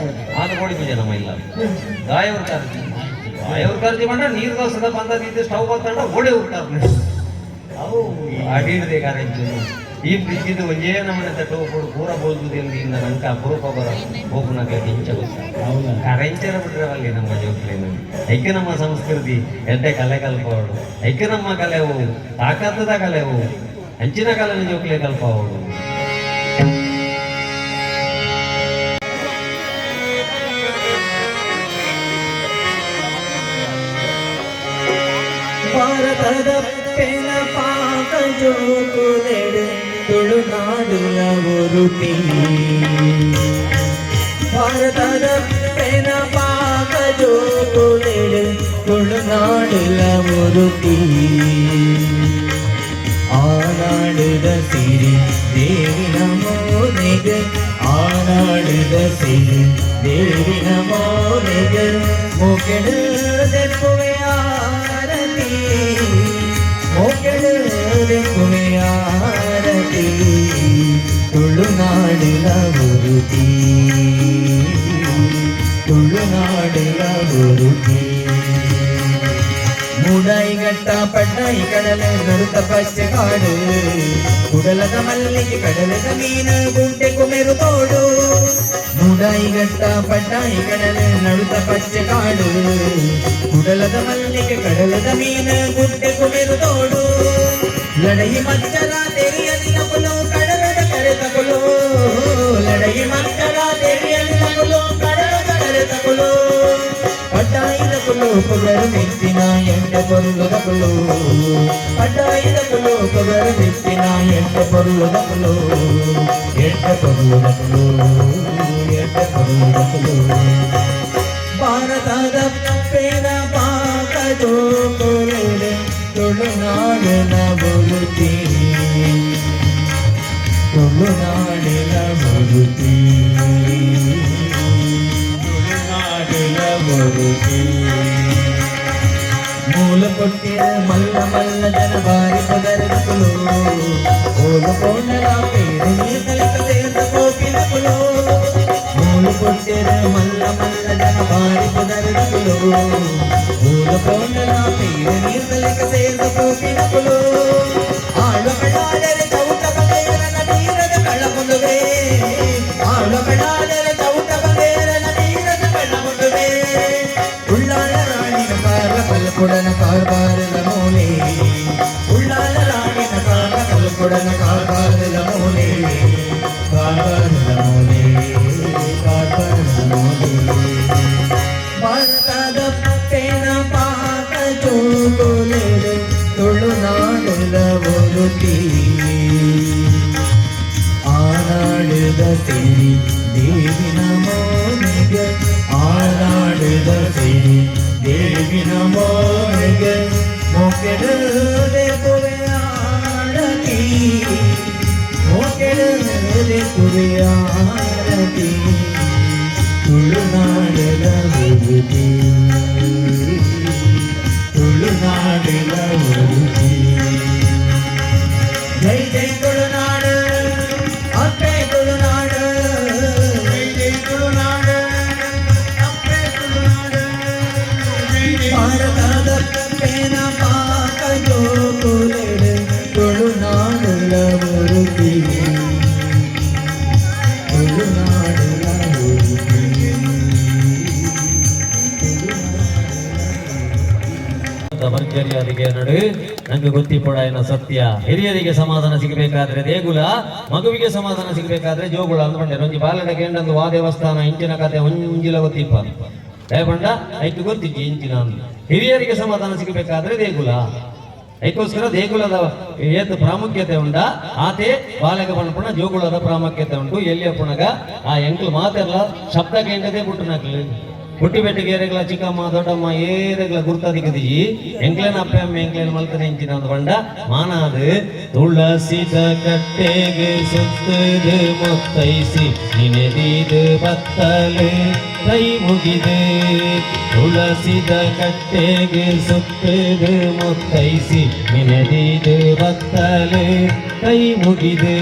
ಆದ ಕೋಳಿ ಪೂಜೆ ನಮ್ಮ ಇಲ್ಲ ಗಾಯ ಉರ್ಕಾರ್ಜಿ ಗಾಯ ಮಾಡ ನೀರು ದೋಸದ ಬಂದಿದ್ದು ಸ್ಟವ್ ಬಂದ ಓಡೆ ಉರ್ಕಾರ್ಜಿ ಅವು ಅಡಿಡದೆ ಕಾರಂಜು ಈ ಫ್ರಿಜ್ಜಿದು ಒಂದೇ ನಮ್ಮನೆ ತಟ್ಟು ಕೊಡು ಪೂರ ಬೋಲ್ಗುದಿಲ್ಲ ನಂಕ ಅಪರೂಪ ಬರ ಹೋಗುನಾಗ ಕಿಂಚ ಕರೆಂಚರ ಬಿಟ್ರವಲ್ಲಿ ನಮ್ಮ ಜೋಕ್ಲೇನು ಐಕೆ ನಮ್ಮ ಸಂಸ್ಕೃತಿ ಎಡ್ಡೆ ಕಲೆ ಕಲ್ಪವಳು ಐಕೆ ನಮ್ಮ ಕಲೆವು ತಾಕತ್ತದ ಕಲೆವು ಹಂಚಿನ ಕಲೆನ ಜೋಕ್ಲೆ ಕಲ್ಪವಳು ಭಾರತದ ಪೆನ ಪಾಕ ಜೋಗುಲೆಡು ತುಳುನಾಡುಲ ಒರುತಿ ಭಾರತದ ಪೆನ ಪಾಕ ಜೋಗುಲೆಡು ತುಳುನಾಡುಲ ಒರುತಿ ಆನಾಡುದ ಸಿರಿ ದೇವಿನ ಮೋನೆಗೆ ಆನಾಡುದ ಸಿರಿ ದೇವಿನ ಮೋನೆಗೆ ಮೊಕೆಡು ದೆಪ್ಪುವೆ ಆರತಿ ಮೊಕೆಡು ದೆಪ್ಪುವೆ ಆರತಿ ತುಳುನಾಡಿನ ಗುರುತಿ ತುಳುನಾಡಿನ ಗುರುತಿ ಮೂಡಾಯಿಗಟ್ಟ ಪಡ್ಡಾಯಿ ಕಡಲೆ ನರುತ ಪಚ್ಚೆ ಕಾಡು ಕುಡಲದ ಮಲ್ಲಿಗೆ ಕಡಲದ ಮೀನು ಗುಂಟೆ ಕುಮೆರು ತೋಡು ಮೂಡಾಯಿಗಟ್ಟ ಪಡ್ಡಾಯಿ ಕಡಲೆ ನಡುತ ಪಚ್ಚೆ ಕಾಡು ಕುಡಲದ ಮಲ್ಲಿಗೆ ಕಡಲದ ಮೀನು ಗುಂಟೆ ಕುಮೆರು ತೋಡು ಲಡಯಿ ಮಚ್ಚಲ ತೆರಿಯಲ್ಲಿ ನಗುಲು ಕಡಲದ ಕರೆ ತಗುಲು ಲಡಯಿ ಮಚ್ಚಲ ತೆರಿಯಲ್ಲಿ ನಗುಲು ಕಡಲದ ಕರೆ ತಗುಲು ಪಡ್ಡಾಯಿದ ಕುಲು ಪೊಗರು ಮೆಚ್ಚಿನ ಎಂಟ ಪೊರುಳದ ಕುಲು ಪಡ್ಡಾಯಿದ ಕುಲು ಪೊಗರು ಮೆಚ್ಚಿನ ಎಂಟ ಪೊರುಳದ ಕುಲು ಎಂಟ ಪೊರುಳದ ಕುಲು ಎಂಟ ಪೊರುಳದ ಕುಲು ಭಾರತದ ಪೇನ ಪಾಕ ಜೋಗುಲೆಡು ತುಳುನಾಡಿನ ಬರುತಿ ತುಳುನಾಡಿನ ಬರುತಿ ಮೂಲ ಕೊಟ್ಟಿರ ಮಲ್ಲ ಮಲ್ಲ ಜನ ಬಾರಿ ಪದರಗಳು ಓಲು ಕೊಂಡರ ಪೇರು ನೀರು ಕಲಿಕ ಸೇರ್ದ ಕೋಪಿನ ಕುಲು ಮೂಲ ಕೊಟ್ಟಿರ ಮಲ್ಲ ಮಲ್ಲ ಜನ ಬಾರಿ ಪದರಗಳು ಓಲು ಕೊಂಡರ ಪೇರು ನೀರು ಕಲಿಕ ಸೇರ್ದ ಕೋಪಿನ ಕುಲು ಆಳು ಕಡಾದರೆ ಚೌಟ ಬಗೆಯರ ನೀರದ ಕಳ್ಳ ಮುಂದುವೆ ಆಳು ಕಡಾದರೆ ಚೌಟ ಬಗೆಯರ ನೀರದ ಕಳ್ಳ ಮುಂದುವೆ ಉಳ್ಳಾಲ ರಾಣಿನ ಕಾರ ಕಲ್ಕೊಡನ ಕಾರ್ಬಾರದ ಮೂಲೆ ಉಳ್ಳಾಲ ರಾಣಿನ ಕಾರ ಕಲ್ಕೊಡನ ಕಾರ್ಬಾರದ ಮೂಲೆ ಕಾರ್ಬಾರದ ಮೂಲೆ ಕಾರ್ಬಾರದ ಮೂಲೆ ಭಾರತದ ಪೇನ ಪಾಕ ಜೋಗುಲೆಡು ತುಳುನಾಡುಲ ಒರುತಿ ಆನಾಡುದ ಸಿರಿ ದೇವಿನ ಮೋನೆಗೆ ಆನಾಡುದ ಸಿರಿ ದೇವಿನ ಮೋನೆಗೆ ಮೊಕೆಡು ದೆಪ್ಪುವೆ ಆರತಿ ಮೊಕೆಡು ದೆಪ್ಪುವೆ ಆರತಿ ತುಳುನಾಡಿನ ಗುರುತಿ ತುಳುನಾಡಿನ ಗುರುತಿ ಜೈ ಜೈ ತುಳುನಾಡು ಅಪ್ಪೆ ತುಳುನಾಡು ಬತ್ತದ ಭರ್ಜರಿಯಾದಿಗೆ ನಡು ನಂಗೆ ಗೊತ್ತಿಪಡಾಯನ ಸತ್ಯ. ಹಿರಿಯರಿಗೆ ಸಮಾಧಾನ ಸಿಗಬೇಕಾದ್ರೆ ದೇಗುಲ, ಮಗುವಿಗೆ ಸಮಾಧಾನ ಸಿಗಬೇಕಾದ್ರೆ ಜೋಗುಳ ಅಂದ್ಕೊಂಡೆ. ಒಂಜಿ ಬಾಲಡೆಗೆ ಎಂಡಂದು ವಾ ದೇವಸ್ಥಾನ ಇಂಚಿನ ಕತೆ ಒಂಜಿಲ ಗೊತ್ತಿಪ್ಪ ದಯಪಂಡ ಐಕ್ ಗೊತ್ತಿಜ್ಜಿ ಇಂಚಿನ. ಹಿರಿಯರಿಗೆ ಸಮಾಧಾನ ಸಿಗಬೇಕಾದ್ರೆ ದೇಗುಲ, ಅದಕ್ಕೋಸ್ಕರ ದೇಗುಲದ ಏತ್ ಪ್ರಾಮುಖ್ಯತೆ ಉಂಡ ಆತೆ ಬಾಲಕ ಪಣಪುಣ ಜೋಗುಳದ ಪ್ರಾಮುಖ್ಯತೆ ಉಂಟು. ಎಲ್ಲಿಯ ಪುಣಗ ಆ ಎಂಕ್ಲು ಮಾತೆಲ್ಲ ಶಬ್ದ ಕೇಂದ್ರದೇ ಬಿಟ್ಟು ನಕ್ಲು ಹುಟ್ಟಿ ಬೆಟ್ಟಿಗೆ ಏರೆಗಳ ಚಿಕ್ಕಮ್ಮ ದೊಡ್ಡಮ್ಮ ಏರೆಗಳ ಗುರ್ತದಿಕ್ಕದಿ ಎಂಕ್ಲೇನ ಅಪ್ಪ ಅಮ್ಮ ಎಂಕ್ಲೇನ ಮಲ್ತನೆ ಇಂಚಿನ ಒಂದು ಬಂಡ ಮಾನಾದು ತುಳಸಿದ ಕಟ್ಟೆಗೆ ಸುತ್ತದು ಮೊತ್ತೈಸಿ ನಿನೆದಿದು ಬತ್ತಲು ಕೈ ಮುಗಿದು. ತುಳಸಿದ ಕಟ್ಟೆಗೆ ಸುತ್ತದು ಮೊತ್ತೈಸಿ ನಿನೆದಿದು ಬತ್ತಲು ಕೈ ಮುಗಿದು.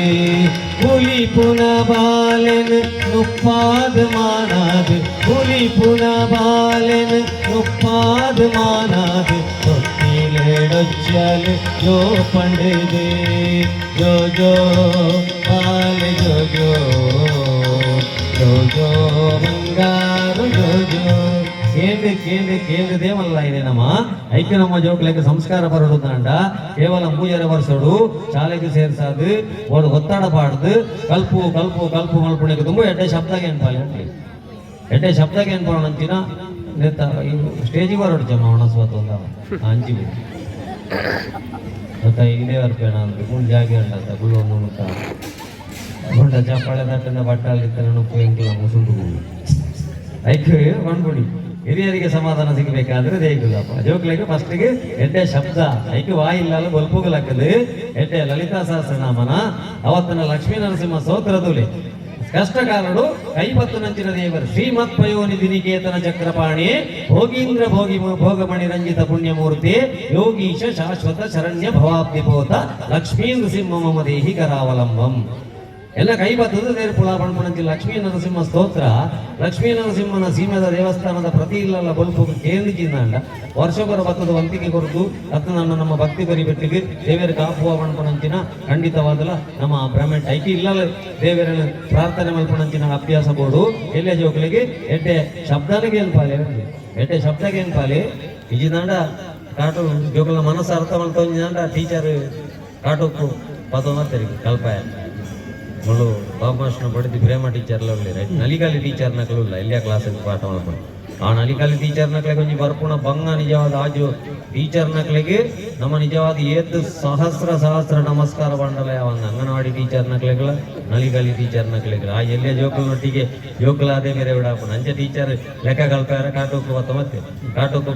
ಹುಲಿ ಪುನ ಬಾಲೆನ್ ನುಪ್ಪಾದ ಮಾನಾದು, ಹುಲಿ ಪುನ ಬಾಲೆನ್ ನುಪ್ಪಾದ ಮಾನಾದು. ತೊಟ್ಟಿಲೊಚ್ಚಲು ಜೋ ಪಂಡಿದೆ ಜೋ ಜೋ ಬಾಲ ಜೋ ಜೋ ಜೋ ಜೋ ಬಂಗಾರು ಜೋ ಜೋ. ಕೇಂದ್ರ ದೇವಲ್ಲ ಇದೆ ನಮ್ಮ ಐಕ್ಯ ನಮ್ಮ ಜೋಕ್ಲೆಗೆ ಸಂಸ್ಕಾರ ಬರಡುದಂಡ ಕೇವಲ ಮೂಜರ ವರ್ಷಡು ಶಾಲೆಗೆ ಸೇರ್ಸಾದು ಒಂದು ಒತ್ತಡ ಪಾಡ್ದು ಕಲ್ಪು ಕಲ್ಪು ಕಲ್ಪು ಮಲ್ಪುಣಿಗೆ ತುಂಬ ಎಡ್ಡೆ ಶಬ್ದಗೆ ಅನ್ಪಾಲಿ ಎಡ್ಡೆ ಶಬ್ದಗೆ ಅನ್ಪಾಳ ಅಂಚಿನ ಸ್ಟೇಜಿಗೆ ಬರೋಡು ಜಮ್ಮ ಒಣಸ್ವತ್ತು ಒಂದ ಅಂಚಿ ಮತ್ತೆ ಇದೇ ಬರ್ಬೇಡ ಅಂದ್ರೆ ಗುಂಡು ಜಾಗಿ ಅಂಡ ಗುಳ್ಳು ಮುನುಕ ಗುಂಡ ಚಪ್ಪಾಳೆ ತಟ್ಟಿನ ಬಟ್ಟಲ್ಲಿ ನುಪ್ಪು ಎಂಕ್ಲ ಮುಸುಂಡು ಐಕ್ಯ ಬಂದ್ಬಿಡಿ. ಹಿರಿಯರಿಗೆ ಸಮಾಧಾನ ಸಿಗಬೇಕಾದ್ರೆ ದೇಗುಲಪ್ಪ ಜೋಕ್ಲೆಗೆ ಫಸ್ಟಿಗೆ ಎಡ್ಡೆ ಶಬ್ದ ಐಕ್ಯ ವಾಯಿಲ್ಲ ಗೊಲ್ಪುಗಲಕ್ಕದು ಎಡ್ಡೆ ಲಲಿತಾ ಸಹಸ್ರನಾಮನ ಅವತ್ತನ ಲಕ್ಷ್ಮೀ ನರಸಿಂಹ ಸ್ತೋತ್ರದುಲಿ ಕಷ್ಟಕಾರಡು ಕೈಪತ್ತು ನಂಚಿನ ದೇವರು ಶ್ರೀಮತ್ ಪಯೋನಿಧಿ ನಿಕೇತನ ಚಕ್ರಪಾಣಿ ಭೋಗೀಂದ್ರ ಭೋಗಿ ಭೋಗಮಣಿ ರಂಜಿತ ಪುಣ್ಯಮೂರ್ತಿ ಯೋಗೀಶ ಶಾಶ್ವತ ಶರಣ್ಯ ಭವಾಬ್ಧಿಪೋತ ಲಕ್ಷ್ಮೀ ನೃಸಿಂಹ ಮಮ ದೇಹಿ ಕರಾವಲಂಬಂ. ಎಲ್ಲ ಕೈ ಬತ್ತದ ದೇರು ಪುಳ ಬಣ್ಮಣಂತಿ ಲಕ್ಷ್ಮೀ ನರಸಿಂಹ ಸ್ತೋತ್ರ. ಲಕ್ಷ್ಮೀ ನರಸಿಂಹನ ಸೀಮದ ದೇವಸ್ಥಾನದ ಪ್ರತಿ ಇಲ್ಲಲ್ಲ ಬಲ್ಪು ಕೇಂದ್ರಜಿಂದ ವರ್ಷಗೊರ ಬತ್ತದ ವಂತಿಗೆ ಕೊರತು ಅತ್ತ ನಮ್ಮ ಭಕ್ತಿ ಬರಿ ಬೆಟ್ಟಿಗೆ ದೇವರ ಕಾಪುವ ಬಣ್ಮಣಂಚಿನ ಖಂಡಿತವಾದಲ್ಲ ನಮ್ಮ ಬ್ರಾಹ್ಮಣ ಐಕಿ ಇಲ್ಲಲ್ಲ ದೇವರ ಪ್ರಾರ್ಥನೆ ಮಲ್ಪಣಂಚಿನ ಅಭ್ಯಾಸ ಬೋಡು ಎಲ್ಲೇ ಜೋಕ್ಲಿಗೆ ಎಡ್ಡೆ ಶಬ್ದನಿಗೆ ಏನು ಪಾಲೆ ಎಡ್ಡೆ ಶಬ್ದಗೆ ಏನು ಪಾಲೆ ಇಜಿದಾಂಡ ಕಾಟು ಜೋಕಲ ಮನಸ್ಸು ಅರ್ಥ ಮಾಡ್ಕೊಂಡ ಟೀಚರ್ ಕಾಟುಕ್ಕು ಪದೋಮತ್ತರಿಗೆ ಕಲ್ಪಾಯ ಮುಳ್ಳು ಬಾಬಾಷ್ನ ಪಡೆದು ಪ್ರೇಮ ಟೀಚರ್ಲ ಉಳ್ಳಿ ರೈಟ್ ನಲಿಕಾಲಿ ಟೀಚರ್ ನಕಲು ಇಲ್ಲ ಇಲ್ಲಿಯ ಕ್ಲಾಸಿಗೆ ಪಾಠ ಮಾಡ್ಕೊಂಡು ಆ ನಲಿಕಾಲಿ ಟೀಚರ್ ನಕ್ಲೆಗೆ ಒಂಜಿ ಬರ್ಪುಣ ಬಂಗ ನಿಜವಾದ ಆಜು ಟೀಚರ್ ನಕ್ಲೆಗೆ ನಮ್ಮ ನಿಜವಾದ ಏದ್ದು ಸಹಸ್ರ ಸಹಸ್ರ ನಮಸ್ಕಾರ ಬಂಡಲ ಯಾವಂಗ ಅಂಗನವಾಡಿ ಟೀಚರ್ ನಕ್ಲೆಗಳ ನಲಿಕಾಲಿ ಟೀಚರ್ ನಕ್ಲೆಗಳ ಆ ಎಲ್ಲೇ ಜೋಕಲ್ನೊಟ್ಟಿಗೆ ಜೋಕಲ ಅದೇ ಬೇರೆ ಬಿಡಾಪು ನಂಚೆ ಟೀಚರ್ ಲೆಕ್ಕ ಕಲ್ಪಾರ ಕಾಟುಕ್ಕು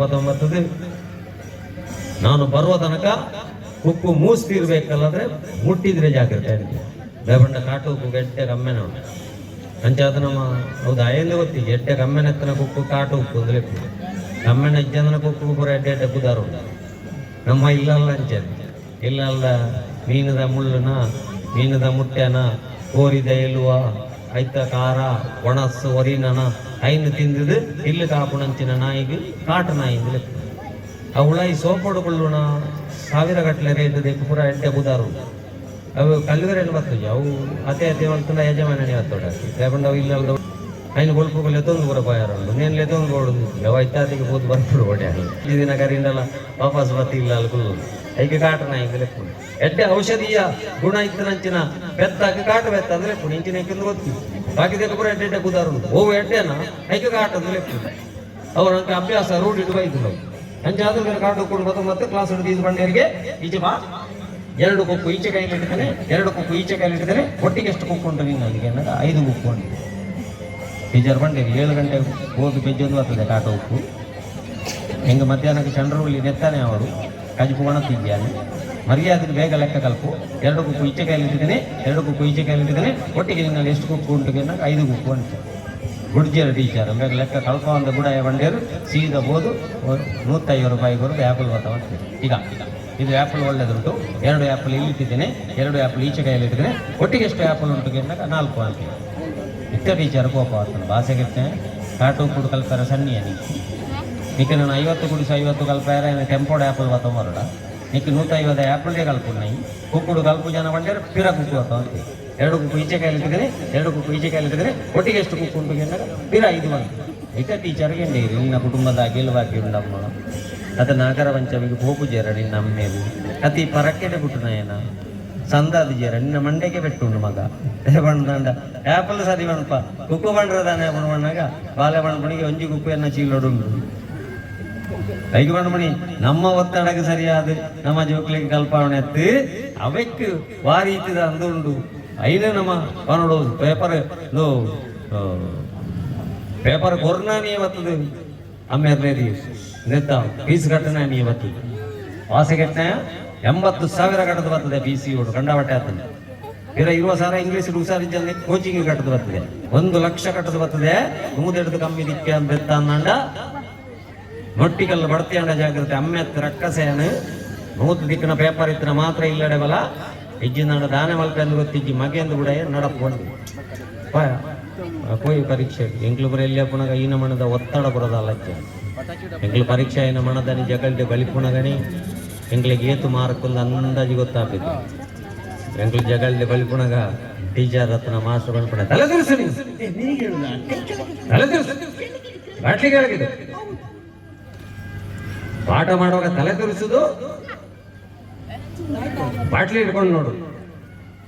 ಬತ್ತೊಂಬತ್ತದು ನಾನು ಬರುವ ತನಕ ಕುಕ್ಕು ಮೂಸ್ತಿರ್ಬೇಕಲ್ಲದ್ರೆ ಮುಟ್ಟಿದ್ರೆ ಜಾಗ್ರತೆ ಬೇಬಂಡ ಕಾಟುಕ್ಕು ಗೆಡ್ಡೆ ಕಮ್ಮೆನ ಉಂಟು ಅಂಚಾದ ನಮ್ಮ ಹೌದು ಅಯ್ಯಂದು ಗೊತ್ತಿ ಎಡ್ಡೆ ಕಮ್ಮೆನೆತ್ತನ ಕುಕ್ಕು ಕಾಟು ಉಪ್ಪು ಅಂದ್ರೆ ಕಮ್ಮೆನ ಇಜ್ಜಂದನ ಕುಕ್ಕು ಪೂರ ಎಡ್ಡೆ ಎಡ್ಡೆ ಕುದಾರು ನಮ್ಮ ಇಲ್ಲಲ್ಲ ಅಂಚದು ಇಲ್ಲಲ್ಲ ಮೀನದ ಮುಳ್ಳನ ಮೀನದ ಮುಟ್ಟೆನ ಕೋರಿದ ಎಲ್ವ ಐತ ಖಾರ ಒಣಸ್ಸು ಒರಿನನ ಐನು ತಿಂದಿದ್ದು ಇಲ್ಲಿ ಕಾಪುಣಂಚಿನ ನಾಯಿಗೆ ಕಾಟು ನಾಯಿ ಅವಳ ಈ ಸೋಪಡುಕೊಳ್ಳೋಣ 1000 ಗಟ್ಟಲೆ ರೇಟ್ ದೇಕು ಪೂರ ಎಡ್ಡೆ ಕುದಾರು ಅವು ಕಲ್ಲುಗರೆಲ್ಲ ಬರ್ತವೆ ಅವು ಅದೇ ಮಲ್ತಂಡ ಯಜಮಾನನೇ ಹತ್ತೋಡ ಲೇಪಂಡ ಅವು ಇಲ್ಲಲ್ದ ಐನು ಗೊಲ್ಪುಗಳು ಎತ್ತೊಂದು ಕೂಡ ಪಾಯಾರಂಡು ನೇನು ಎತ್ತೊಂದು ಕೊಡುದು ಯಾವ ಇತ್ಯಾದಿಗೆ ಹೋದ್ ಬರ್ಬಿಡು ಒಡೆ ಈ ದಿನ ಕರಿಂಡಲ್ಲ ವಾಪಸ್ ಬತ್ತಿ ಇಲ್ಲ ಅಲ್ಕುಲ್ಲು ಐಕೆ ಕಾಟನ ಹಿಂಗೆ ಲೆಕ್ಕೊಂಡು ಎಡ್ಡೆ ಔಷಧೀಯ ಗುಣ ಇತ್ತನಂಚಿನ ಬೆತ್ತಾಗಿ ಕಾಟ ಬೆತ್ತ ಅಂದ್ರೆ ಲೆಕ್ಕೊಂಡು ಇಂಚಿನ ಹೆಂಗೆ ಗೊತ್ತಿ ಬಾಕಿ ದೇಕ ಕೂಡ ಎಡ್ಡೆ ಕುದಾರುಂಡು ಹೋಗು ಎಡ್ಡೆನ ಐಕೆ ಕಾಟ ಅಂದ್ರೆ ಲೆಕ್ಕೊಂಡು ಅವ್ರು ನಂಗೆ ಅಭ್ಯಾಸ ರೂಢಿ ಇಟ್ಟು ಬೈದು ನಾವು ಅಂಚಾದ ಕಾಟು ಕೊಡು ಮತ್ತೆ ಕ್ಲಾಸ್ ಹಿಡಿದು ಈಜು ಬಂಡೆಯವರಿಗೆ ಈಚೆ ಬಾ 2 ಕೊಕ್ಕು ಈಚೆ ಕೈಲಿ ಇಡ್ತಾನೆ 2 ಕೊಕ್ಕು ಈಚೆ ಕೈಲಿ ಇಡ್ತಾನೆ ಒಟ್ಟಿಗೆ ಎಷ್ಟು ಕೊಕ್ಕು ಉಂಟು ನೀನು ಅಲ್ಲಿಗೆ ಅನ್ನೋದು 5 ಕೊಕ್ಕು ಉಂಟು ಟೀಚರ್ ಬಂಡೇರಿ 7 ಗಂಟೆ ಹೋಗಿ ಬೆಜ್ಜೊಂದು ಬರ್ತದೆ ಕಾಟ ಉಪ್ಪು ಹೆಂಗೆ ಮಧ್ಯಾಹ್ನಕ್ಕೆ ಚಂದ್ರವಳ್ಳಿ ನೆತ್ತಾನೆ ಅವರು ಕಜಪು ಒಣತಿದ್ದಾನೆ ಮರ್ಯಾದಕ್ಕೆ ಬೇಗ ಲೆಕ್ಕ ಕಲ್ಪು 2 ಕೊಕ್ಕು ಈಚೆ ಕೈಲಿ ಇಟ್ಟಿದ್ದೇನೆ 2 ಕೊಕ್ಕು ಈಚೆ ಕೈಲಿ ಇಟ್ಟಿದ್ದೇನೆ ಒಟ್ಟಿಗೆ ನಿನ್ನಲ್ಲಿ ಎಷ್ಟು ಕೊಕ್ಕು ಉಂಟು ಅನ್ನೋದು 5 ಕೊಕ್ಕು ಅಂತ ಗುಡ್ಜಿಯರ ಟೀಚರ್ ಬೇಗ ಲೆಕ್ಕ ಕಲ್ಪ ಅಂತ ಗುಡ ಬಂಡೇರು ಸೀದಾ ಹೋದು 150 ರೂಪಾಯಿಗೆ ಬರೋದು ಆ್ಯಪಲ್ ಬರ್ತಾವ ಈಗ ಇದು ಆ್ಯಪಲ್ ಒಳ್ಳೆದುಂಟು 2 ಆ್ಯಪಲ್ ಇಲ್ಲಿ ಇಟ್ಟಿದ್ದೇನೆ 2 ಆ್ಯಪಲ್ ಈಚೆ ಕೈಯಲ್ಲಿ ಇಟ್ಟಿದ್ದೇನೆ ಒಟ್ಟಿಗೆ ಎಷ್ಟು ಆ್ಯಪಲ್ ಉಂಟು ಅಂದಾಗ 4 ಅಂತ ಇತ್ತ ಟೀಚರ್ ಕೋಪ ಆಗ್ತಾನೆ ಭಾಷೆಗಿರ್ತೇನೆ ಕಾಟು ಕುಡು ಕಲ್ಪಾರ ಸಣ್ಣಿಯ ನಿಕ್ಕೆ ನಾನು 50 × 50 ಕಲ್ಪಾರ ಟೆಂಪೋಡ್ ಆ್ಯಪಲ್ ಬರ್ತಾವ ಮರಡ ನಿಕ್ಕೆ 150 ಆ್ಯಪಲ್ಗೆ ಕಲ್ಪು ನೈ ಕುಕ್ಕುಡು ಕಲ್ಪು ಜನ ಬಂಡೇರು ಪಿರ ಕುಕ್ಕು ಬರ್ತಾವ ಅಂತ 2 ಕುಕ್ಕು ಈಚೆ ಕೈಯಲ್ಲಿ ಇಟ್ಟಿದ್ದೇನೆ 2 ಕುಕ್ಕು ಈಚೆ ಕೈಯಲ್ಲಿ ಇಟ್ಟಿದ್ದೇನೆ ಒಟ್ಟಿಗೆ ಎಷ್ಟು ಕುಕ್ಕು ಉಂಟು ಅಂದಾಗ ಪಿರ 5 ಅಂತ ಇತ್ತ ಟೀಚರ್ಗೆ ನಿನ್ನ ಕುಟುಂಬದ ಗೆಲುವಾಗಿ ಉಂಡಮ್ಮ ಅದು ನಾಗರ ಪಂಚಮಿಗೆ ಹೋಗು ಜೇರ ನಿನ್ನ ಅಮ್ಮೇದು ಅತಿ ಪರಕ್ಕೆಡೆ ಬಿಟ್ಟು ನಯನ ಸಂದಾದ ಜೇರ ನಿನ್ನ ಮಂಡೆಗೆ ಬೆಟ್ಟುಂಡು ಮಗ ಬಣ್ಣ ಆಪಲ್ ಸರಿ ಬಣಪ ಕುಕ್ಕು ಬಂಡ್ರದಾನೆ ಬಣ್ಣಾಗ ಬಾಲೆ ಬಣ್ಣಿಗೆ ಒಂಜಿ ಕುಪ್ಪೆಯನ್ನ ಚೀಲೊಡುಂಡು ಕೈಗೆ ಬಣ್ಮಣಿ ನಮ್ಮ ಒತ್ತಡಕ್ಕೆ ಸರಿಯಾದ ನಮ್ಮ ಜೋಕ್ಲಿಗೆ ಕಲ್ಪನೆ ಎತ್ತು ಅವಕ್ಕೆ ವಾರಿ ಇತ್ತಿದ ಅಂದುಂಡು ಐನ ನಮ್ಮ ಅವನೋಡು ಪೇಪರ್ ಕೊರ್ನಾ ನೀ ಬರ್ತದೆ ಅಮ್ಮೇರ್ಲೇದಿ ನೆತ್ತ ಫೀಸ್ ಕಟ್ಟನ ನೀ ಬರ್ತದೆ ವಾಸಗೆಟ್ಟನ 80,000 ಕಟ್ಟದು ಬರ್ತದೆ PC ಓಡು ಕಂಡಾವಟ್ಟೆ ಆಗ್ತದೆ ಇರ 20,000 ಇಂಗ್ಲೀಷ್ ಹುಷಾರಿದ್ದಲ್ಲಿ ಕೋಚಿಂಗ್ ಕಟ್ಟದು ಬರ್ತದೆ 1 ಲಕ್ಷ ಕಟ್ಟದು ಬರ್ತದೆ ಮೂದೆಡ್ದು ಕಮ್ಮಿ ದಿಕ್ಕೆ ಬೆತ್ತ ಅನ್ನಂಡ ನೊಟ್ಟಿಗೆಲ್ಲ ಬಡ್ತಿಯಂಡ ಜಾಗ್ರತೆ ಅಮ್ಮೆತ್ ರಕ್ಕಸೇನು 100 ದಿಕ್ಕಿನ ಪೇಪರ್ ಇತ್ತಿನ ಮಾತ್ರ ಇಲ್ಲಡೆ ಬಲ ಇಜ್ಜಿನ ದಾನೆ ಮಲ್ಪೆಂದು ಗೊತ್ತಿಜ್ಜಿ ಮಗೆಂದು ಕೂಡ ನಡಪೊಂಡು ಪೋಯಿ ಪರೀಕ್ಷೆ ಎಂಕ್ಲು ಬರೆಯಲ್ಲ ಪುನಗ ಈನ ಮಣದ ಒತ್ತಡ ಬರೋದಲ್ಲ ಎಂಕ್ಲು ಪರೀಕ್ಷೆ ಏನ ಮಣದನಿ ಜಗಲ್ಡೆ ಬಲಿಪುಣಗನಿ ಎಂಕ್ಲಿಗೆ ಏತು ಮಾರ್ಕುಂದು ಅಂದಾಜಿ ಗೊತ್ತಾಗ್ತಿತ್ತು ಎಂಕ್ಲು ಜಗಲ್ಡೆ ಬಲಿಪುಣಗ ಟೀಚರ್ ಹತ್ರ ಮಾಸ್ಟರ್ ಬಂದ್ಪುಣ ತಲೆ ತಿರ್ಸು ನೀವು ತಲೆ ತಿರ್ಸು ಬಾಟ್ಲಿಗೆ ಆಗಿದೆ ಪಾಠ ಮಾಡುವಾಗ ತಲೆ ತಿರ್ಸುದು ಬಾಟ್ಲಿ ಇಟ್ಕೊಂಡು ನೋಡು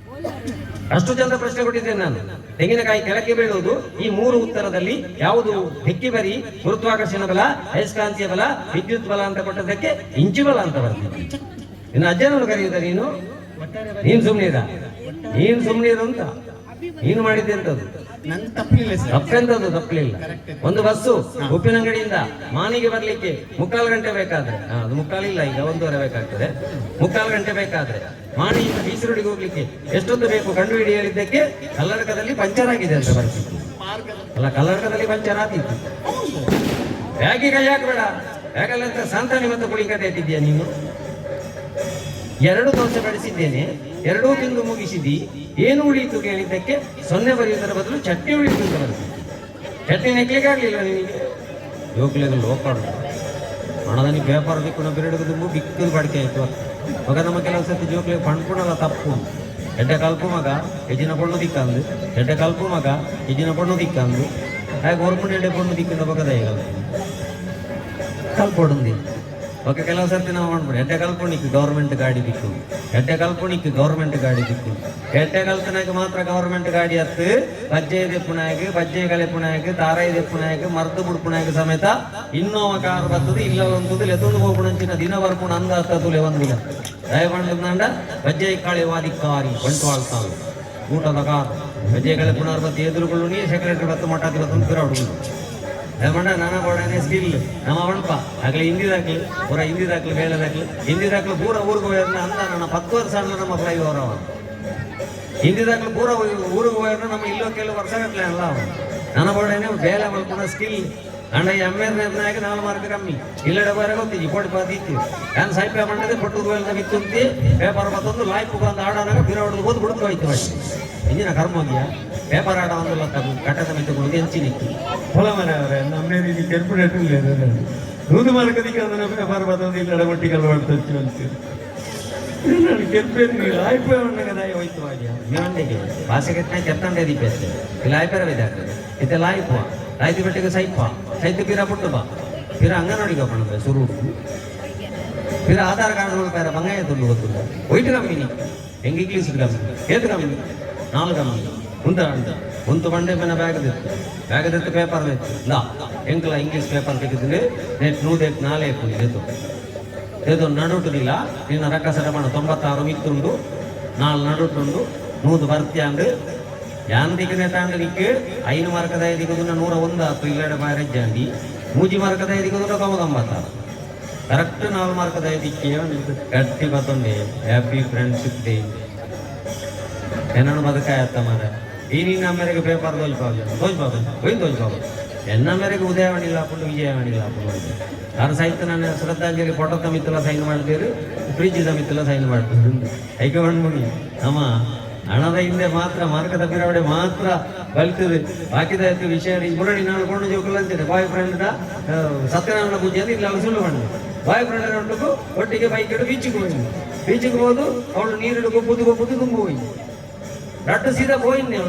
ಅಷ್ಟು ಚಂದ ಪ್ರಶ್ನೆ ಕೊಟ್ಟಿದ್ದೇನೆ ನಾನು ತೆಂಗಿನಕಾಯಿ ಕೆಳಕ್ಕೆ ಬೀಳುವುದು ಈ 3 ಉತ್ತರದಲ್ಲಿ ಯಾವುದು ಡಿಕ್ಕಿ ಬರಿ ಗುರುತ್ವಾಕರ್ಷಣ ಬಲ ಅಯಸ್ಕಾಂತೀಯ ಬಲ ವಿದ್ಯುತ್ ಬಲ ಅಂತ ಕೊಟ್ಟದಕ್ಕೆ ಇಂಚು ಬಲ ಅಂತ ಬರ್ತೀನಿ ಇನ್ನು ಅಜ್ಜನವರು ಕರೆಯುವುದ ನೀನು ಸುಮ್ಮನೆ ಅಂತ ನೀನು ಮಾಡಿದ್ದೆ ಅಂತದ್ದು ತಪ್ಪೆಂತದ್ದು ತಪ್ಪಲಿಲ್ಲ ಒಂದು ಬಸ್ಸು ಉಪ್ಪಿನಂಗಡಿಯಿಂದ ಮಾನಿಗೆ ಬರ್ಲಿಕ್ಕೆ 3/4 ಗಂಟೆ ಬೇಕಾದ್ರೆ ಅದು 3/4 ಇಲ್ಲ ಈಗ 1:30 ಬೇಕಾಗ್ತದೆ 3/4 ಗಂಟೆ ಬೇಕಾದ್ರೆ ಮಾಣಿಯಿಂದ ಬೀಸರೊಡಿಗೆ ಹೋಗ್ಲಿಕ್ಕೆ ಎಷ್ಟೊತ್ತು ಬೇಕು ಕಂಡು ಹಿಡಿ ಹೇಳಿದ್ದಕ್ಕೆ ಕಲ್ಲಡಕದಲ್ಲಿ ಪಂಚರ್ ಆಗಿದೆ ಅಂತ ಬರ್ತಿತ್ತು ಅಲ್ಲ ಕಲ್ಲಡಕದಲ್ಲಿ ಪಂಚರ್ ಆಗ್ತಿತ್ತು ಹೇಗೆ ಕೈ ಹಾಕಬೇಡ ಹೇಗಲ್ಲ ಅಂತ ಸಂತಾನಿ ಮತ್ತು ಕುಳಿಕತೆ ಇಟ್ಟಿದ್ಯಾ ನೀನು 2 ದೋಸೆ ಬಡಿಸಿದ್ದೇನೆ 2 ತಿಂದು ಮುಗಿಸಿದಿ ಏನು ಉಳಿಯಿತು ಕೇಳಿದ್ದಕ್ಕೆ 0 ಬರೆಯುವುದರ ಬದಲು ಚಟ್ನಿ ಉಳಿಯಿತು ಅಂತ ಬರ್ತದೆ ಚಟ್ನಿ ನೆಕ್ಲಿಕ್ಕೆ ಆಗ್ಲಿಲ್ಲ ನಿನಗೆ ಯೋಗ್ಯಗಳು ಲೋಕಾಡು ಹಣದಲ್ಲಿ ಪೇಪರ್ ದಿಕ್ಕು ಬಿರಡುಗು ತುಂಬು ಬಿಕ್ಕದು ಬಡಿಕೆ ಆಯ್ತು ಮಗ ನಮ್ಮ ಕೆಲವು ಸರ್ತಿ ಜೋಕ್ಲಿಗೆ ಪಣ್ಪುಣಲ್ಲ ತಪ್ಪು ಎಡ್ಡೆ ಕಲ್ಪು ಮಗ ಹೆಜ್ಜಿನ ಪೊಣ್ಣು ದಿಕ್ಕಂದು ಎಡ್ಡೆ ಕಲ್ಪು ಮಗ ಹೆಜ್ಜಿನ ಪೊಣ್ಣು ದಿಕ್ಕಂದು ಹಾಗೆ ಗೋರ್ಪುಂಡು ಎಡ್ಡೆ ಪೊಣ್ಣು ದಿಕ್ಕಿನ ಬಗದ ಈಗ ಕಲ್ಪೊಡುಂದಿ ಓಕೆ ಕೆಲವು ಸರ್ತಿ ನಾವು ಮಾಡ್ಬೋದು ಎಡ್ಡೆ ಕಲ್ಪುಣಿಕ್ಕೆ ಗೌರ್ಮೆಂಟ್ ಗಾಡಿ ದಿಕ್ಕು ಎಡ್ಡೆ ಕಲ್ಪುಣಿಕ್ಕೆ ಗೌರ್ಮೆಂಟ್ ಗಾಡಿ ದಿಕ್ಕು ಎಡ್ಡೆ ಕಲ್ಪನಾಗ ಮಾತ್ರ ಗೌರ್ಮೆಂಟ್ ಗಾಡಿ ಹತ್ತು ಬಜ್ಜೆ ದೆಪ್ಪುನಾಯಕ ಬಜ್ಜೆ ಕಲೆ ಪುನಾಯಕ ತಾರಾಯಿ ದೆಪ್ಪುನಾಯಕ ಮರ್ದು ಬುಡ್ಪುನಾಯಕ ಸಮೇತ ಇನ್ನೋವ ಕಾರ್ ಬರ್ತದೆ ಇಲ್ಲ ಒಂದು ಎತ್ತೊಂದು ಹೋಗ್ಬಿಡಂಚಿನ ದಿನ ಬರ್ಪುಣ ಅಂದ ಹತ್ತದುಲೆ ಒಂದಿಲ್ಲ ದಯಬಂಡ ಬಜ್ಜೆ ಕಾಳಿ ವಾದಿಕ್ಕಾರಿ ಬಂಟ್ವಾಳ ತಾವು ಊಟದ ಕಾರ್ ಬಜ್ಜೆ ಕಲೆ ಪುನರ್ ಬತ್ತು ಎದುರುಗಳು ನೀ ಸೆಕ್ರೆಟರಿ ಬತ್ತು ಮಟ್ಟಾತಿ ಬತ್ತು ಪಿರ ಹುಡುಗರು ದಯಮಾಡ ನಾನಾ ಬೋಡನೆ ಸ್ಕಿಲ್ ನಮ್ಮ ಬಣಪ ಆಗಲೇ ಹಿಂದಿದಾಕ್ಲು ಪೂರ ಹಿಂದಿದಾಕ್ಲು ಹಿಂದಿದಾಕ್ಲು ಪೂರ ಊರಿಗೆ ಹೋಯ್ರನ್ನ ಅಂದ ನನ್ನ 10 ವರ್ಷ ಅಲ್ಲ ನಮ್ಮ ಫ್ಲೈ ಓವರ್ ಹಿಂದಿದಾಕ್ಲು ಪೂರ ಊರಿಗೆ ಹೋಯ್ರನ್ನ ನಮ್ಮ ಇಲ್ಲೋ ಕೆಲವು ವರ್ಷ ಗಟ್ಟಲೆ ಅಲ್ಲ ಅವ ನನ್ನ ಬೋಡನೆ ಬೇಲೆ ಮಲ್ಕೊಂಡ ಸ್ಕಿಲ್ ಅಂಡ ಎಮ್ಮೆರ್ ನಿರ್ಣಯಕ್ಕೆ 4 ಮಾರ್ಕ್ ಕಮ್ಮಿ ಇಲ್ಲಡೆ ಬೇರೆ ಗೊತ್ತಿದ್ದಿ ಪೊಟ್ಟು ಪಾತಿತ್ತು ನಾನು ಸಾಯ್ಪೆ ಬಂಡದೆ ಪೊಟ್ಟು ಗೋಲ್ನ ಬಿತ್ತುಂತಿ ಪೇಪರ್ ಮತ್ತೊಂದು ಲಾಯ್ಪು ಬಂದು ಆಡೋನಾಗ ಬಿರ ಹೊಡೆದು ಹೋದ್ ಬಿಡುತ್ತೆ ಹೋಯ್ತು ಅಷ್ಟೇ ಇಂಜಿನ ಕರ್ಮ ಹೋಗಿಯಾ ಪೇಪರ್ ಆಡ ಒಂದಲ್ಲ ಕಟ್ಟದ ಮಿತ್ತುಗಳಿಗೆ ಹೆಂಚಿನಿತ್ತು ಹೊಲ ಮನೆ ಅವರೇ ನಮ್ಮೇ ರೀತಿ ಕೆರ್ಪುಡೇಟು ಇಲ್ಲ ನೂದು ಮಾರ್ಕದಿಕ್ಕೆ ಅದನ್ನ ಪೇಪರ್ ಬತ್ತೊಂದು ಇಲ್ಲಡೆ ಒಟ್ಟಿಗೆಲ್ಲ ಮಾಡ್ತಚ್ಚು ಅಂತೀವಿ ನಾನು ಕೆರ್ಪೇರಿ ನೀವು ಲಾಯ್ಪೆ ಉಂಡಗದಾಯ ಹೋಯ್ತು ಆಗ್ಯಾ ಮೇವಂಡೆಗೆ ಭಾಷೆಗೆಟ್ಟನೆ ಕೆತ್ತಂಡೆ ದೀಪೇಸ್ತೆ ಇಲ್ಲಿ ಲಾಯ್ಪೆರ ಇದಾಗ್ತದೆ ಇತ್ತೆ ಲಾಯ್ಪುವ ಲಾಯ್ತು ಬೆಟ್ಟಿಗೆ ಸೈತು ಪಿರ ಪುಟ್ಟು ಬಾ ಪಿರ ಅಂಗನವಾಡಿಗೆ ಪಣಬೆ ಸುರು ಪಿರ ಆಧಾರ್ ಕಾರ್ಡ್ ಬೇರೆ ಬಂಗಾಯ ತುಂಡು ಗೊತ್ತಿಲ್ಲ ಒಯ್ತು ಕಮ್ಮಿ ಹೆಂಗೆ ಇಂಗ್ಲೀಷ್ ಕಮ್ಮಿ ಏತು ಕಮ್ಮಿ 4 ಕಮ್ಮಿ ಒಂದು ಬಂಡೆ ಮೇಲೆ ಬ್ಯಾಗದಿತ್ತು ಪೇಪರ್ ಇಲ್ಲ ಎಂಕಲ ಇಂಗ್ಲೀಷ್ ಪೇಪರ್ ತೆಗೆದಿದೆ ನೆಟ್ 4 ಇದು ನಡುಟುದಿಲ್ಲ ನಿನ್ನ ರಕ್ಕಸಡ ಮಾಡ 96 ಮಿತ್ತುಂಡು 4 ನಡುಟುಂಡು 100 ಬರ್ತ್ಯಾಂಡು ಯಾಂದಿಕನೆ ತಾಂಡು ನಿಕ್ಕೆ 5 ಮಾರ್ಕದ ದಿಗುದುನ 101 ಆತು ಇಲ್ಲಡೆ ಬಾರೆ ಜಾಂಡಿ 3 ಮಾರ್ಕದ ದಿಗುದುನ 96 ಕರೆಕ್ಟ್ 4 ಮಾರ್ಕದ ದಿಕ್ಕೆ ಗಟ್ಟಿ ಬತ್ತೊಂಡೆ ಹ್ಯಾಪಿ ಫ್ರೆಂಡ್ಶಿಪ್ ಡೇ ಏನನ್ನು ಬದುಕಾಯತ್ತ ಮಾರ ಈ ನಿನ್ನ ಮೇರೆಗೆ ಪೇಪರ್ ತೋಜ್ಬಾಬು ಎನ್ನ ಮೇರೆಗೆ ಉದಯವಾಣಿಲ್ಲ ಹಾಕೊಂಡು ವಿಜಯವಾಣಿಲ್ಲ ಹಾಕೊಂಡು ಯಾರು ಸಾಹಿತ್ಯ ನಾನು ಶ್ರದ್ಧಾಂಜಲಿ ಫೋಟೋದ ಮಿತ್ತಲ ಸೈನ್ ಮಾಡ್ತೀರಿ ಫ್ರಿಜ್ದ ಮಿತ್ತಲ ಸೈನ್ ಮಾಡ್ತೀರಿ ಐಕಮಂಡ್ಮುನಿ ನಮ್ಮ ಹಣದ ಹಿಂದೆ ಮಾತ್ರ ಮಾರ್ಗದ ಪಿರವಡೆ ಮಾತ್ರ ಬಲ್ತದೆ ಬಾಕಿದ ವಿಷಯ ಮುರಡಿ ನಾನು ಕೊಂಡು ಜೋಕಲ್ಲ ಅಂತೇನೆ ಬಾಯ್ ಫ್ರೆಂಡ್ ಸತ್ಯನಾರಾಯಣ ಪೂಜೆ ಅಂತ ಇಲ್ಲ ಸುಳ್ಳು ಮಾಡಿ ಬಾಯ್ ಫ್ರೆಂಡ್ ಉಂಟು ಒಟ್ಟಿಗೆ ಬೈಕ್ ಇಡು ಬೀಚಿಗೆ ಹೋದು ಅವಳು ನೀರಿಡು ಗೊಬ್ಬುದು ತುಂಬ ಹೋಗಿ ರಟ್ಟು ಸೀದಾ ಹೋಯ್ತು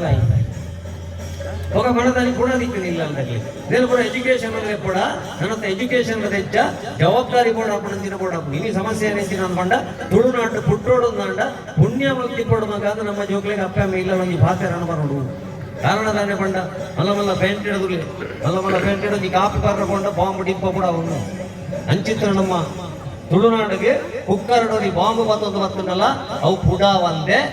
ఒక మనదానికి కూడా దిక్కునిಲ್ಲ అంటే నేను కూడా ఎడ్యుకేషన్ ಅಂದ್ರೆ ಕೂಡ ನನ್ನ ಎಜುಕೇಶನ್ ಹೆಚ್ಚ ಜವಾಬ್ದಾರಿ ಕೂಡ ಅಪ್ಪನಿಂದ ಕೂಡ ಇನಿ ಸಮಸ್ಯೆ ಏನಿಸಿ ಅನ್ಕೊಂಡ ತುಳುನಾಡು ಪುಟ್ಟೋಡು ಅಂದ ಪುಣ್ಯ ಮುಕ್ತಿ ಕೊಡುವಾಗ ನಮ್ಮ ಜೋಕ್ಲಿಗೆ ಅಪ್ಪ ಅಮ್ಮ ಇಲ್ಲ ಒಂದು ಭಾಷೆ ಅನುಭವ ಕಾರಣ ತಾನೇ ಪಂಡ ಮಲ್ಲ ಮಲ್ಲ ಪೇಂಟ್ ಹಿಡಿದು ಮಲ್ಲ ಮಲ್ಲ ಪೇಂಟ್ ಹಿಡಿದು ಕಾಪಿ ಕರ್ಕೊಂಡ ಬಾಂಬ್ ಡಿಪ್ಪ ಕೂಡ ಅವನು ಅಂಚಿತ್ರ ನಮ್ಮ ತುಳುನಾಡಿಗೆ ಕುಕ್ಕರ್ಡೋರಿ ಬಾಂಬ್ ಬತ್ತೊಂದಲ್ಲ ಅವು ಕೂಡ ಒಂದೇ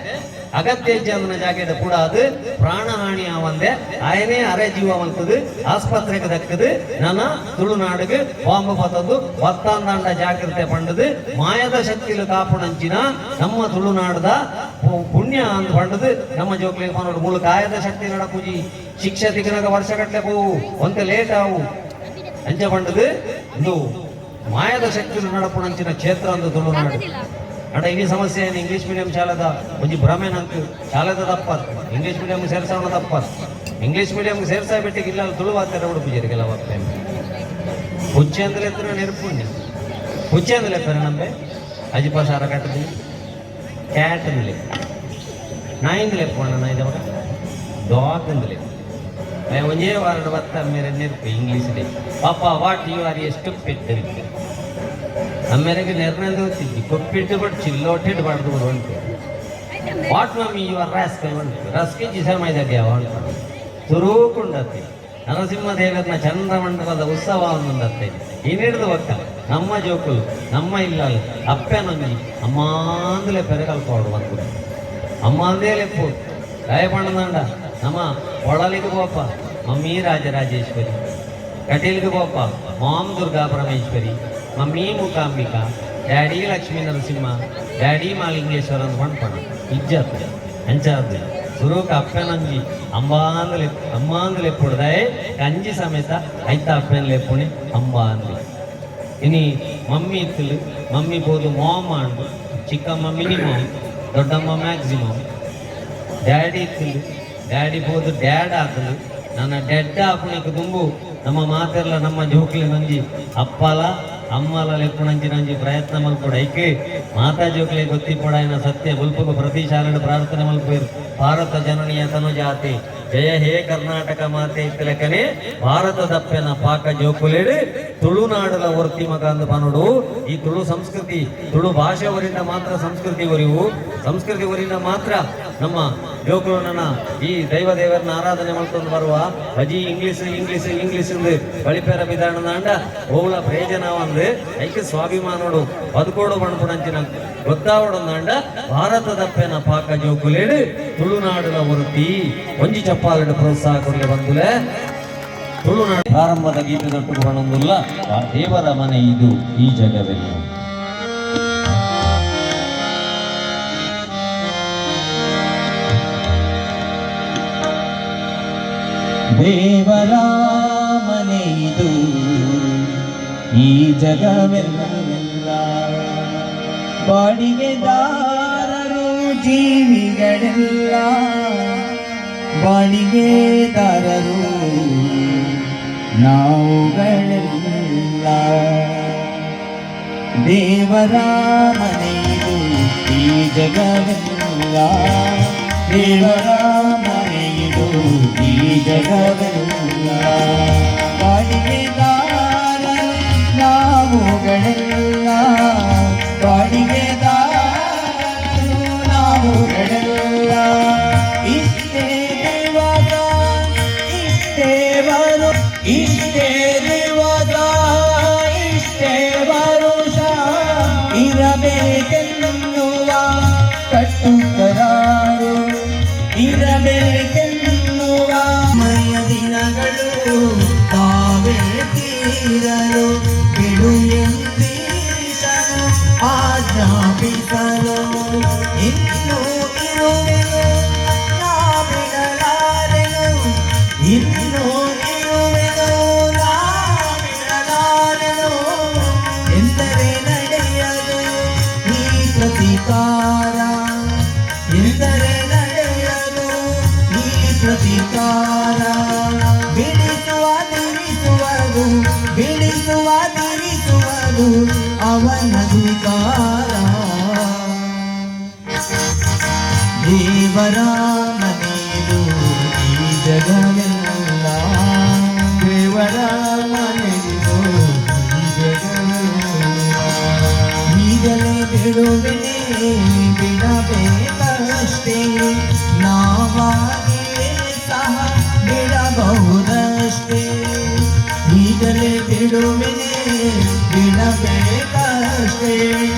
ಅಗತ್ಯ ಜನ ಜಾಗದ ಕೂಡ ಅದು ಪ್ರಾಣಹಾನಿ ಒಂದೇ ಆಯನೇ ಅರೆ ಜೀವವಂತದ್ದು ಆಸ್ಪತ್ರೆಗೆ ದಕ್ಕದು ನನ್ನ ತುಳುನಾಡಿಗೆ ಬಾಂಬ್ ಬತ್ತದ್ದು ಬತ್ತಾಂದಾಂಡ ಜಾಗ್ರತೆ ಪಂಡದು ಮಾಯದ ಶಕ್ತಿಲು ಕಾಪುಣಂಚಿನ ನಮ್ಮ ತುಳುನಾಡದ ಪುಣ್ಯ ಅಂತ ಪಂಡದು ನಮ್ಮ ಜೋಕ್ಲಿಗೆ ಪನ್ನೋಡು ಮೂಲ ಕಾಯದ ಶಕ್ತಿ ನಡಪುಜಿ ಶಿಕ್ಷೆ ತಿಗನಗ ವರ್ಷಗಟ್ಟಲೆ ಹೋವು ಒಂತೆ ಲೇಟ್ ಆವು ಅಂಚೆ ಪಂಡದು ಇದು ಮಾಯದ ಶಕ್ತಿ ನಡಪುಣಂಚಿನ ಕ್ಷೇತ್ರ ಅಂತ ತುಳುನಾಡು ಅಡ ಇನಿ ಸಮಸ್ಯೆ ಏನು ಇಂಗ್ಲೀಷ್ ಮೀಡಿಯಂ ಶಾಲೆದ ಒಂಜಿ ಭ್ರಮೆ ನಂಕು ಶಾಲೆದ ತಪ್ಪತ್ ಇಂಗ್ಲೀಷ್ ಮೀಡಿಯಂ ಸೇರ್ಸೋಣ ತಪ್ಪತ್ ಇಂಗ್ಲೀಷ್ ಮೀಡಿಯಂ ಸೇರ್ಸಾ ಬಿಟ್ಟಿಗೆ ಇಲ್ಲ ತುಳುವಾತಾರೆ ಉಡುಪಿಜರಿ ಕೆಲವು ಹುಚ್ಚೆ ಅಂದ್ರೆ ಎತ್ತರ ನೆರಪುಣ್ಯ ಹುಚ್ಚೆ ಅಂದ್ರೆ ಎತ್ತರ ನಮ್ಮೆ ಅಜಿಪಾಸಾರ ಕಟ್ಟದಿ ಕ್ಯಾಟ್ ಅಂದ್ರೆ ನಾಯಿಂದು ಲೆಪ್ಪಣ್ಣ ನಾ ಇದ ಡಾಗ್ ಅಂದ್ರೆ ಒಂದೇ ವಾರದ ಬತ್ತ ಮೇರೆ ನೆರಪು ಇಂಗ್ಲೀಷ್ ಪಾಪ ವಾಟ್ ಯು ಆರ್ ಎಷ್ಟು ಪೆಟ್ಟಿರುತ್ತೆ ಅಮ್ಮೇರೆಗೆ ನೆರನಂದು ಹೋಗ್ತಿದ್ವಿ ಕೊಪ್ಪಿಟ್ಟು ಬಟ್ ಚಿಲ್ಲೋಟಿಟ್ಟು ಬಾಡ್ದು ಬರುವಂತೆ what mummy you are rascal ಬಂತು ರಸ್ಕೆ ಜಿಸಮೈದಾಗ ಯಾವ ಅಂತ ಸುರೂಕುಂಡತ್ತೆ ನರಸಿಂಹ ದೇವರನ್ನ ಚಂದ್ರಮಂಡಲದ ಉತ್ಸವವನ್ನೊಂದತ್ತೆ ಇನ್ನಿಡ್ದು ಒಕ್ಕ ನಮ್ಮ ಜೋಕುಲು ನಮ್ಮ ಇಲ್ಲ ಅಪ್ಪನೊಂಜಿ ಅಮ್ಮ ಅಂದಲೇ ಪೆರಗಲ್ಕೋಡು ಬಂತು ಅಮ್ಮ ಅಂದೇ ಲೆಪ್ಪು ರಾಯಪಣ್ಣದಂಡ ನಮ್ಮ ಒಳಲಿಗೆ ಹೋಪ ಮಮ್ಮಿ ರಾಜರಾಜೇಶ್ವರಿ ಕಟೀಲ್ಗೆ ಹೋಪ mom Durga Parameshwari mummy Mookambika daddy Lakshmi Narasimha daddy Malingeshwara ಅಂತ ಪಂಡ್ಪಣ ಇಜ್ಜತ್ ಅಂಚಾದ ಸುರೂಕ ಅಪ್ಪನಂಜಿ ಅಮ್ಮ ಅಂದಲೆ ಪುಡ್ದಾಯ್ ಕಂಜಿ ಸಮೇತ ಐತ ಅಪ್ಪನಲೆ ಪುಣಿ ಅಂಬ ಅಂದ್ಲಿ ಇನಿ ಮಮ್ಮಿ ಇತ್ತಲು ಮಮ್ಮಿ ಬೋದು ಮಾಮ್ ಅಂಡು ಚಿಕ್ಕಮ್ಮ ಮಿನಿಮಮ್ ದೊಡ್ಡಮ್ಮ ಮ್ಯಾಕ್ಸಿಮಮ್ ಡ್ಯಾಡಿ ಇತ್ತಲು ಡ್ಯಾಡಿ ಬೋದು ಡ್ಯಾಡ್ ಆತಲು ನನ್ನ ಡೆಡ್ ಆಪುಣಿಗೆ ತುಂಬು ನಮ್ಮ ಮಾತೆಲ್ಲ ನಮ್ಮ ಜೋಕ್ಲಿ ನಂಜಿ ಅಪ್ಪಲ ಅಮ್ಮಲ ಲೆಪ್ಪುಣಂಜಿ ನಂಜಿ ಪ್ರಯತ್ನ ಮಲ್ಪೊಡು ಐಕೆ ಮಾತಾ ಜೋಕ್ಲಿ ಗೊತ್ತಿಪೊಡಾಯಿನ ಸತ್ಯ ಬುಲ್ಪಗು ಪ್ರತಿ ಶಾಲೆಡು ಪ್ರಾರ್ಥನೆ ಮಲ್ಪೇರು ಭಾರತ ಜನನಿಯ ತನುಜಾತಿ ಜಯ ಹೇ ಕರ್ನಾಟಕ ಮಾತೆ ಇತ್ತಲೆಕ್ಕನೆ ಭಾರತದಪ್ಪೆನ ಪಾಕ ಜೋಕುಲೇಡು ತುಳುನಾಡಲ ವರ್ತಿ ಮಗ ಅಂದು ಪನೋಡು ಈ ತುಳು ಸಂಸ್ಕೃತಿ ತುಳು ಭಾಷೆ ವರಿಂದ ಮಾತ್ರ ಸಂಸ್ಕೃತಿ ಒರಿವು ಸಂಸ್ಕೃತಿ ವರಿಂದ ಮಾತ್ರ ನಮ್ಮ ಜೋಕುಲನ ಈ ದೇವರನ್ನ ಆರಾಧನೆ ಮಾಡ್ಕೊಂಡು ಬರುವ ಅಜಿ ಇಂಗ್ಲಿಷ್ ಎಂದು ಬಳಿಪೇರ ವಿಧಾನದ ಅಂಡ ಓಲ ಪ್ರಯೋಜನ ಒಂದು ಐಕ್ಯ ಸ್ವಾಭಿಮಾನೋಡು ಬದುಕೋಡು ಮಣ್ಪುಣಂಚಿನ ಗೊತ್ತಾವಡೊಂದಂಡ ಭಾರತದಪ್ಪೆನ ಪಾಕ ಜೋಕುಲೇಡು ತುಳುನಾಡಿನ ವೃತ್ತಿ ಒಂಜಿ ಚಪ್ಪಾಲಡು ಪ್ರೋತ್ಸಾಹ ಕೊಡಲಿ ಬಂದುಲೆ ತುಳುನಾಡು ಪ್ರಾರಂಭದ ಗೀತೆದೊಟ್ಟು ಬಣಂದುಲ್ಲ ದೇವರ ಮನೆ ಇದು ಈ ಜಗವೆಲ್ಲ ದೇವರ ಮನೆಯಿದು ಈ ಜಗವೆಲ್ಲ ಬಾಡಿಗೆದಾರರು ಜೀವಿಗಳೆಲ್ಲ ಬಾಡಿಗೆದಾರರು ನಾವುಗಳೆಲ್ಲ ದೇವರ ಮನೆಯಿದು ಈ ಜಗವೆಲ್ಲ ದೇವರ ಮನೆಯಿದು ಈ ಜಗವೆಲ್ಲ ಬಾಡಿಗೆದಾರರು ನಾವುಗಳೆಲ್ಲ ಬಾಡಿಗೆದಾರರು ನಾವುಗಳೆಲ್ಲ ಇಷ್ಟೇ ದೇವದ ಇಷ್ಟೇ ಬರು ಇಷ್ಟೇ ದೇವದ ಇಷ್ಟೇ ವರುಷ ಇರಬೇಕೆನ್ನುವ ಕಟ್ಟುಕರಾರು ಇರಬೇಕೆನ್ನುವ ಮಯ ದಿನಗಳು ತಾವೇ ತೀರಲು ಬಿಡು ಎಂದೀಶನು ಆಜ್ಞಾಪಿಸಲು ಇನ್ನೂ ಇರುವೆನು ನಾ ಬಿಡಲಾರೆನು ಇನ್ನೂ ಇರುವೆನು ನಾ ಬಿಡಲಾರೆನು ಎಂದರೆ ನಡೆಯಲು ಈ ಪ್ರತಿಕಾರ ಎಂದರೆ ನಡೆಯಲು ಈ ಪ್ರತಿಕಾರ ಬಿಡಿಸುವ ತಿರಿಸುವುದು ಅವನ ಅಧಿಕಾರ ದೇವರ ಮನೆಯದು ಈ ಜಗವೆಲ್ಲ ದೇವರ ಮನೆಯೋ ಈಗಲೇ ಬಿಡುವೆನೆ ಬಿಡಬೇಕಷ್ಟೇ ನಾವಾಗಿಯೇ ಸಹ ಬಿಡಬಹುದಷ್ಟೇ ಈಗಲೇ ಬಿಡುವೆನೆ ಬಿಡಬೇಕಷ್ಟೇ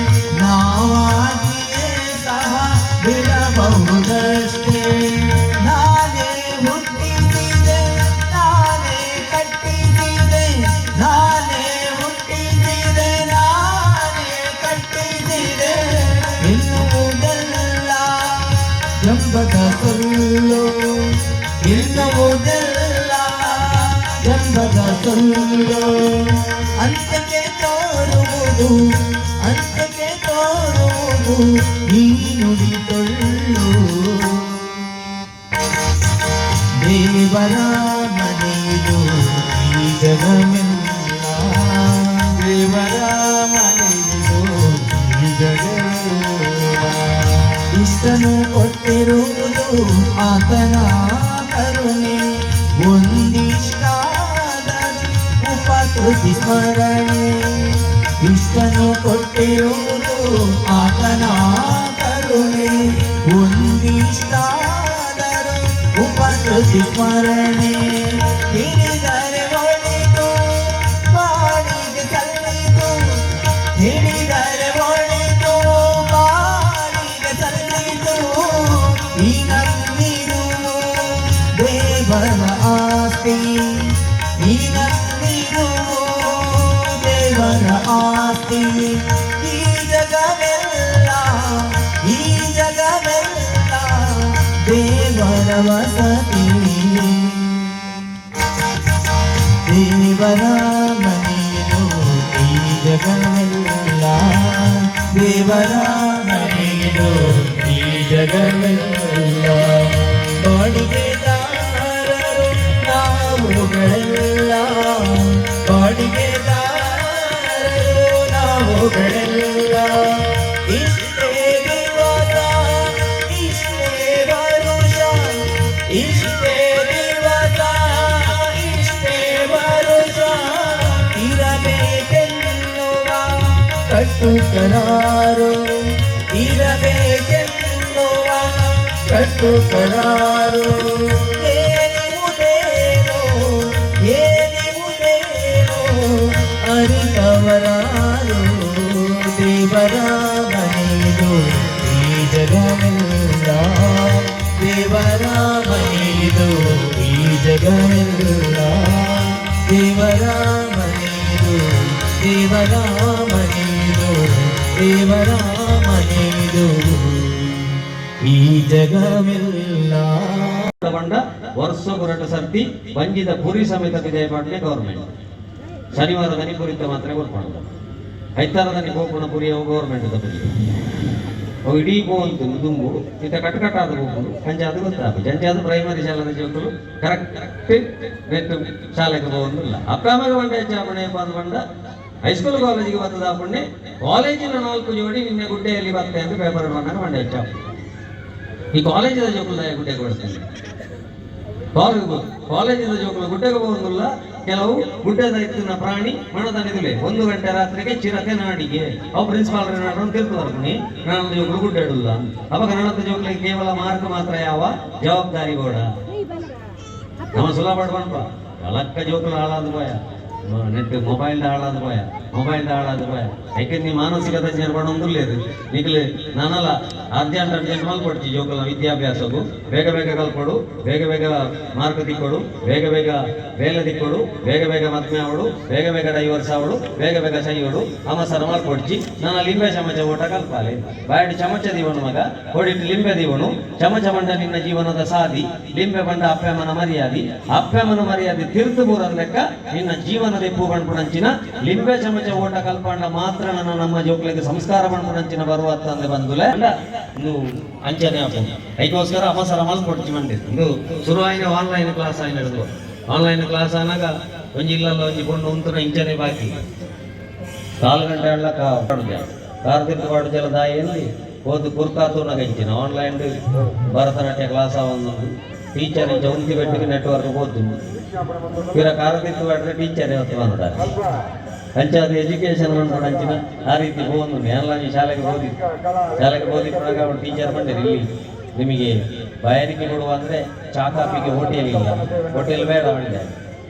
ನಾವಾಗಿಯೇ ಸಹ ಬಿಡಬಹುದಷ್ಟೇ ನಾನೇ ಹುಟ್ಟಿಸಿದೆ ನಾನೇ ಕಟ್ಟಿಸಿದೆ ನಾನೇ ಹುಟ್ಟಿಸಿದೆ ನಾನೇ ಕಟ್ಟಿಸಿದೆ ಎನ್ನುವುದೆಲ್ಲ ಜಂಬದ ಸುಳ್ಳು ಎನ್ನುವುದೆಲ್ಲ ಜಂಬದ ಸುಳ್ಳು ಅಂತ್ಯಕ್ಕೆ ತೋರುವುದು ಅಂತ್ಯಕ್ಕೆ ತೋರುವುದು ಈ ನುಡಿ ಟೊಳ್ಳು ದೇವರ ಮನೆಯು ಈ ಜಗವೆಲ್ಲ ದೇವರ ಮನೆಯು ಈ ಜಗವೆಲ್ಲ ಇಷ್ಟನು ಕೊಟ್ಟಿರುವುದು ಆತನ ಕರುಣೆ ಒಂದಿಷ್ಟಾದರೂ ಉಪಕೃತಿ ಸ್ಮರಣೆ ಇಷ್ಟನು ಕೊಟ್ಟಿರುವುದು ಆತನ ಕರುಣೆ ಒಂದಿಷ್ಟಾದರೂ ಉಪಕೃತಿ ಸ್ಮರಣೆ ಹಿಡಿದರೆ ಒಳಿತು ಬಾಳಿಗೆ ಸಲ್ಲಿತು ಹಿಡಿದರೆ ಒಳಿತು ಬಾಳಿಗೆ ಸಲ್ಲಿತು ಈ ನಂಬಿರು ದೇವರ ಆಸ್ತಿ ಈ ನಂಬಿರು ದೇವರ ಆಸ್ತಿ ಈ ಜಗವೆಲ್ಲ ಈ ಜಗವೆಲ್ಲ ದೇವರ ವಸತಿ ದೇವರ ಮನೆಯು ಈ ಜಗವೆಲ್ಲ ದೇವರ ಮನೆಯು ಈ ಜಗವೆಲ್ಲ ಬಾಡಿಗೆದಾರರು ನಾವುಗಳೆಲ್ಲ ಬಾಡಿಗೆದಾರರು ನಾವುಗಳೆಲ್ಲ ಇಷ್ಟೇ ದಿವಸ ಇಷ್ಟೇ ವರುಷ ಇಷ್ಟೇ ದಿವಸ ಇಷ್ಟೇ ವರುಷ ಇರಬೇಕೆನ್ನುವ ಕಟ್ಟು ಕರಾರು ಇರಬೇಕೆನ್ನುವ ಕಟ್ಟು ಕರಾರು ಏನಿವುದೇನೋ ಏನಿವುದೇನೋ ಅರಿತವರಾರು ದೇವರ ಮನೆಯು ಈ ಜಗವೆಲ್ಲ ದೇವರ ಮನೆಯು ಈ ಜಗವೆಲ್ಲ ದೇವರ ಮನೆಯು ದೇವರ ಮನೆಯು ದೇವರ ಮನೆಯು ಈ ಜಗವೆಲ್ಲ ತಗೊಂಡ ವರ್ಷ ಹೊರಟ ಸರ್ತಿ ಬಂಜಿದ ಪುರಿ ಸಮೇತ ವಿಜಯ ಪಾಟ್ನೆ ಗೌರ್ಮೆಂಟ್ ಶನಿವಾರ ದನಿ ಪುರಿತ ಮಾತ್ರ ಕೊಡ್ಕೊಂಡು ಐತಾರ ದನಿ ಹೋಗೋಣ ಪುರಿ ಗೌರ್ಮೆಂಟ್ ಅವು ಇಡೀ ಗೋಂತು ದುಂಬು ಇಂಥ ಕಟ್ಕಟ್ಟಾದ ಹೋಗುದು ಪಂಚಾಯತ್ ಗೊತ್ತಾಗ ಜಂಚಾದ ಪ್ರೈಮರಿ ಶಾಲಾ ಜೋಕರು ಕರೆಕ್ಟ್ ನೆಟ್ಟು ಶಾಲೆಗೆ ಹೋಗೋದಿಲ್ಲ ಅಪ್ಪಾಮಗ ಬಂಡ ಚಾಪಣೆ ಬಂದ ಹೈಸ್ಕೂಲ್ ಕಾಲೇಜಿಗೆ ಬರ್ತದ ಪುಣ್ಯ ಕಾಲೇಜಿನ 4 ಜೋಡಿ ನಿನ್ನೆ ಗುಡ್ಡೆಯಲ್ಲಿ ಬರ್ತದೆ ಅಂತ ಪೇಪರ್ ಬಂದಾಗ ಮಂಡ್ಯ ಚಾಪ ಈ ಕಾಲೇಜಿನ ಜೋಕುಲ ಗುಡ್ಡೆ ಕೊಡ್ತೀನಿ ಕಾಲೇಜಿನ ಜೋಕುಲ ಗುಡ್ಡೆಗೆ ಹೋಗೋದಿಲ್ಲ ಕೆಲವು ಗುಡ್ಡದ ಎತ್ತಿನ ಪ್ರಾಣಿ ಮಣದನಿದುಲೆ 1 ಗಂಟೆ ರಾತ್ರಿಗೆ ಚಿರತೆ ನಾಡಿಗೆ ಅವು ಪ್ರಿನ್ಸಿಪಾಲ್ ನಾಡು ತಿಳ್ಕೊರ್ತೀನಿ ನನ್ನ ಜೋಕುಲು ಗುಡ್ಡ ಇಡಲ್ಲ ಅವಾಗ ನನ್ನದ ಜೋಕುಲಿಗೆ ಕೇವಲ ಮಾರ್ಕ್ ಮಾತ್ರ ಯಾವ ಜವಾಬ್ದಾರಿ ಗೋಡ ನಮ್ಮ ಸುಲಭ ಪಡ್ಬಣ್ಪ ಅಲಕ್ಕ ಜೋಕುಲು ಹಾಳಾದ ಭಯ ನೆಟ್ ಮೊಬೈಲ್ ಹಾಳಾದ ಭಯ ಯಾಕೆ ನೀ ಮಾನಸಿಕ ತಜ್ಞರು ಪಡೊಂದಿಲ್ಲ ನಿಗ್ಲೆ ನಾನಲ್ಲ ಅರ್ಜೆಂಟ್ ಮಲ್ಕೊಡ್ತಿ ಜೋಕಲ ವಿದ್ಯಾಭ್ಯಾಸಕ್ಕೂ ಬೇಗ ಬೇಗ ಕಲ್ಕೊಡು ಬೇಗ ಬೇಗ ಮಾರ್ಕ್ ತಿಕ್ಕೊಡು ಬೇಗ ಬೇಗ ಬೇಲೆ ತಿಕ್ಕೊಡು ಬೇಗ ಬೇಗ ಮದ್ಮೆ ಅವಡು ಬೇಗ ಬೇಗ ಡೈವರ್ಸ್ ಅವಡು ಬೇಗ ಬೇಗ ಸೈಯೋಡು ಅಮಸರ ಮಲ್ಕೊಡ್ಚಿ ನಾನು ಲಿಂಬೆ ಚಮಚ ಊಟ ಕಲ್ಪಾಲೆ ಬಾಯಡಿ ಚಮಚ ದೀವನು ಮಗ ಹೊಡಿಟ್ಟು ಲಿಂಬೆ ದೀವನು ಚಮಚ ಬಂಡ ನಿನ್ನ ಜೀವನದ ಸಾದಿ ಲಿಂಬೆ ಬಂಡ ಅಪ್ಪಮ್ಮನ ಮರ್ಯಾದೆ ತಿರ್ತು ಬೂರದ ಲೆಕ್ಕ ನಿನ್ನ ಜೀವನದ ಎಪ್ಪು ಬಣ್ಪುಣಂಚಿನ ಲಿಂಬೆ ಚಮಚ ಊಟ ಕಲ್ಪಂಡ ಮಾತ್ರ ನನ್ನ ನಮ್ಮ ಜೋಕ್ಲಿಗೆ ಸಂಸ್ಕಾರ ಬಣ್ಪುಣಂಚಿನ ಬರುವ ತಂದೆ ಬಂದುಲೆ ನೀವು ಅಂಚನೆ ಹಾಕು ಅದಕ್ಕೋಸ್ಕರ ಅಮಸರ ಮಲ್ಕೊಡ್ಚಿ ಬಂದಿದ್ದು ಇದು ಶುರುವಾಯಿನ ಆನ್ಲೈನ್ ಕ್ಲಾಸ್ ಆಗಿ ನಡೆದು ಆನ್ಲೈನ್ ಕ್ಲಾಸ್ ಆನಾಗ ಒಂಜಿ ಇಲ್ಲಲ್ಲ ಒಂಜಿ ಕೊಂಡು ಉಂತುನ ಇಂಚನೆ ಬಾಕಿ 4 ಗಂಟೆ ಎಲ್ಲ ಕಾರ್ತಿರ್ತು ಪಾಡು ದಾಯಲ್ಲಿ ಓದು ಕುರ್ಕಾತೂರ್ನಾಗ ಇಂಚಿನ ಆನ್ಲೈನ್ ಭರತನಾಟ್ಯ ಕ್ಲಾಸ್ ಒಂದು ಟೀಚರ್ ಇಂಚ ಉಂತಿ ಬೆಟ್ಟಿಗೆ ನೆಟ್ವರ್ಕ್ ಹೋದ್ದು ಇವರ ಕಾರದಿತ್ತು ಮಾಡ್ರೆ ಟೀಚರ್ ಇವತ್ತು ಬಂದಾರೆ ಅಂಚಾದ ಎಜುಕೇಶನ್ ಮಾಡ್ಕೊಂಡು ಅಂಚಿನ ಆ ರೀತಿ ಹೋಗುದು ಎಲ್ಲ ಶಾಲೆಗೆ ಓದಿಕೊಂಡಾಗ ಅವ್ರು ಟೀಚರ್ ಬಂದಿರಿ ಇಲ್ಲಿ ನಿಮಗೆ ಬಾಯಾರಿಕೆ ಕೊಡುವ ಅಂದ್ರೆ ಚಾ ಕಾಪಿಗೆ ಹೋಟೆಲ್ ಇಲ್ಲ, ಹೋಟೆಲ್ ಬೇಡ ಮಾಡಿದೆ.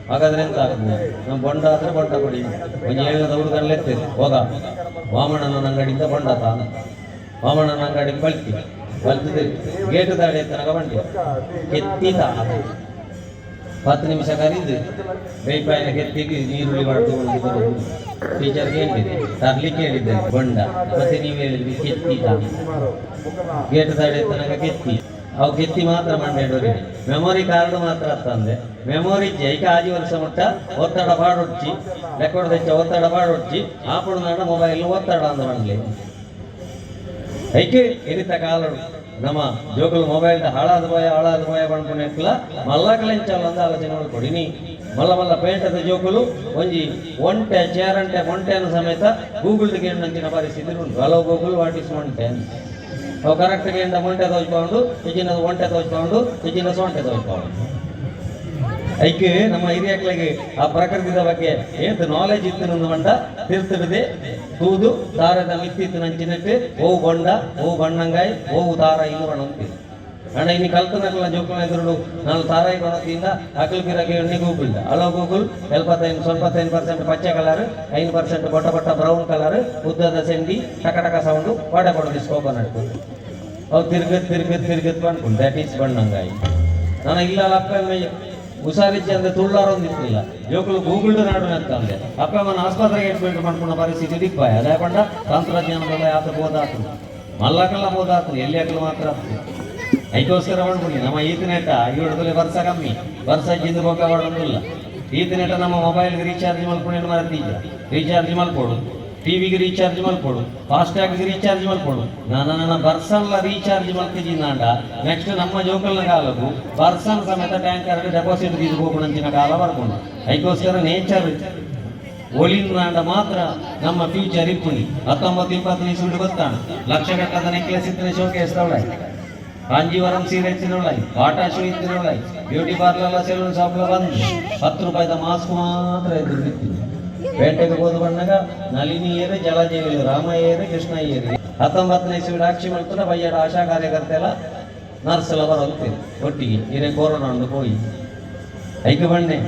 ಹಾಗಾದ್ರೆ ಎಂತ ಆಗ್ಬೋದು, ನಮ್ಮ ಬೊಂಡ ಆದ್ರೆ ಬೊಂಡ ಕೊಡಿ, ಒಂದು 7 ಹುಡುಗರಲ್ಲೆತ್ತೇವೆ ಹೋಗ ವಾಮಣ್ಣನ ಅಂಗಡಿಯಿಂದ ಬೊಂಡ ತಾನ ವಾಮಣ್ಣನ ಅಂಗಡಿಗೆ ಬಲ್ತಿದ್ದೆ ಗೇಟ್ ದಾಡಿ ತನಕ ಬಂಡಿ ಕೆತ್ತಿದ 10 ನಿಮಿಷ ಕರೀದು ಬೇಪಾಯಿನ ಕೆತ್ತಿಗೆ ನೀರುಳ್ಳಿ ಮಾಡ್ಕೊಂಡು ಬರೋದು. ಟೀಚರ್ಗೆ ಹೇಳಿದೆ ತರ್ಲಿಕ್ಕೆ ಹೇಳಿದ್ದೆ ಬೊಂಡ, ಮತ್ತೆ ನೀವು ಹೇಳಿದ್ವಿ ಕೆತ್ತಿದ ಗೇಟ್ ದಾಡಿ ತನಕ ಕೆತ್ತಿ ಅವು ಕೆತ್ತಿ ಮಾತ್ರ ಮಂಡೇಡೋರಿ ಮೆಮೊರಿ ಕಾರ್ಡ್ ಮಾತ್ರ ತಂದೆ ಮೆಮೊರಿ ಜೈಕ 5 ವರ್ಷ ಮುಟ್ಟ ಒತ್ತಡ ಪಾಡೊಚ್ಚಿ ರೆಕಾರ್ಡ್ ತೆಚ್ಚ ಒತ್ತಡ ಪಾಡೊಚ್ಚಿ ಆಪುಡು ನಾಡ ಮೊಬೈಲ್ ಒತ್ತಡ ಅಂದ ಮಂಡ್ಲಿ ಐಕೆ ಇರಿತ ಕಾಲಡು ನಮ್ಮ ಜೋಕುಲು ಮೊಬೈಲ್ ಹಾಳಾದ పోయ ಪಣ್ಪುನೆಕ್ಲ ಮಲ್ಲಕಲೆಂಚಲ್ಲ ಅಂದ ಆಲೋಚನೆ ಮಾಡ್ಕೊಡಿನಿ ಮಲ್ಲ ಪೇಂಟದ ಜೋಕುಲು ಒಂಜಿ ಒಂಟೆ ಚೇರಂಟೆ ಮೊಂಟೆನ ಸಮೇತ ಗೂಗಲ್ ನಂಚಿನ ಪರಿಸ್ಥಿತಿ ಉಂಟು. Hello Google what is Monte ಅವು ಕರೆಕ್ಟ್ಗೆ ಮೊಂಟೆ ತೋಚ್ಕೊಂಡು ಇಜಿನ ಒಂಟೆ ತೋಚ್ಕೊಂಡು ಇಜಿನ ಸೊಂಟೆ ತೋಚ್ಕೊಂಡು ಐಕೆ ನಮ್ಮ ಹಿರಿಯಕ್ಳಿಗೆ ಆ ಪ್ರಕೃತಿದ ಬಗ್ಗೆ ಏತ್ ನಾಲೆಜ್ ಇತ್ತು ಮಂಡ ತಿರ್ತಿಡದೆ ತೂದು ದಾರದ ಮಿತ್ತಿತ್ತು ನಂಚಿನಟ್ಟು ಓವು ಬೊಂಡ ಓವು ಬಣ್ಣಂಗಾಯಿ ಓವು ತಾರ ಇನ್ನು ಬಣ್ಣ ಅಣ್ಣ ಇನ್ನು ಕಲ್ಪನೆಲ್ಲ ಜೋಕುಲ ಎದುರು ನಾನು ತಾರಾಯಿ ಕೊಡೋದ್ರಿಂದ ಅಕಲ್ಗಿರಗೆ ಎಣ್ಣೆ ಗೂಗಲ್ ಹಲೋ ಗೂಗಲ್ 75% ಪಚ್ಚೆ ಕಲರ್ 5% ಬೊಟ್ಟ ಬ್ರೌನ್ ಕಲರ್ ಉದ್ದದ ಸೆಂಡಿ ಟಕ ಸೌಂಡು ವಾಡೆ ಕೊಡೋದು ಸ್ಕೋಪನ್ ಅಟ್ಟು ಅವು ತಿರ್ಗತ್ ಬಂದ್ಕೊಂಡು ದಟ್ ಈಸ್ ಬಣ್ಣಂಗಾಯಿ ನಾನು ಇಲ್ಲ ಅಪ್ಪ ಹುಷಾರಿಜ್ಜೆ ಅಂದ್ರೆ ತುಳ್ಳಾರೊಂದಿತ್ತಿಲ್ಲ ಜೋಕುಲು ಗೂಗಲ್ ನಾಡು ಅಂತಂದೆ ಅಪ್ಪ ಅಮ್ಮನ ಆಸ್ಪತ್ರೆಗೆ ಅಡ್ಮಿಟ್ ಮಾಡ್ಕೊಂಡ ಪರಿಸ್ಥಿತಿ ದಿಕ್ಪಾಯ ಅದೇ ಪಂಡ ತಂತ್ರಜ್ಞಾನದ ಆತ ಬೋದಾತು ಮಲ್ಲಕಲ್ಲ ಬೋದಾತು ಎಲ್ಲಿ ಹಾಕಲು ಮಾತ್ರ ಐಕೋಸ್ಕರ ಮಾಡ್ಕೊಳ್ಳಿ ನಮ್ಮ ಈತನೆಟ ಇವಳದಲ್ಲಿ ವರ್ಷ ಕಮ್ಮಿ ವರ್ಷ ಜಿಂದು ಬೋಕ ಮಾಡೋದಿಲ್ಲ ಈತನೆಟ ನಮ್ಮ ಮೊಬೈಲ್ಗೆ ರೀಚಾರ್ಜ್ ಮಾಡ್ಕೊಂಡು ಮರತೀಜ ರೀಚಾರ್ಜ್ ಮಾಡ್ಕೊಡು ಟಿವಿಗೆ ರೀಚಾರ್ಜ್ ಮಾಡ್ಕೊಡು ಫಾಸ್ಟ್ಯಾಗ್ಗೆ ರೀಚಾರ್ಜ್ ಮಾಡ್ಕೊಡು ನನ್ನ ಬರ್ಸಲ್ಲ ರೀಚಾರ್ಜ್ ಮಾಡ್ತಿದ್ದೀನಾಂಡ ನೆಕ್ಸ್ಟ್ ನಮ್ಮ ಜೋಕಲ್ನ ಕಾಲಕ್ಕೂ ಬರ್ಸನ್ ಸಮೇತ ಟ್ಯಾಂಕರ್ ಡೆಪಾಸಿಟ್ ತೀದು ಹೋಗೋಣಂಚಿನ ಕಾಲ ಬರ್ಕೊಂಡು ಅದಕ್ಕೋಸ್ಕರ ನೇಚರ್ ಒಲಿನಾಂಡ ಮಾತ್ರ ನಮ್ಮ ಫ್ಯೂಚರ್ ಇಪ್ಪುನಿ 19-20 ಇಸ್ಬಿಟ್ಟು ಗೊತ್ತಾಣ ಲಕ್ಷ ಗಟ್ಟದ ನೆಕ್ಲೆಸ್ ಇತ್ತಿನ ಶೋಕೇಸ್ ತಗೊಳ್ಳಾಯಿ ಕಾಂಜೀವರಂ ಸೀರೆ ಎತ್ತಿನೊಳ್ಳಾಯಿ ಬಾಟಾ ಶೂ ಇತ್ತಿನೊಳ್ಳಾಯಿ ಬ್ಯೂಟಿ ಪಾರ್ಲರ್ ಸೆಲೂನ್ ಶಾಪ್ಲ ಬಂದು 10 ರೂಪಾಯಿದ ಮಾಸ್ಕ್ ಮಾತ್ರ ಎದುರು ನಿಂತಿದೆ ಪೇಟೆಗೆ ಹೋದ ಬಣ್ಣಗ ನಳಿನಿ ಏರಿ ಜಲಜೀವಿ ರಾಮ ಏರಿ ಕೃಷ್ಣ ಏರಿ 19ನೇ ಇಸ್ವಿಡ್ ಆಕ್ಷಿ ಮಾಡ್ತಾರೆ ಬಯ್ಯಡ ಆಶಾ ಕಾರ್ಯಕರ್ತೆ ಎಲ್ಲ ನರ್ಸ್ ಎಲ್ಲ ಬರೋದು ಒಟ್ಟಿಗೆ ಇರೇ ಕೊರೋನಾ ಒಂದು ಹೋಗಿ ಐಕೆ ಬಣ್ಣೆ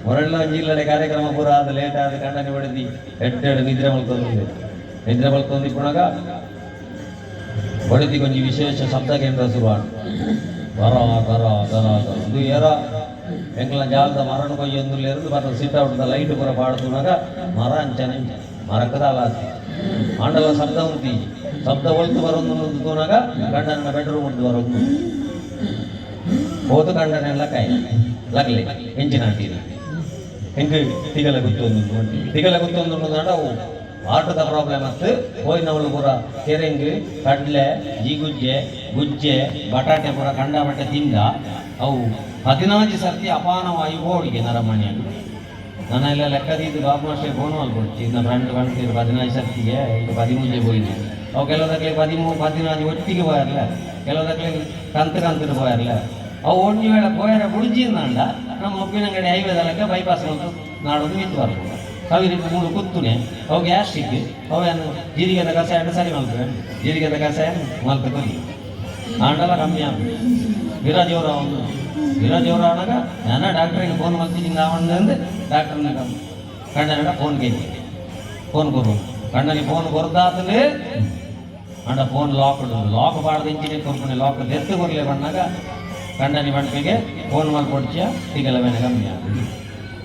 ಹೊರಲ್ಲ ಜಿಲ್ಲೆ ಕಾರ್ಯಕ್ರಮ ಪೂರ ಆದ ಲೇಟ್ ಆದ ಕಂಡನೆ ಹೊಡೆದಿ ಎಡ್ಡೆಡು ನಿದ್ರೆ ಮಲ್ಕೊಂಡಿ ಪುಣಗ ಹೊಡೆದಿ ಕೊಂಚ ವಿಶೇಷ ಶಬ್ದ ಕೇಂದ್ರ ಶುರುವಾಡು ಇದು ಏರ ಎಂಕಲ ಜಾಲದ ಮರಣ ಕೊಯ್ಯೊಂದು ಎರಡು ಬರ ಸಿಟ್ ಔಟ್ ಲೈಟ್ ಪೂರ ಪಾಡುವಾಗ ಮರ ಅಂಚನೆ ಮರಕದ ಅಲಾತಿ ಆಂಡಲ ಶಬ್ದ ಉಂಟಿ ಶಬ್ದ ಒಲ್ತು ಬರೋದು ತೋನಾಗ ಗಂಡನ ಬೆಡ್ರೂಮ್ ಉಂಟು ಬರೋದು ಹೋದ ಗಂಡನೆಲ್ಲ ಕೈ ಲಗ್ಲಿ ಎಂಚಿನ ಅಂತೀರಿ ಹೆಂಗೆ ತಿಗಲ ಗುತ್ತೊಂದು ನಾಡ ಆಟದ ಪ್ರಾಬ್ಲಮ್ ಅತ್ತು ಹೋಯ್ನವಳು ಪೂರ ಕೆರೆಂಗು ಕಡ್ಲೆ ಗುಜ್ಜೆ ಬಟಾಟೆ ಪೂರ ಕಂಡಾಬಟ್ಟೆ ತಿಂದ ಅವು 14 ಸರ್ತಿ ಅಪಾನವಾಯು ಹೋಳಿಗೆ ನರಮಣಿಯಾಗಿ ನಾನೆಲ್ಲ ಲೆಕ್ಕದಿದ್ದು ಬಾಬು ಅಷ್ಟೇ ಫೋನ್ ಮಾಡ್ಕೊಡ್ತಿ ನಮ್ಮ ಫ್ರೆಂಡ್ ಕಾಣ್ತಿದ್ರು 14 ಸರ್ತಿಗೆ ಈಗ 13 ಹೋಯ್ತು ಅವು ಕೆಲವುದಕ್ಕೆ 13-14 ಒಟ್ಟಿಗೆ ಹೋಯರ್ಲ ಕೆಲವುದಕ್ಕೆ ಕಂತು ಹೋಯರ್ಲ ಅವು ಒಂದು ವೇಳೆ ಹೋಯರ ಗುಡ್ಜಿಂದ ನಮ್ಮ ಉಪ್ಪಿನಂಗಡಿ ಹೈವೇದಲ್ಲಕ್ಕೆ ಬೈಪಾಸ್ ಬಂತು ನಾಡೋದು ನಿಂತು ಬರ್ಬೋದು ಸಾವಿರ 3 ಕುತ್ತುನೆ ಅವು ಗ್ಯಾಸ್ಟ್ರಿಕ್ ಅವೇನು ಜೀರಿಗೆದ ಕಷಾಯ ಸರಿ ಮಾಡ್ತೇವೆ ಜೀರಿಗೆದ ಕಷಾಯ ಮಾಡ್ತೇವೆ ಆಂಡಲ ಕಮ್ಮಿ ಆಗ್ತದೆ ವಿರಾಜವರ ಅವನಾಗ ನಾನು ಡಾಕ್ಟ್ರಿಗೆ ಫೋನ್ ಮಾಡ್ತೀನಿ ಅವನಂದು ಡಾಕ್ಟರ್ನ ಕಣ್ಣನ ಫೋನ್ಗೆ ಫೋನ್ ಕೊಡು ಕಣ್ಣನಿ ಫೋನ್ ಕೊರ್ದಾತಲೇ ಅಂಡ ಫೋನ್ ಲಾಕ್ ಬಾರ್ದು ಇಂಚಿನ ಕೊರ್ಪಣೆ ಲಾಕ್ ಎತ್ತು ಕೊರಲೆ ಬಣ್ಣಾಗ ಕಣ್ಣನಿ ಬಂಟಿಗೆ ಫೋನ್ ಮಾಡ್ಕೊಡ್ಚಿಯ ತಿಗಲ ಬೇನೆ ಕಮ್ಮಿ ಆಗ್ತದೆ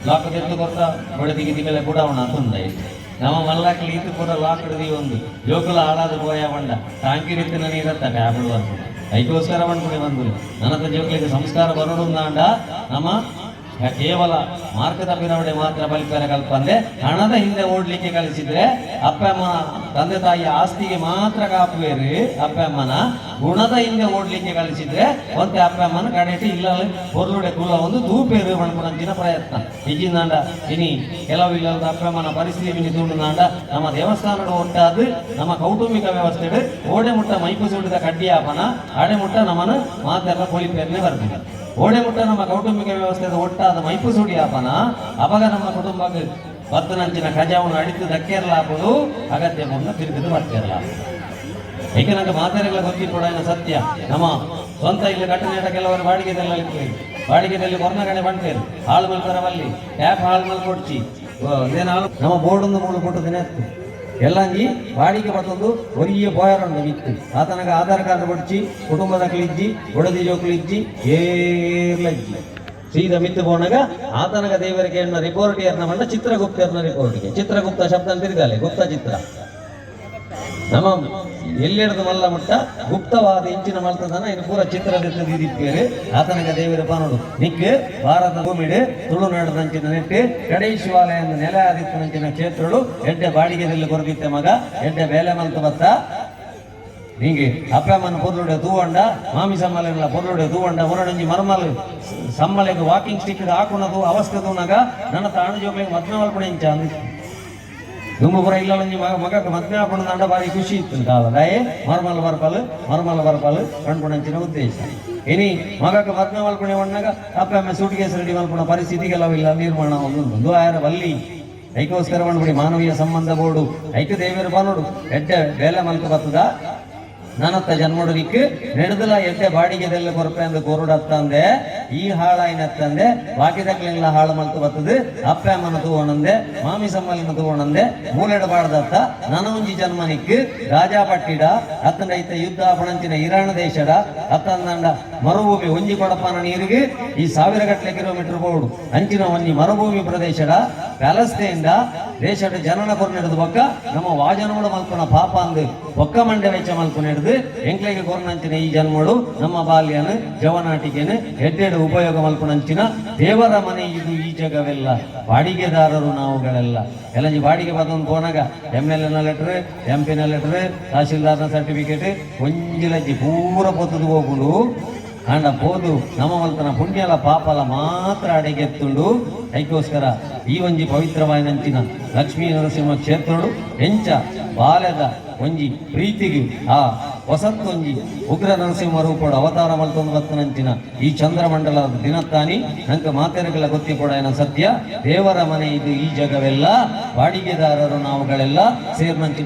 ಲಾಕ್ ಎತ್ತು ಕೊರ್ದ ಬಡದಿಗೆ ತಿಗಲೆ ಕೂಡ ಅವನ ತುಂಡ ನಮ್ಮ ಮಲ್ಲಾಕ್ಲಿ ಇದು ಕೂಡ ಲಾಕ್ ಹಿಡಿದಿ ಒಂದು ಜೋಕುಲ ಹಾಳಾದ ಪೋಯ ಬಂಡ ಟಾಂಕಿ ರೀತಿನ ನೀರತ್ತ ಟ್ಯಾಬ್ಲೆಟ್ ಬರ್ಬೋದು ಅದಕ್ಕೋಸ್ಕರ ಮಾಡ್ಕೊಂಡು ಬಂದು ನನ್ನ ಜೋಕಲಿಗೆ ಸಂಸ್ಕಾರ ಬರೋಣ ನಮ್ಮ ಕೇವಲ ಮಾರ್ಗ ತಪ್ಪಿನವಡೆ ಮಾತ್ರ ಬಲಿಪರ ಕಲ್ಪಂದೆ ಹಣದ ಹಿಂದೆ ಓಡ್ಲಿಕ್ಕೆ ಕಳಿಸಿದ್ರೆ ಅಪ್ಪ ಅಮ್ಮನ ತಂದೆ ತಾಯಿಯ ಆಸ್ತಿಗೆ ಮಾತ್ರ ಕಾಪುವೇರಿ ಅಪ್ಪ ಅಮ್ಮನ ಗುಣದ ಹಿಂದೆ ಓಡ್ಲಿಕ್ಕೆ ಕಳಿಸಿದ್ರೆ ಮತ್ತೆ ಅಪ್ಪ ಅಮ್ಮನ ಕಡೆಟಿ ಇಲ್ಲ ಹೊರಲುಡೆ ಕುಲ ಒಂದು ತೂಪೇರು ಮಾಡ್ಕೊಂಡಂಚಿನ ಪ್ರಯತ್ನ ಇಜಿಂದಾಂಡ ಇನಿ ಕೆಲವು ಇಲ್ಲದ ಅಪ್ಪ ಅಮ್ಮನ ಪರಿಸ್ಥಿತಿ ತೂಂಡುನಾಂಡ ನಮ್ಮ ದೇವಸ್ಥಾನದ ಒಟ್ಟಾದು ನಮ್ಮ ಕೌಟುಂಬಿಕ ವ್ಯವಸ್ಥೆ ಓಡೆ ಮುಟ್ಟ ಮೈಪು ಸುಡಿದ ಕಡ್ಡಿಯಾಪನ ಆಡೆ ಮುಟ್ಟ ನಮ್ಮನ ಮಾತೆಲ್ಲ ಪೊಲಿಪೇರ್ನೆ ಬರ್ತಿದ್ದಾರೆ ಓಡೆ ಮುಟ್ಟ ನಮ್ಮ ಕೌಟುಂಬಿಕ ವ್ಯವಸ್ಥೆದ ಒಟ್ಟಾದ ಮೈಪು ಸುಡಿ ಆಪನ ಅವಾಗ ನಮ್ಮ ಕುಟುಂಬಕ್ಕೆ ಬತ್ತನಂಚಿನ ಖಜಾವನ್ನು ಅಡಿತು ದಕ್ಕಿರಲಾಪದು ಅಗತ್ಯ ಬಂದು ತಿರುಗಿದು ಬರ್ತಿರಲ್ಲ. ಈಗ ನಂಗೆ ಮಾತಾಡಿಗಳ ಗೊತ್ತಿಕೊಡ ಸತ್ಯ. ನಮ್ಮ ಸ್ವಂತ ಇಲ್ಲಿ ಕಟ್ಟಡ ಕೆಲವರು ಬಾಡಿಗೆದಲ್ಲಿ ಕೊರ್ನಗಣೆ ಬಂಟೇರು ಹಾಳು ಮಲ್ಪರವಲ್ಲಿ ಟ್ಯಾಪ್ ಹಾಳು ಮಲ್ ಕೊಡ್ಚಿ ನಮ್ಮ ಬೋರ್ಡೊಂದು ಮೂಳು ಕೊಟ್ಟದಿನ ಎಲ್ಲಂಜಿ ಬಾಡಿಗೆ ಬತ್ತೊಂದು ಒರಿಯ ಬೋಯರೊಂದು ಇತ್ತು ಆತನಗ ಆಧಾರ್ ಕಾರ್ಡ್ ಕೊಡ್ಚಿ ಕುಟುಂಬದ ಕ್ಲಿಜ್ಜಿ ಒಡದಿ ಜೋಕ್ಲಿಜ್ಜಿ ಏರ್ಲಜ್ಜಿ ಸೀದಾ ಮಿತ್ತು ಬೋಣಗ ಆತನಗ ದೇವರಿಗೆ ರಿಪೋರ್ಟ್ ಏರ್ನ ಮಂಡ ಚಿತ್ರಗುಪ್ತರ್ನ ರಿಪೋರ್ಟ್ಗೆ ಚಿತ್ರಗುಪ್ತ ಶಬ್ದ ತಿರುಗಾಲೆ ಗುಪ್ತ ಚಿತ್ರ ನಮ್ಮ ಎಲ್ಲೆಡ್ದು ಮಲ್ಲ ಮುಟ್ಟ ಗುಪ್ತವಾದ ಇಂಚಿನ ಮಲ್ತದನ ಇನ್ನು ಪೂರ ಚಿತ್ರದಿಪ್ಪೇರು ಆತನಗ ದೇವರ ಪಾನೋಡು ನಿಕ್ಕೆ ಭಾರತ ಭೂಮಿಡು ತುಳುನಾಡಿನಂಚಿನ ನೆಟ್ಟು ಕಡೈ ಶಿವಾಲಯ ನೆಲೆ ಆದಿತ್ತನಂಚಿನ ಕ್ಷೇತ್ರಗಳು ಎಡ್ಡೆ ಬಾಡಿಗೆದಲ್ಲಿ ಕೊರಗಿತ್ತೆ ಮಗ ಎಡ್ಡೆ ಬೇಲೆ ಮಲ್ತು ಬತ್ತ ಹೀಗೆ ಅಪ್ಪಮ್ಮನ ಪೊರ್ಲುಡೆ ತೂವಂಡ ಮಾಮಿ ಸಮ್ಮಲೆಲ್ಲ ಪೊರ್ಲುಡೆ ತೂವಂಡ ಮುರಡಂಜಿ ಮರ್ಮಲ್ ಸಮ್ಮಲೆಗೆ ವಾಕಿಂಗ್ ಸ್ಟಿಕ್ ಹಾಕುನದು ಅವಸ್ಥೆ ತೂನಾಗ ನನ್ನ ತಾಣು ಜೋಗ್ಲಿಗೆ ಮದ್ನ ಮಲ್ಪಣೆ ಇಂಚ ಅಂದಿತ್ತು ತುಂಬ ಪುರ ಇಲ್ಲ ಮಗಕ್ಕೆ ಮದ್ನ ಹಾಕೊಂಡು ನಂಡ ಬಾರಿ ಖುಷಿ ಇತ್ತು ಕಾವದಾಯೇ ಮರ್ಮಲ್ ಬರ್ಪಲ್ ಕಣ್ಪುಣಂಚಿನ ಉದ್ದೇಶ ಇನಿ ಮಗಕ್ಕೆ ಮದ್ನ ಮಲ್ಪಣೆ ಒಣ್ಣಾಗ ಅಪ್ಪಮ್ಮ ಸೂಟ್ಕೇಸ್ ರೆಡಿ ಮಲ್ಪಣ ಪರಿಸ್ಥಿತಿ ಕೆಲವಿಲ್ಲ ನಿರ್ಮಾಣ ಒಂದು ಆಯರ ಬಲ್ಲಿ ಐಕೋಸ್ಕರ ಮಾಡ್ಬಿಡಿ ಮಾನವೀಯ ಸಂಬಂಧ ಬೋರ್ಡು ಐಕ ದೇವಿಯರು ಬಾನೋಡು ಎಡ್ಡೆ ಬೇಲೆ ಮಲ್ಕ ಬರ್ತದ ನನ್ನತ್ತ ಜನ್ಮೋಡಲಿಕ್ಕೆ ನಡೆದಲ ಎಡ್ಡೆ ಬಾಡಿಗೆದೆಲ್ಲ ಕೊರಪೆ ಅಂದ ಕೋರುಡತ್ತಂದೆ ಈ ಹಾಳಾಯಿನತ್ತಂದೆ ಬಾಕಿದಕ್ಲೆಲ್ಲ ಹಾಳು ಮಲ್ತು ಬರ್ತದೆ ಅಪ್ಪಮ್ಮನ ತೂವಣಂದೆ ಮಾಮಿ ಸಮ್ಮಲಿನ ತೂವಣಂದೆ ಮೂಲೆಡ ಬಾಡ್ದತ್ತ ನನೊಂಜಿ ಜನ್ಮನಿಕ್ಕೆ ರಾಜಾ ಪಟ್ಟಿಡ ಅತ್ತಂಡ ಯುದ್ಧ ಪಣಂಚಿನ ಇರಾಣ ದೇಶದ ಅತ್ತಂದಂಡ ಮರುಭೂಮಿ ಒಂಜಿ ಕೊಡಪನ ನೀರಿಗೆ ಈ 1000 ಗಟ್ಟಲೆ ಕಿಲೋಮೀಟರ್ ಬೋರ್ಡು ಅಂಚಿನ ಒಂಜಿ ಮರುಭೂಮಿ ಪ್ರದೇಶದ ವ್ಯವಸ್ಥೆಯಿಂದ ದೇಶದ ಜನನ ಕೊರ್ನೆಡ್ದು ಬೊಕ್ಕ ನಮ್ಮ ವಾಜನೋಡ ಮಲ್ಪನ ಪಾಪ ಅಂದು ಒಕ್ಕ ಮಂಡೆ ವೆಚ್ಚ ಮಲ್ಪನ ಹಿಡಿದು ಎಂಕ್ಲೆಗೆ ಕೊರ್ನಂಚಿನ ಈ ಜನ್ಮಡು ನಮ್ಮ ಬಾಲ್ಯನ ಜವನಾಟಿಕೆನ ಎಡ್ಡೆಡು ಉಪಯೋಗ ಮಲ್ಪನಂಚಿನ ದೇವರ ಮನೆ ಇದು ಈ ಜಗವೆಲ್ಲ ಬಾಡಿಗೆದಾರರು ನಾವುಗಳೆಲ್ಲ ಎಲ್ಲಂಜಿ ಬಾಡಿಗೆ ಬಂದೊಂದು ಪೋನಾಗ MLN ಲೆಟರ್ MP ಲೆಟರ್ ತಹಶೀಲ್ದಾರ್ನ ಸರ್ಟಿಫಿಕೇಟ್ ಒಂಜಿಲಜ್ಜಿ ಪೂರ ಪೊತ್ತದು ಹೋಗುಂಡು ಅಂಡ ಬೋದು ನಮ್ಮ ಮಲ್ತನ ಪುಣ್ಯಲ ಪಾಪಲ ಮಾತ್ರ ಅಡೆಗೆತ್ತುಂಡು ಐಕೋಸ್ಕರ ಈ ಒಂಜಿ ಪವಿತ್ರವಾಯಿನಂಚಿನ ಲಕ್ಷ್ಮೀ ನರಸಿಂಹ ಕ್ಷೇತ್ರಡು ಹೆಂಚ ಬಾಲ್ಯದ ಒಂಜಿ ಪ್ರೀತಿಗೆ ಆ ಹೊಸತ್ತೊಂಜಿ ಉಗ್ರ ನರಸಿಂಹ ರೂಪಡು ಅವತಾರ ಮಲ್ತೊಂದು ಬತ್ತನಂಚಿನ ಈ ಚಂದ್ರಮಂಡಲದ ದಿನತ್ತಾನಿ ನಂಗೆ ಮಾತೆರೆಗಳ ಗೊತ್ತಿಕೊಡ ಸತ್ಯ ದೇವರ ಮನೆ ಇದು ಈ ಜಗವೆಲ್ಲ ಬಾಡಿಗೆದಾರರು ನಾವುಗಳೆಲ್ಲ ಸೇರ್ನಂಚಿನ